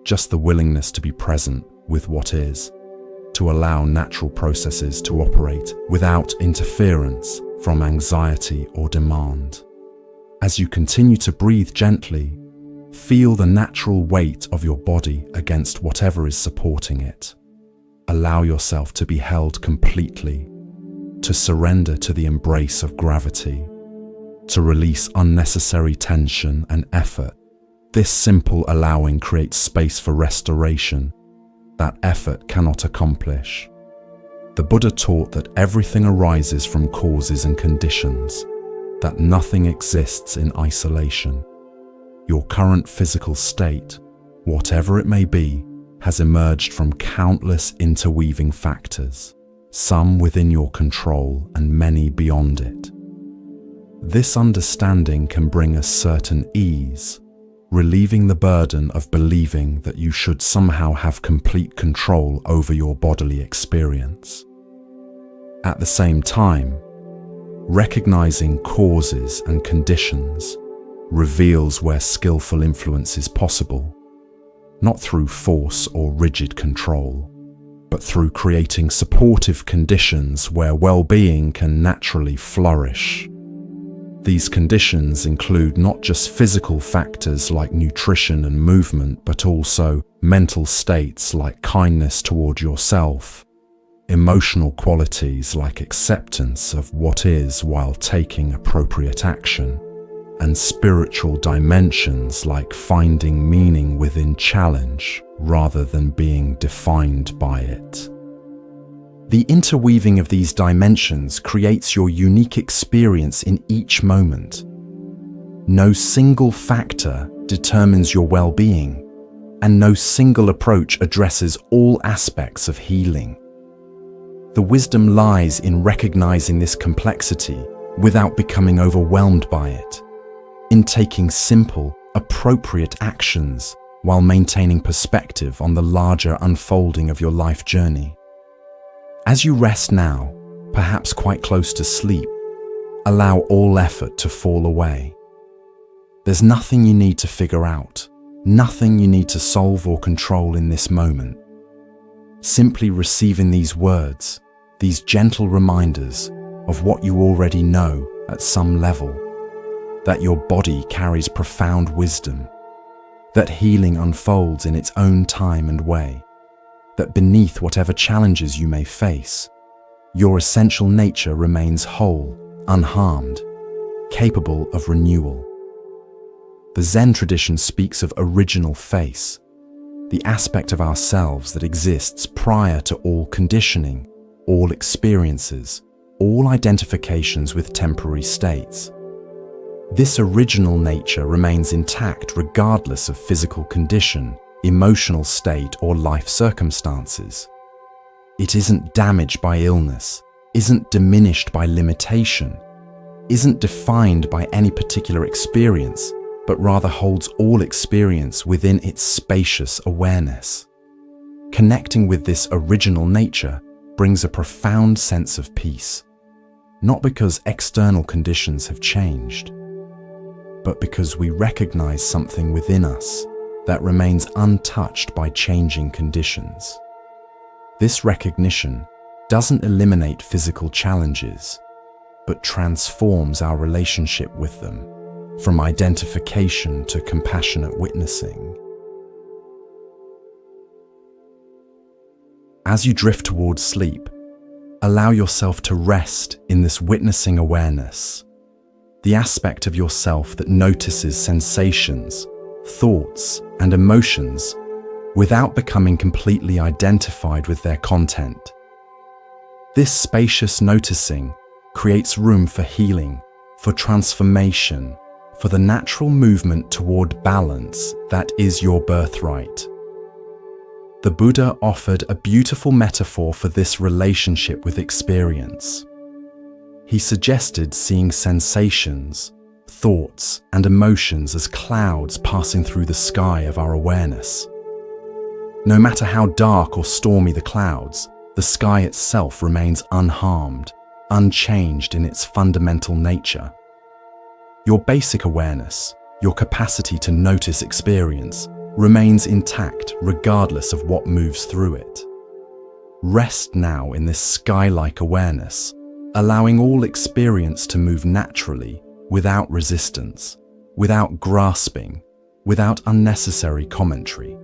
just the willingness to be present with what is, to allow natural processes to operate without interference from anxiety or demand. As you continue to breathe gently, Feel the natural weight of your body against whatever is supporting it. Allow yourself to be held completely, to surrender to the embrace of gravity, to release unnecessary tension and effort. This simple allowing creates space for restoration that effort cannot accomplish. The Buddha taught that everything arises from causes and conditions, that nothing exists in isolation. Your current physical state, whatever it may be, has emerged from countless interweaving factors, some within your control and many beyond it. This understanding can bring a certain ease, relieving the burden of believing that you should somehow have complete control over your bodily experience. At the same time, recognizing causes and conditions reveals where skillful influence is possible, not through force or rigid control, but through creating supportive conditions where well-being can naturally flourish. These conditions include not just physical factors like nutrition and movement, but also mental states like kindness toward yourself, emotional qualities like acceptance of what is while taking appropriate action, and spiritual dimensions like finding meaning within challenge rather than being defined by it. The interweaving of these dimensions creates your unique experience in each moment. No single factor determines your well-being, and no single approach addresses all aspects of healing. The wisdom lies in recognizing this complexity without becoming overwhelmed by it, in taking simple, appropriate actions while maintaining perspective on the larger unfolding of your life journey. As you rest now, perhaps quite close to sleep, allow all effort to fall away. There's nothing you need to figure out, nothing you need to solve or control in this moment. Simply receiving these words, these gentle reminders of what you already know at some level, that your body carries profound wisdom, that healing unfolds in its own time and way, that beneath whatever challenges you may face, your essential nature remains whole, unharmed, capable of renewal. The Zen tradition speaks of original face, the aspect of ourselves that exists prior to all conditioning, all experiences, all identifications with temporary states. This original nature remains intact regardless of physical condition, emotional state, or life circumstances. It isn't damaged by illness, isn't diminished by limitation, isn't defined by any particular experience, but rather holds all experience within its spacious awareness. Connecting with this original nature brings a profound sense of peace, not because external conditions have changed, but because we recognize something within us that remains untouched by changing conditions. This recognition doesn't eliminate physical challenges, but transforms our relationship with them, from identification to compassionate witnessing. As you drift towards sleep, allow yourself to rest in this witnessing awareness, the aspect of yourself that notices sensations, thoughts, and emotions without becoming completely identified with their content. This spacious noticing creates room for healing, for transformation, for the natural movement toward balance that is your birthright. The Buddha offered a beautiful metaphor for this relationship with experience. He suggested seeing sensations, thoughts, and emotions as clouds passing through the sky of our awareness. No matter how dark or stormy the clouds, the sky itself remains unharmed, unchanged in its fundamental nature. Your basic awareness, your capacity to notice experience, remains intact regardless of what moves through it. Rest now in this sky-like awareness, allowing all experience to move naturally, without resistance, without grasping, without unnecessary commentary.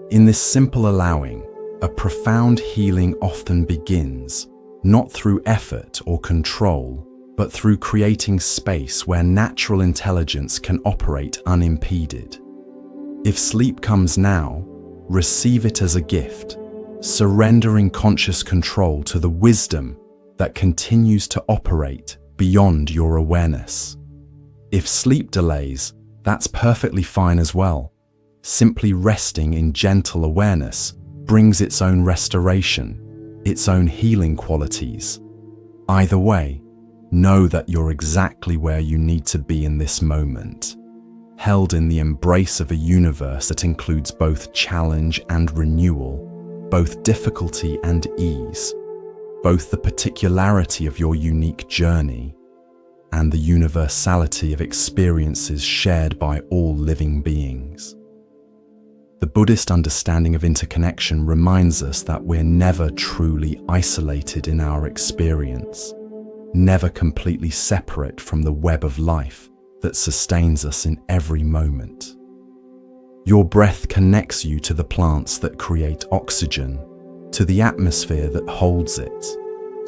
In this simple allowing, a profound healing often begins, not through effort or control, but through creating space where natural intelligence can operate unimpeded. If sleep comes now, receive it as a gift, surrendering conscious control to the wisdom that continues to operate beyond your awareness. If sleep delays, that's perfectly fine as well. Simply resting in gentle awareness brings its own restoration, its own healing qualities. Either way, know that you're exactly where you need to be in this moment, held in the embrace of a universe that includes both challenge and renewal, both difficulty and ease, both the particularity of your unique journey and the universality of experiences shared by all living beings. The Buddhist understanding of interconnection reminds us that we're never truly isolated in our experience, never completely separate from the web of life that sustains us in every moment. Your breath connects you to the plants that create oxygen, to the atmosphere that holds it,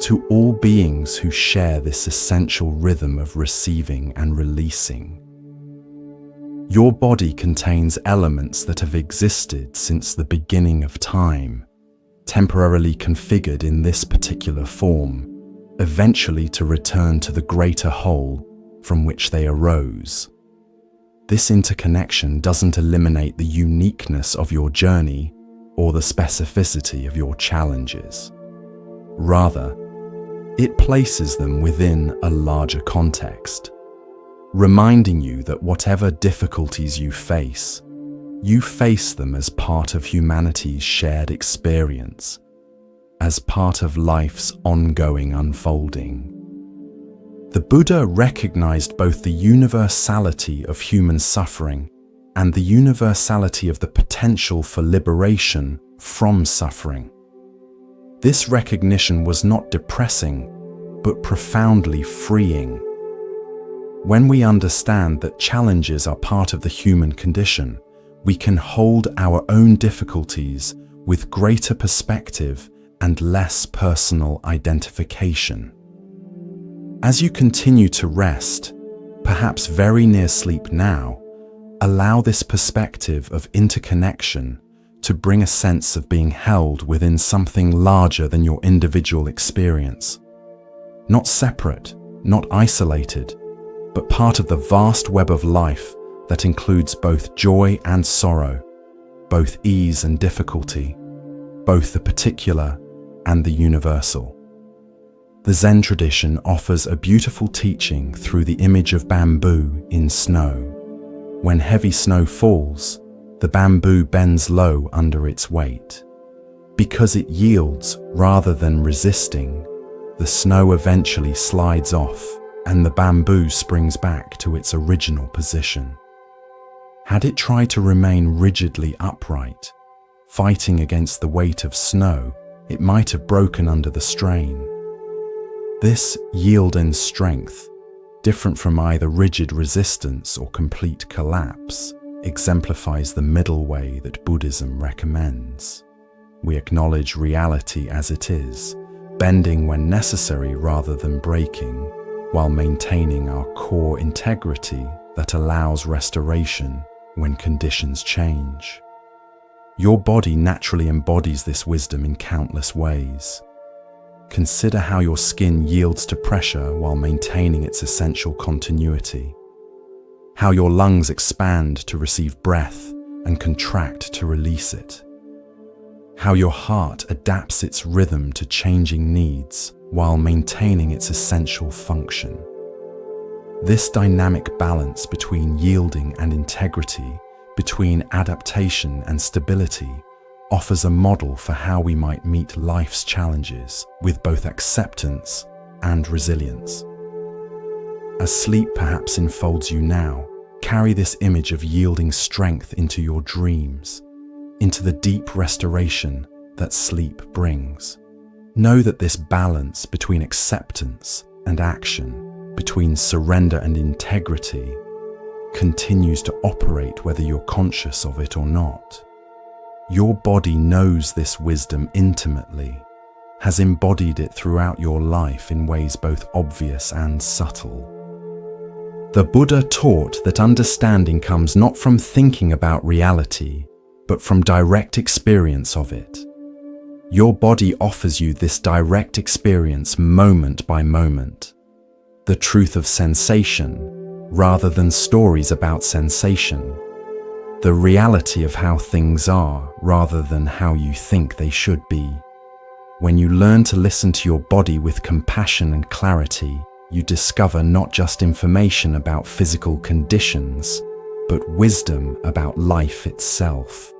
to all beings who share this essential rhythm of receiving and releasing. Your body contains elements that have existed since the beginning of time, temporarily configured in this particular form, eventually to return to the greater whole from which they arose. This interconnection doesn't eliminate the uniqueness of your journey or the specificity of your challenges. Rather, it places them within a larger context, reminding you that whatever difficulties you face them as part of humanity's shared experience, as part of life's ongoing unfolding. The Buddha recognized both the universality of human suffering and the universality of the potential for liberation from suffering. This recognition was not depressing, but profoundly freeing. When we understand that challenges are part of the human condition, we can hold our own difficulties with greater perspective and less personal identification. As you continue to rest, perhaps very near sleep now, allow this perspective of interconnection to bring a sense of being held within something larger than your individual experience. Not separate, not isolated, but part of the vast web of life that includes both joy and sorrow, both ease and difficulty, both the particular and the universal. The Zen tradition offers a beautiful teaching through the image of bamboo in snow. When heavy snow falls, the bamboo bends low under its weight. Because it yields rather than resisting, the snow eventually slides off and the bamboo springs back to its original position. Had it tried to remain rigidly upright, fighting against the weight of snow, it might have broken under the strain. This yield and strength, different from either rigid resistance or complete collapse, exemplifies the middle way that Buddhism recommends. We acknowledge reality as it is, bending when necessary rather than breaking, while maintaining our core integrity that allows restoration when conditions change. Your body naturally embodies this wisdom in countless ways. Consider how your skin yields to pressure while maintaining its essential continuity. How your lungs expand to receive breath and contract to release it. How your heart adapts its rhythm to changing needs while maintaining its essential function. This dynamic balance between yielding and integrity, between adaptation and stability, offers a model for how we might meet life's challenges with both acceptance and resilience. As sleep perhaps enfolds you now, carry this image of yielding strength into your dreams, into the deep restoration that sleep brings. Know that this balance between acceptance and action, between surrender and integrity, continues to operate whether you're conscious of it or not. Your body knows this wisdom intimately, has embodied it throughout your life in ways both obvious and subtle. The Buddha taught that understanding comes not from thinking about reality, but from direct experience of it. Your body offers you this direct experience moment by moment. The truth of sensation, rather than stories about sensation. The reality of how things are, rather than how you think they should be. When you learn to listen to your body with compassion and clarity, you discover not just information about physical conditions, but wisdom about life itself.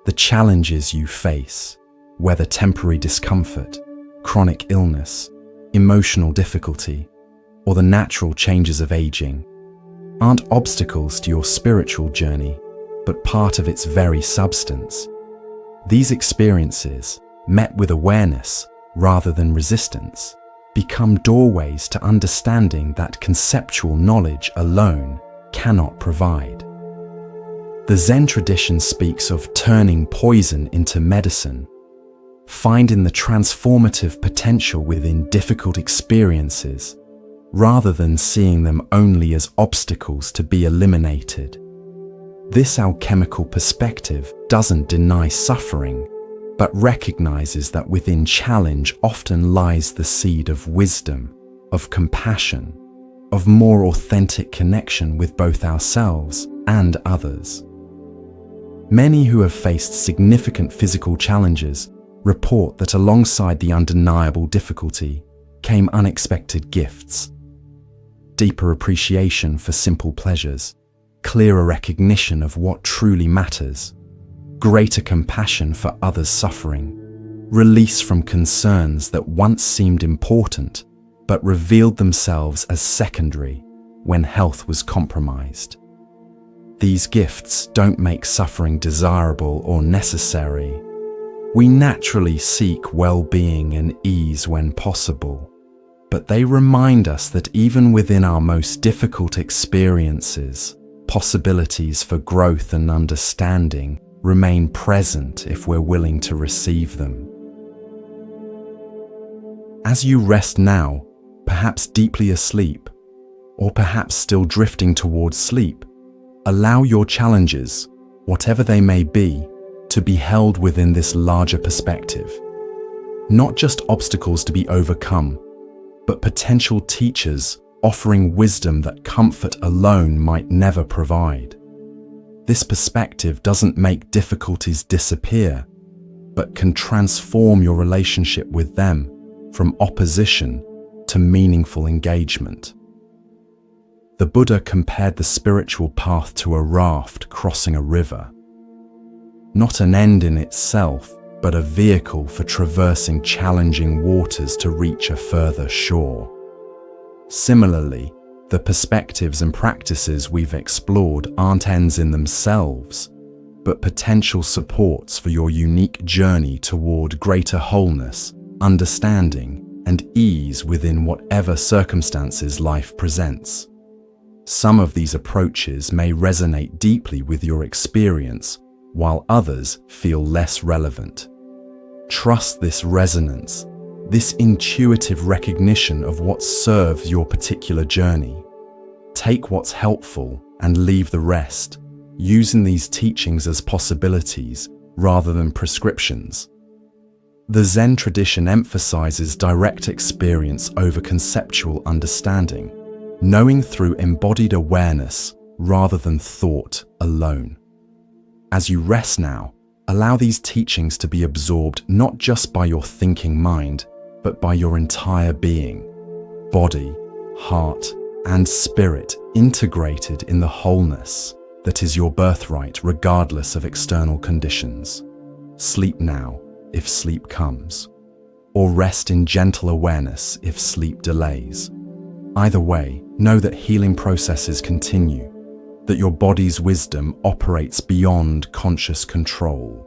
The challenges you face, whether temporary discomfort, chronic illness, emotional difficulty, or the natural changes of aging, aren't obstacles to your spiritual journey, but part of its very substance. These experiences, met with awareness rather than resistance, become doorways to understanding that conceptual knowledge alone cannot provide. The Zen tradition speaks of turning poison into medicine, finding the transformative potential within difficult experiences, rather than seeing them only as obstacles to be eliminated. This alchemical perspective doesn't deny suffering, but recognizes that within challenge often lies the seed of wisdom, of compassion, of more authentic connection with both ourselves and others. Many who have faced significant physical challenges report that alongside the undeniable difficulty came unexpected gifts. Deeper appreciation for simple pleasures, clearer recognition of what truly matters, greater compassion for others' suffering, release from concerns that once seemed important but revealed themselves as secondary when health was compromised. These gifts don't make suffering desirable or necessary. We naturally seek well-being and ease when possible, but they remind us that even within our most difficult experiences, possibilities for growth and understanding remain present if we're willing to receive them. As you rest now, perhaps deeply asleep, or perhaps still drifting towards sleep, allow your challenges, whatever they may be, to be held within this larger perspective. Not just obstacles to be overcome, but potential teachers offering wisdom that comfort alone might never provide. This perspective doesn't make difficulties disappear, but can transform your relationship with them from opposition to meaningful engagement. The Buddha compared the spiritual path to a raft crossing a river. Not an end in itself, but a vehicle for traversing challenging waters to reach a further shore. Similarly, the perspectives and practices we've explored aren't ends in themselves, but potential supports for your unique journey toward greater wholeness, understanding, and ease within whatever circumstances life presents. Some of these approaches may resonate deeply with your experience, while others feel less relevant. Trust this resonance, this intuitive recognition of what serves your particular journey. Take what's helpful and leave the rest, using these teachings as possibilities rather than prescriptions. The Zen tradition emphasizes direct experience over conceptual understanding, knowing through embodied awareness rather than thought alone. As you rest now, allow these teachings to be absorbed not just by your thinking mind, but by your entire being, body, heart, and spirit integrated in the wholeness that is your birthright regardless of external conditions. Sleep now if sleep comes, or rest in gentle awareness if sleep delays. Either way, know that healing processes continue, that your body's wisdom operates beyond conscious control,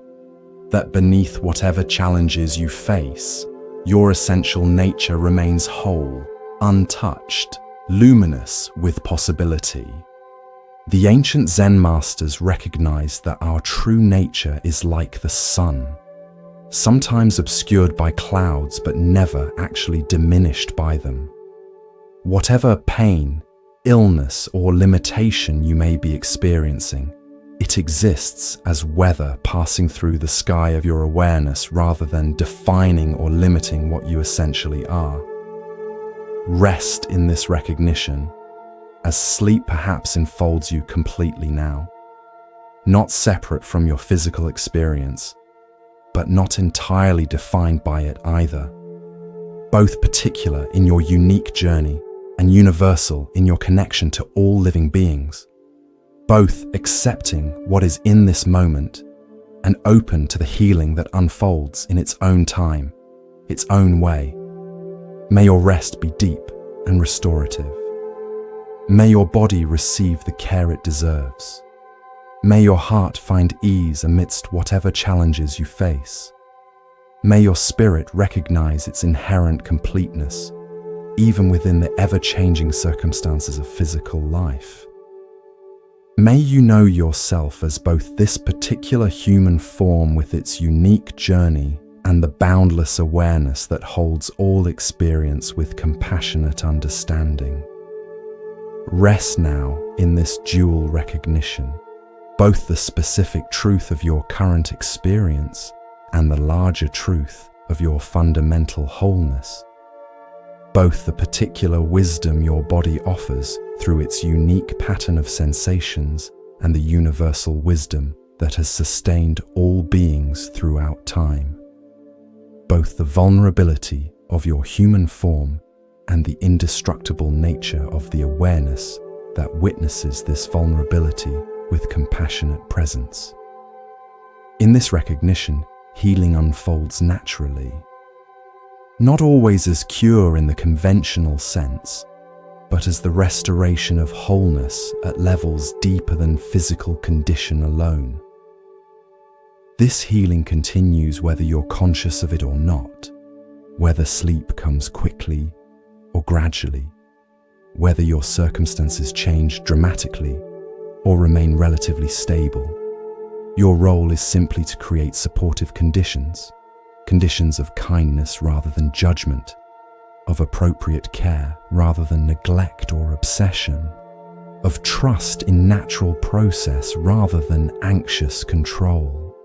that beneath whatever challenges you face, your essential nature remains whole, untouched, luminous with possibility. The ancient Zen masters recognized that our true nature is like the sun, sometimes obscured by clouds but never actually diminished by them. Whatever pain, illness, or limitation you may be experiencing, it exists as weather passing through the sky of your awareness rather than defining or limiting what you essentially are. Rest in this recognition, as sleep perhaps enfolds you completely now, not separate from your physical experience, but not entirely defined by it either, both particular in your unique journey and universal in your connection to all living beings, both accepting what is in this moment and open to the healing that unfolds in its own time, its own way. May your rest be deep and restorative. May your body receive the care it deserves. May your heart find ease amidst whatever challenges you face. May your spirit recognize its inherent completeness, even within the ever-changing circumstances of physical life. May you know yourself as both this particular human form with its unique journey and the boundless awareness that holds all experience with compassionate understanding. Rest now in this dual recognition, both the specific truth of your current experience and the larger truth of your fundamental wholeness, both the particular wisdom your body offers through its unique pattern of sensations and the universal wisdom that has sustained all beings throughout time, both the vulnerability of your human form and the indestructible nature of the awareness that witnesses this vulnerability with compassionate presence. In this recognition, healing unfolds naturally, not always as cure in the conventional sense, but as the restoration of wholeness at levels deeper than physical condition alone. This healing continues whether you're conscious of it or not, whether sleep comes quickly or gradually, whether your circumstances change dramatically or remain relatively stable. Your role is simply to create supportive conditions of kindness rather than judgment, of appropriate care rather than neglect or obsession, of trust in natural process rather than anxious control.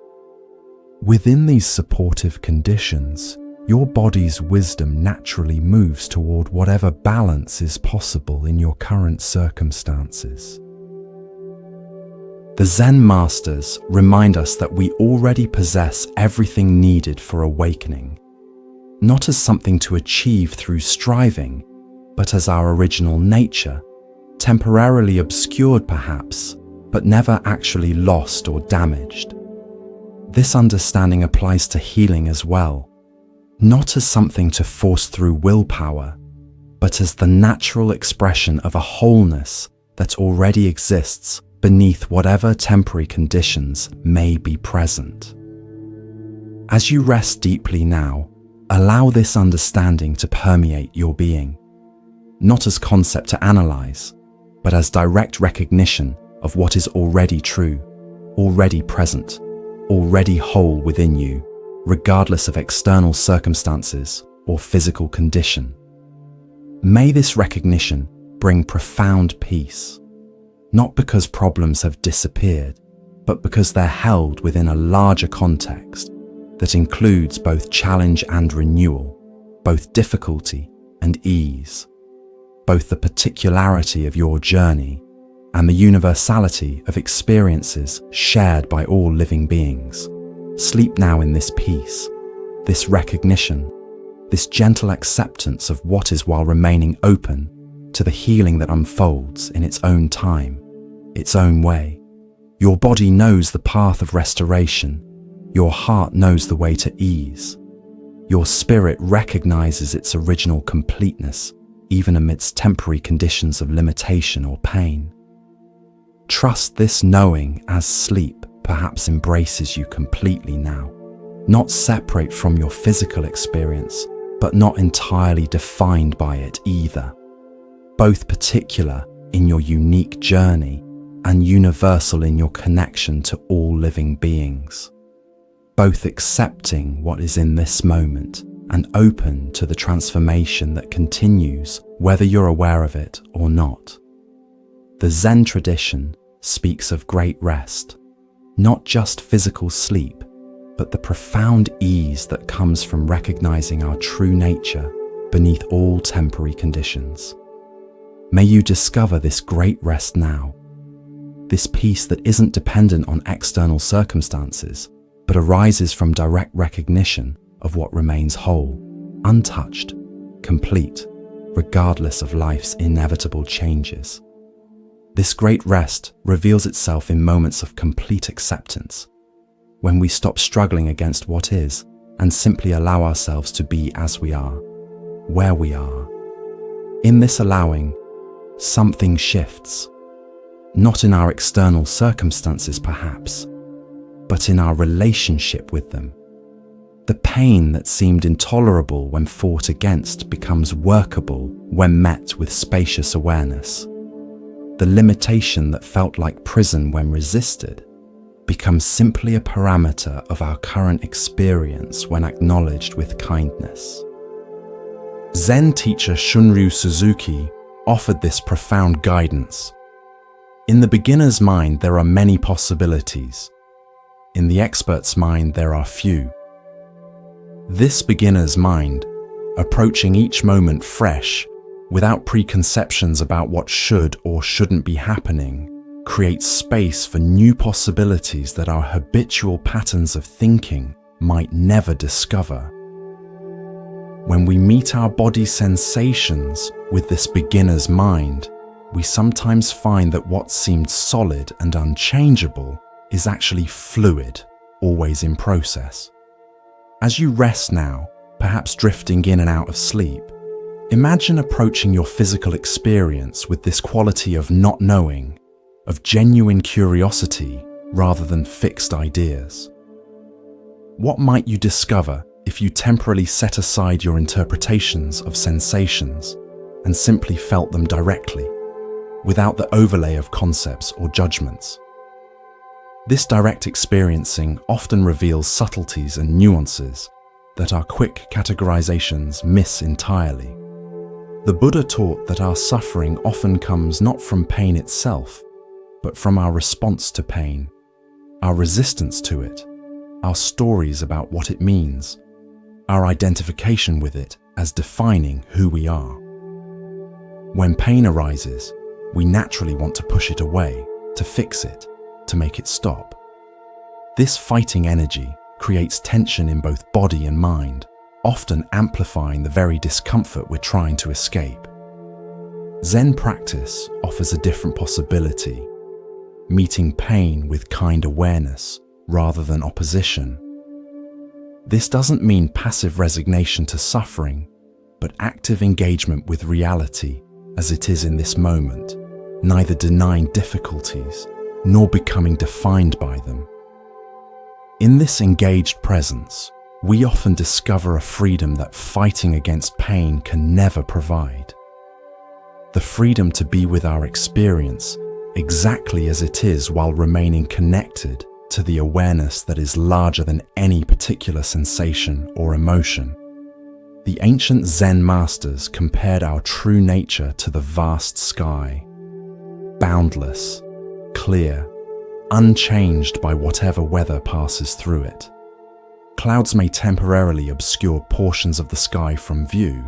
Within these supportive conditions, your body's wisdom naturally moves toward whatever balance is possible in your current circumstances. The Zen masters remind us that we already possess everything needed for awakening, not as something to achieve through striving, but as our original nature, temporarily obscured perhaps, but never actually lost or damaged. This understanding applies to healing as well, not as something to force through willpower, but as the natural expression of a wholeness that already exists beneath whatever temporary conditions may be present. As you rest deeply now, allow this understanding to permeate your being, not as concept to analyze, but as direct recognition of what is already true, already present, already whole within you, regardless of external circumstances or physical condition. May this recognition bring profound peace, not because problems have disappeared, but because they're held within a larger context that includes both challenge and renewal, both difficulty and ease, both the particularity of your journey and the universality of experiences shared by all living beings. Sleep now in this peace, this recognition, this gentle acceptance of what is while remaining open to the healing that unfolds in its own time, its own way. Your body knows the path of restoration. Your heart knows the way to ease. Your spirit recognizes its original completeness, even amidst temporary conditions of limitation or pain. Trust this knowing as sleep perhaps embraces you completely now, not separate from your physical experience, but not entirely defined by it either, both particular in your unique journey and universal in your connection to all living beings, both accepting what is in this moment and open to the transformation that continues whether you're aware of it or not. The Zen tradition speaks of great rest, not just physical sleep, but the profound ease that comes from recognizing our true nature beneath all temporary conditions. May you discover this great rest now, this peace that isn't dependent on external circumstances, but arises from direct recognition of what remains whole, untouched, complete, regardless of life's inevitable changes. This great rest reveals itself in moments of complete acceptance, when we stop struggling against what is and simply allow ourselves to be as we are, where we are. In this allowing, something shifts, not in our external circumstances perhaps, but in our relationship with them. The pain that seemed intolerable when fought against becomes workable when met with spacious awareness. The limitation that felt like prison when resisted becomes simply a parameter of our current experience when acknowledged with kindness. Zen teacher Shunryu Suzuki offered this profound guidance. In the beginner's mind, there are many possibilities. In the expert's mind, there are few. This beginner's mind, approaching each moment fresh, without preconceptions about what should or shouldn't be happening, creates space for new possibilities that our habitual patterns of thinking might never discover. When we meet our body sensations with this beginner's mind, we sometimes find that what seemed solid and unchangeable is actually fluid, always in process. As you rest now, perhaps drifting in and out of sleep, imagine approaching your physical experience with this quality of not knowing, of genuine curiosity rather than fixed ideas. What might you discover if you temporarily set aside your interpretations of sensations and simply felt them directly, without the overlay of concepts or judgments? This direct experiencing often reveals subtleties and nuances that our quick categorizations miss entirely. The Buddha taught that our suffering often comes not from pain itself, but from our response to pain, our resistance to it, our stories about what it means, our identification with it as defining who we are. When pain arises, we naturally want to push it away, to fix it, to make it stop. This fighting energy creates tension in both body and mind, often amplifying the very discomfort we're trying to escape. Zen practice offers a different possibility, meeting pain with kind awareness rather than opposition. This doesn't mean passive resignation to suffering, but active engagement with reality as it is in this moment, neither denying difficulties nor becoming defined by them. In this engaged presence, we often discover a freedom that fighting against pain can never provide. The freedom to be with our experience exactly as it is while remaining connected to the awareness that is larger than any particular sensation or emotion. The ancient Zen masters compared our true nature to the vast sky, boundless, clear, unchanged by whatever weather passes through it. Clouds may temporarily obscure portions of the sky from view,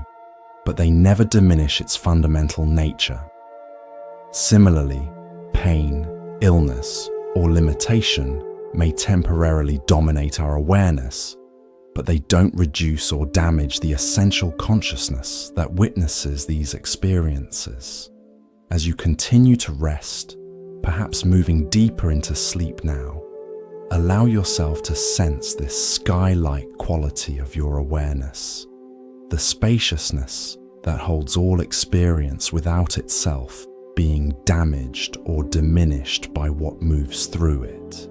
but they never diminish its fundamental nature. Similarly, pain, illness, or limitation may temporarily dominate our awareness, but they don't reduce or damage the essential consciousness that witnesses these experiences. As you continue to rest, perhaps moving deeper into sleep now, allow yourself to sense this sky-like quality of your awareness, the spaciousness that holds all experience without itself being damaged or diminished by what moves through it.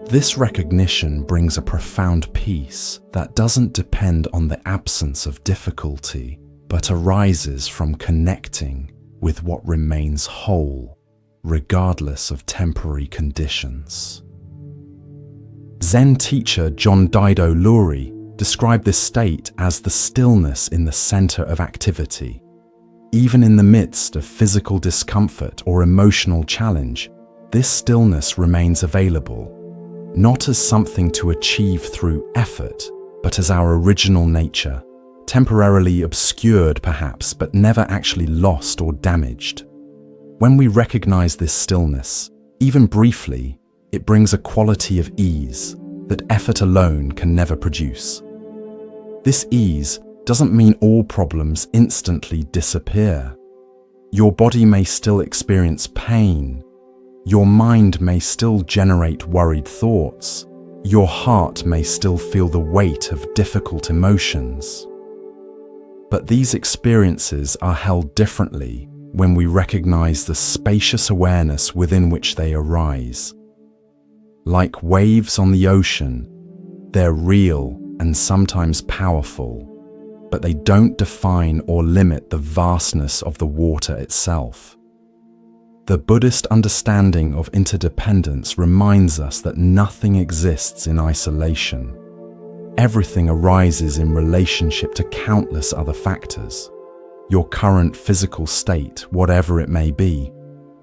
This recognition brings a profound peace that doesn't depend on the absence of difficulty, but arises from connecting with what remains whole, regardless of temporary conditions. Zen teacher John Daido Loori described this state as the stillness in the center of activity. Even in the midst of physical discomfort or emotional challenge, this stillness remains available, not as something to achieve through effort, but as our original nature, temporarily obscured perhaps, but never actually lost or damaged. When we recognize this stillness, even briefly, it brings a quality of ease that effort alone can never produce. This ease doesn't mean all problems instantly disappear. Your body may still experience pain. Your mind may still generate worried thoughts. Your heart may still feel the weight of difficult emotions. But these experiences are held differently when we recognize the spacious awareness within which they arise. Like waves on the ocean, they're real and sometimes powerful, but they don't define or limit the vastness of the water itself. The Buddhist understanding of interdependence reminds us that nothing exists in isolation. Everything arises in relationship to countless other factors. Your current physical state, whatever it may be,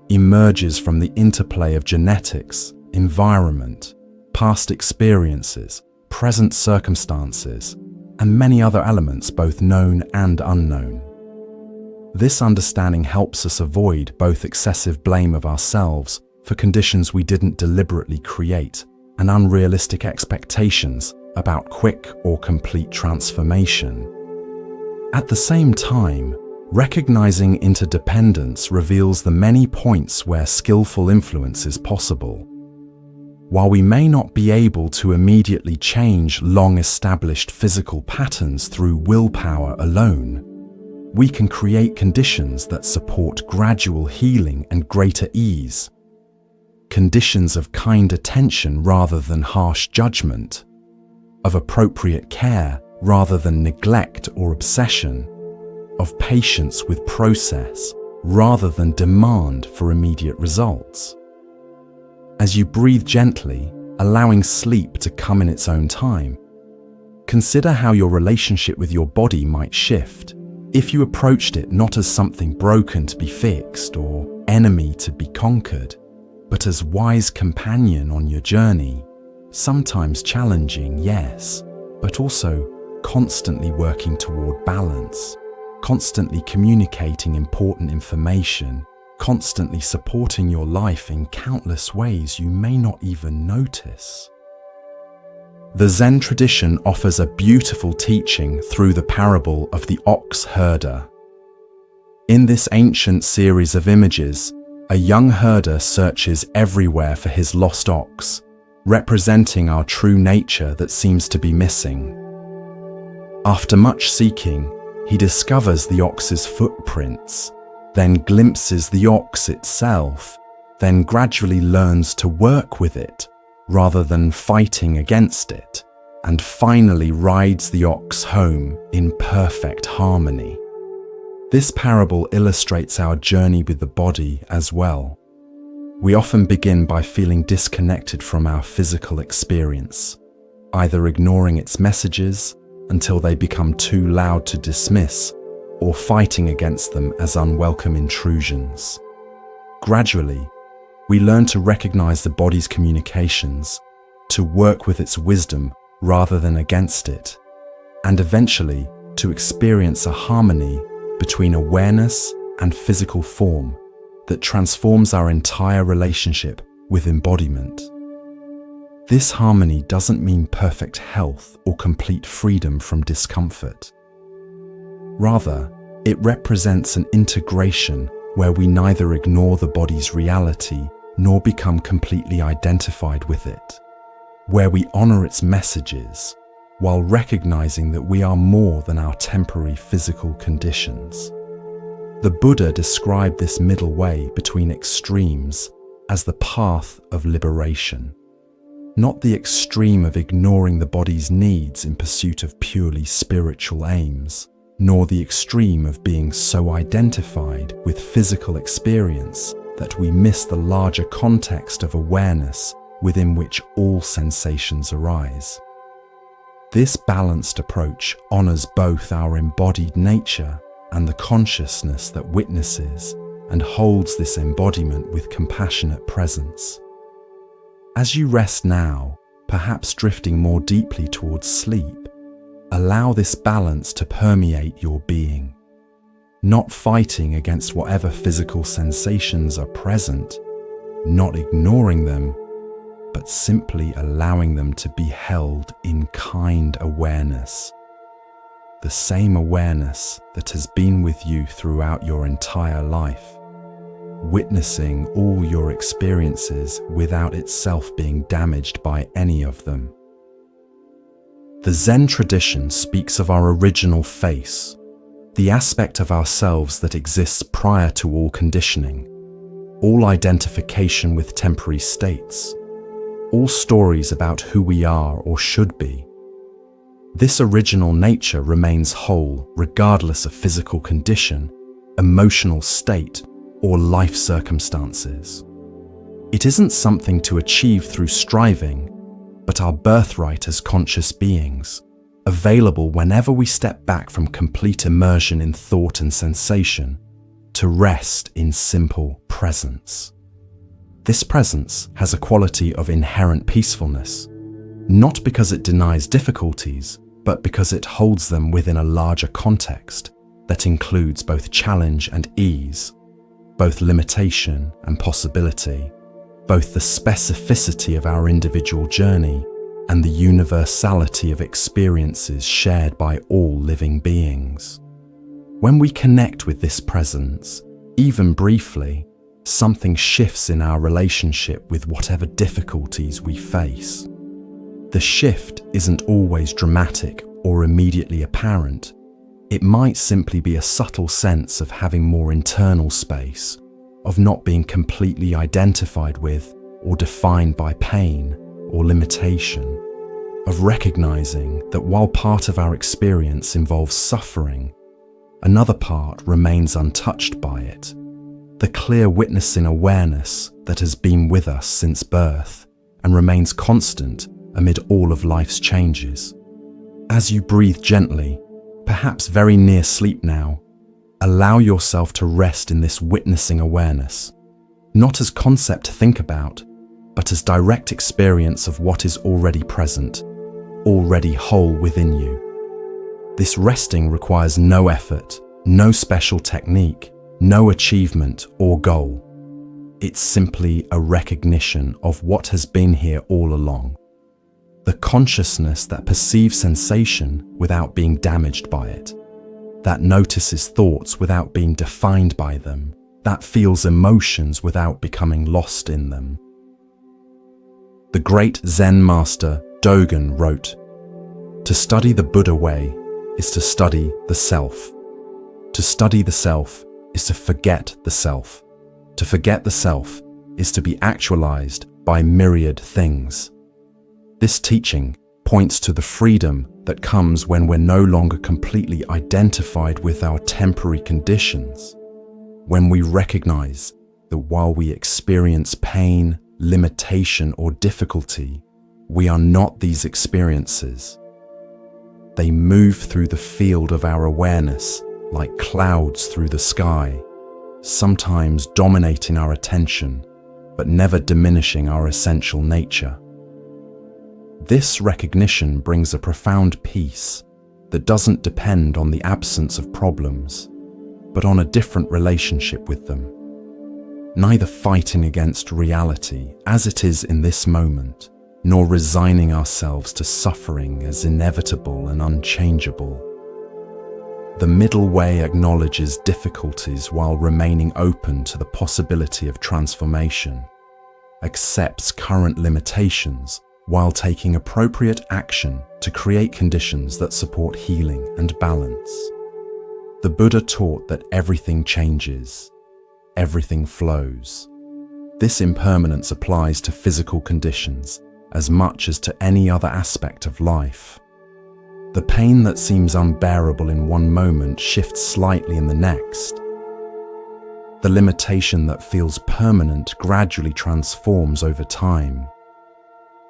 emerges from the interplay of genetics, environment, past experiences, present circumstances, and many other elements both known and unknown. This understanding helps us avoid both excessive blame of ourselves for conditions we didn't deliberately create and unrealistic expectations about quick or complete transformation. At the same time, recognizing interdependence reveals the many points where skillful influence is possible. While we may not be able to immediately change long-established physical patterns through willpower alone, we can create conditions that support gradual healing and greater ease. Conditions of kind attention rather than harsh judgment, of appropriate care rather than neglect or obsession, of patience with process rather than demand for immediate results. As you breathe gently, allowing sleep to come in its own time, consider how your relationship with your body might shift if you approached it not as something broken to be fixed or enemy to be conquered, but as wise companion on your journey, sometimes challenging, yes, but also constantly working toward balance, constantly communicating important information, constantly supporting your life in countless ways you may not even notice. The Zen tradition offers a beautiful teaching through the parable of the ox herder. In this ancient series of images, a young herder searches everywhere for his lost ox, representing our true nature that seems to be missing. After much seeking, he discovers the ox's footprints, then glimpses the ox itself, then gradually learns to work with it rather than fighting against it, and finally rides the ox home in perfect harmony. This parable illustrates our journey with the body as well. We often begin by feeling disconnected from our physical experience, either ignoring its messages until they become too loud to dismiss, or fighting against them as unwelcome intrusions. Gradually, we learn to recognize the body's communications, to work with its wisdom rather than against it, and eventually to experience a harmony between awareness and physical form that transforms our entire relationship with embodiment. This harmony doesn't mean perfect health or complete freedom from discomfort. Rather, it represents an integration where we neither ignore the body's reality nor become completely identified with it, where we honor its messages while recognizing that we are more than our temporary physical conditions. The Buddha described this middle way between extremes as the path of liberation, not the extreme of ignoring the body's needs in pursuit of purely spiritual aims, nor the extreme of being so identified with physical experience that we miss the larger context of awareness within which all sensations arise. This balanced approach honors both our embodied nature and the consciousness that witnesses and holds this embodiment with compassionate presence. As you rest now, perhaps drifting more deeply towards sleep, allow this balance to permeate your being, not fighting against whatever physical sensations are present, not ignoring them, but simply allowing them to be held in kind awareness. The same awareness that has been with you throughout your entire life, witnessing all your experiences without itself being damaged by any of them. The Zen tradition speaks of our original face, the aspect of ourselves that exists prior to all conditioning, all identification with temporary states, all stories about who we are or should be. This original nature remains whole regardless of physical condition, emotional state, or life circumstances. It isn't something to achieve through striving, but our birthright as conscious beings, available whenever we step back from complete immersion in thought and sensation to rest in simple presence. This presence has a quality of inherent peacefulness, not because it denies difficulties, but because it holds them within a larger context that includes both challenge and ease, both limitation and possibility, both the specificity of our individual journey and the universality of experiences shared by all living beings. When we connect with this presence, even briefly, something shifts in our relationship with whatever difficulties we face. The shift isn't always dramatic or immediately apparent. It might simply be a subtle sense of having more internal space, of not being completely identified with or defined by pain or limitation, of recognizing that while part of our experience involves suffering, another part remains untouched by it. The clear witnessing awareness that has been with us since birth and remains constant amid all of life's changes. As you breathe gently, perhaps very near sleep now, allow yourself to rest in this witnessing awareness, not as concept to think about, but as direct experience of what is already present, already whole within you. This resting requires no effort, no special technique, no achievement or goal. It's simply a recognition of what has been here all along. The consciousness that perceives sensation without being damaged by it, that notices thoughts without being defined by them, that feels emotions without becoming lost in them. The great Zen master Dogen wrote, "To study the Buddha way is to study the self. To study the self is to forget the self. To forget the self is to be actualized by myriad things." This teaching points to the freedom that comes when we're no longer completely identified with our temporary conditions, when we recognize that while we experience pain, limitation, or difficulty, we are not these experiences. They move through the field of our awareness like clouds through the sky, sometimes dominating our attention, but never diminishing our essential nature. This recognition brings a profound peace that doesn't depend on the absence of problems, but on a different relationship with them. Neither fighting against reality as it is in this moment, nor resigning ourselves to suffering as inevitable and unchangeable. The middle way acknowledges difficulties while remaining open to the possibility of transformation, accepts current limitations while taking appropriate action to create conditions that support healing and balance. The Buddha taught that everything changes, everything flows. This impermanence applies to physical conditions as much as to any other aspect of life. The pain that seems unbearable in one moment shifts slightly in the next. The limitation that feels permanent gradually transforms over time.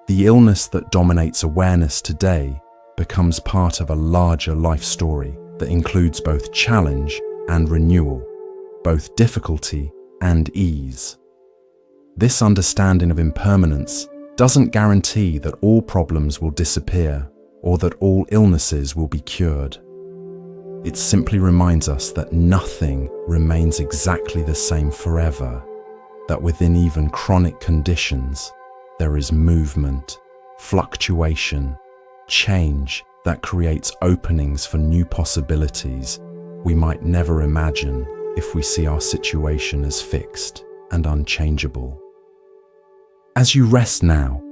The illness that dominates awareness today becomes part of a larger life story that includes both challenge and renewal, both difficulty and ease. This understanding of impermanence doesn't guarantee that all problems will disappear or that all illnesses will be cured. It simply reminds us that nothing remains exactly the same forever, that within even chronic conditions, there is movement, fluctuation, change that creates openings for new possibilities we might never imagine if we see our situation as fixed and unchangeable. As you rest now,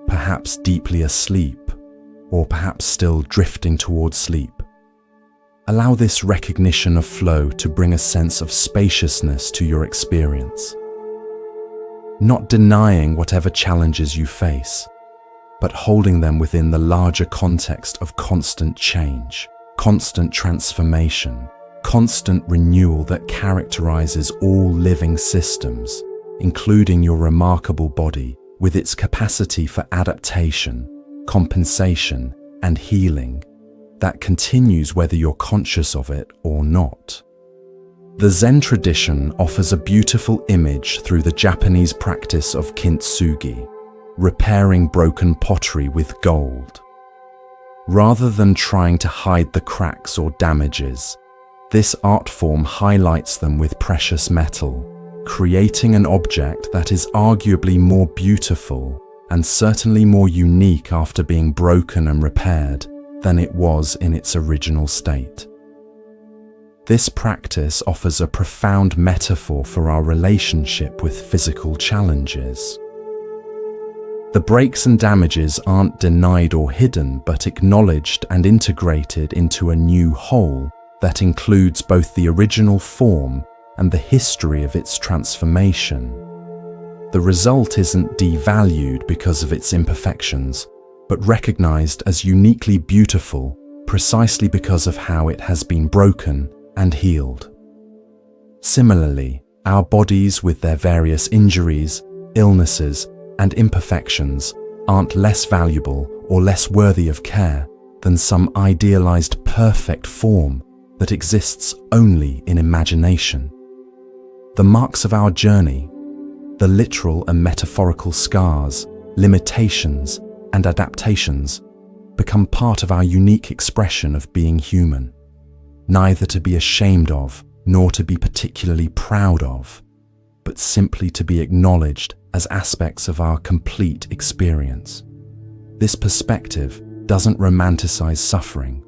perhaps deeply asleep, or perhaps still drifting towards sleep, allow this recognition of flow to bring a sense of spaciousness to your experience. Not denying whatever challenges you face, but holding them within the larger context of constant change, constant transformation, constant renewal that characterizes all living systems, including your remarkable body with its capacity for adaptation, compensation, and healing that continues whether you're conscious of it or not. The Zen tradition offers a beautiful image through the Japanese practice of kintsugi, repairing broken pottery with gold. Rather than trying to hide the cracks or damages, this art form highlights them with precious metal, creating an object that is arguably more beautiful and certainly more unique after being broken and repaired than it was in its original state. This practice offers a profound metaphor for our relationship with physical challenges. The breaks and damages aren't denied or hidden, but acknowledged and integrated into a new whole that includes both the original form and the history of its transformation. The result isn't devalued because of its imperfections, but recognized as uniquely beautiful precisely because of how it has been broken and healed. Similarly, our bodies with their various injuries, illnesses, and imperfections aren't less valuable or less worthy of care than some idealized perfect form that exists only in imagination. The marks of our journey, the literal and metaphorical scars, limitations, and adaptations become part of our unique expression of being human, neither to be ashamed of nor to be particularly proud of, but simply to be acknowledged as aspects of our complete experience. This perspective doesn't romanticize suffering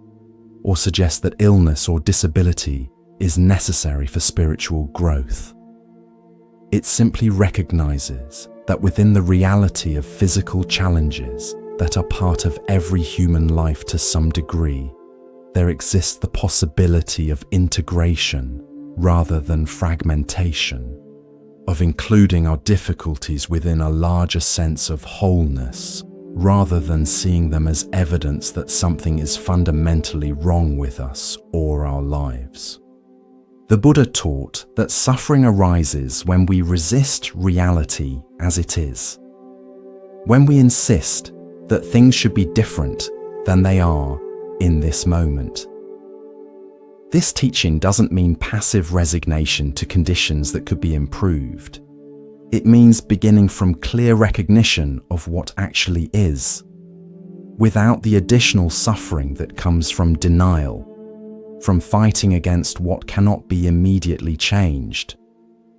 or suggest that illness or disability is necessary for spiritual growth. It simply recognizes that within the reality of physical challenges that are part of every human life to some degree, there exists the possibility of integration rather than fragmentation, of including our difficulties within a larger sense of wholeness, rather than seeing them as evidence that something is fundamentally wrong with us or our lives. The Buddha taught that suffering arises when we resist reality as it is, when we insist that things should be different than they are in this moment. This teaching doesn't mean passive resignation to conditions that could be improved. It means beginning from clear recognition of what actually is, without the additional suffering that comes from denial, from fighting against what cannot be immediately changed,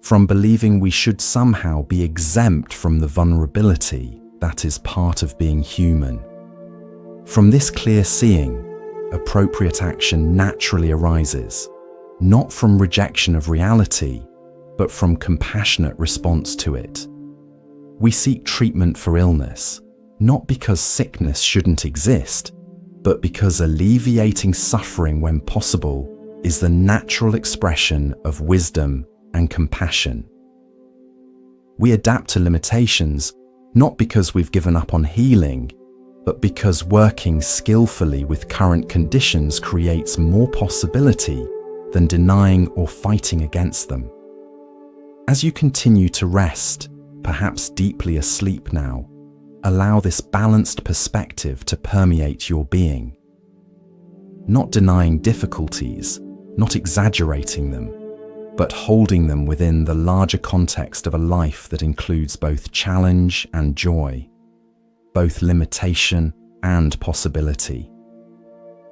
from believing we should somehow be exempt from the vulnerability that is part of being human. From this clear seeing, appropriate action naturally arises, not from rejection of reality, but from compassionate response to it. We seek treatment for illness, not because sickness shouldn't exist, but because alleviating suffering when possible is the natural expression of wisdom and compassion. We adapt to limitations not because we've given up on healing, but because working skillfully with current conditions creates more possibility than denying or fighting against them. As you continue to rest, perhaps deeply asleep now, allow this balanced perspective to permeate your being. Not denying difficulties, not exaggerating them, but holding them within the larger context of a life that includes both challenge and joy, both limitation and possibility,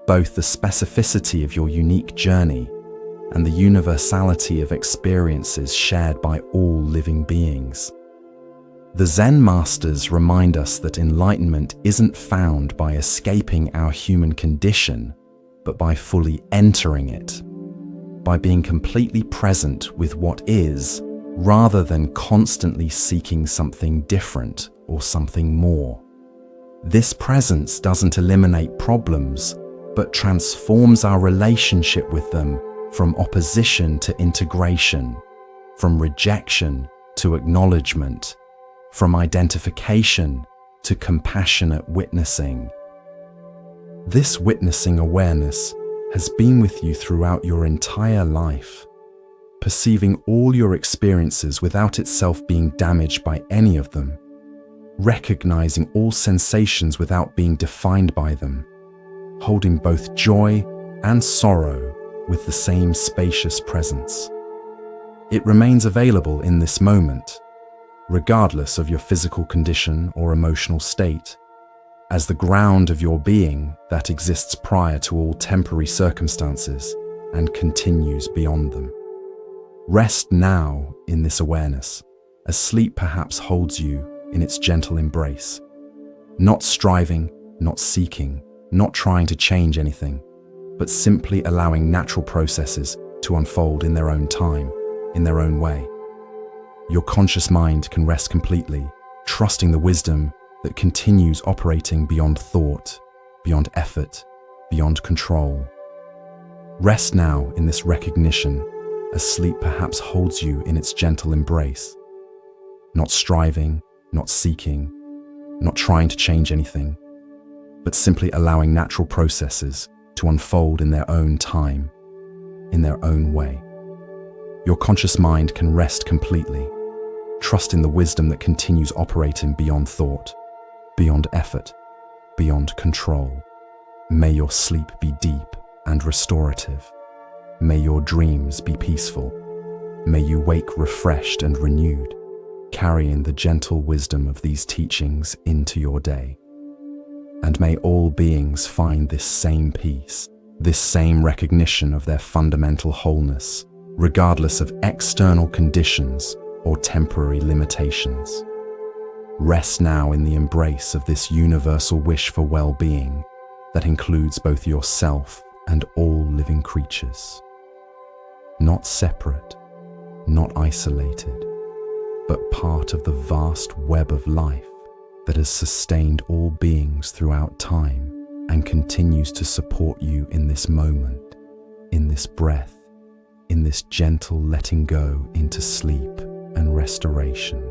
both the specificity of your unique journey and the universality of experiences shared by all living beings. The Zen masters remind us that enlightenment isn't found by escaping our human condition, but by fully entering it, by being completely present with what is, rather than constantly seeking something different or something more. This presence doesn't eliminate problems, but transforms our relationship with them from opposition to integration, from rejection to acknowledgement, from identification to compassionate witnessing. This witnessing awareness has been with you throughout your entire life, perceiving all your experiences without itself being damaged by any of them, recognizing all sensations without being defined by them, holding both joy and sorrow with the same spacious presence. It remains available in this moment, regardless of your physical condition or emotional state, as the ground of your being that exists prior to all temporary circumstances and continues beyond them. Rest now in this awareness, as sleep perhaps holds you in its gentle embrace, not striving, not seeking, not trying to change anything, but simply allowing natural processes to unfold in their own time, in their own way. Your conscious mind can rest completely, trusting the wisdom that continues operating beyond thought, beyond effort, beyond control. Rest now in this recognition, as sleep perhaps holds you in its gentle embrace, not striving, not seeking, not trying to change anything, but simply allowing natural processes to unfold in their own time, in their own way. Your conscious mind can rest completely, trusting the wisdom that continues operating beyond thought, beyond effort, beyond control. May your sleep be deep and restorative. May your dreams be peaceful. May you wake refreshed and renewed, carrying the gentle wisdom of these teachings into your day. And may all beings find this same peace, this same recognition of their fundamental wholeness, regardless of external conditions or temporary limitations. Rest now in the embrace of this universal wish for well-being that includes both yourself and all living creatures. Not separate, not isolated, but part of the vast web of life that has sustained all beings throughout time and continues to support you in this moment, in this breath, in this gentle letting go into sleep and restoration.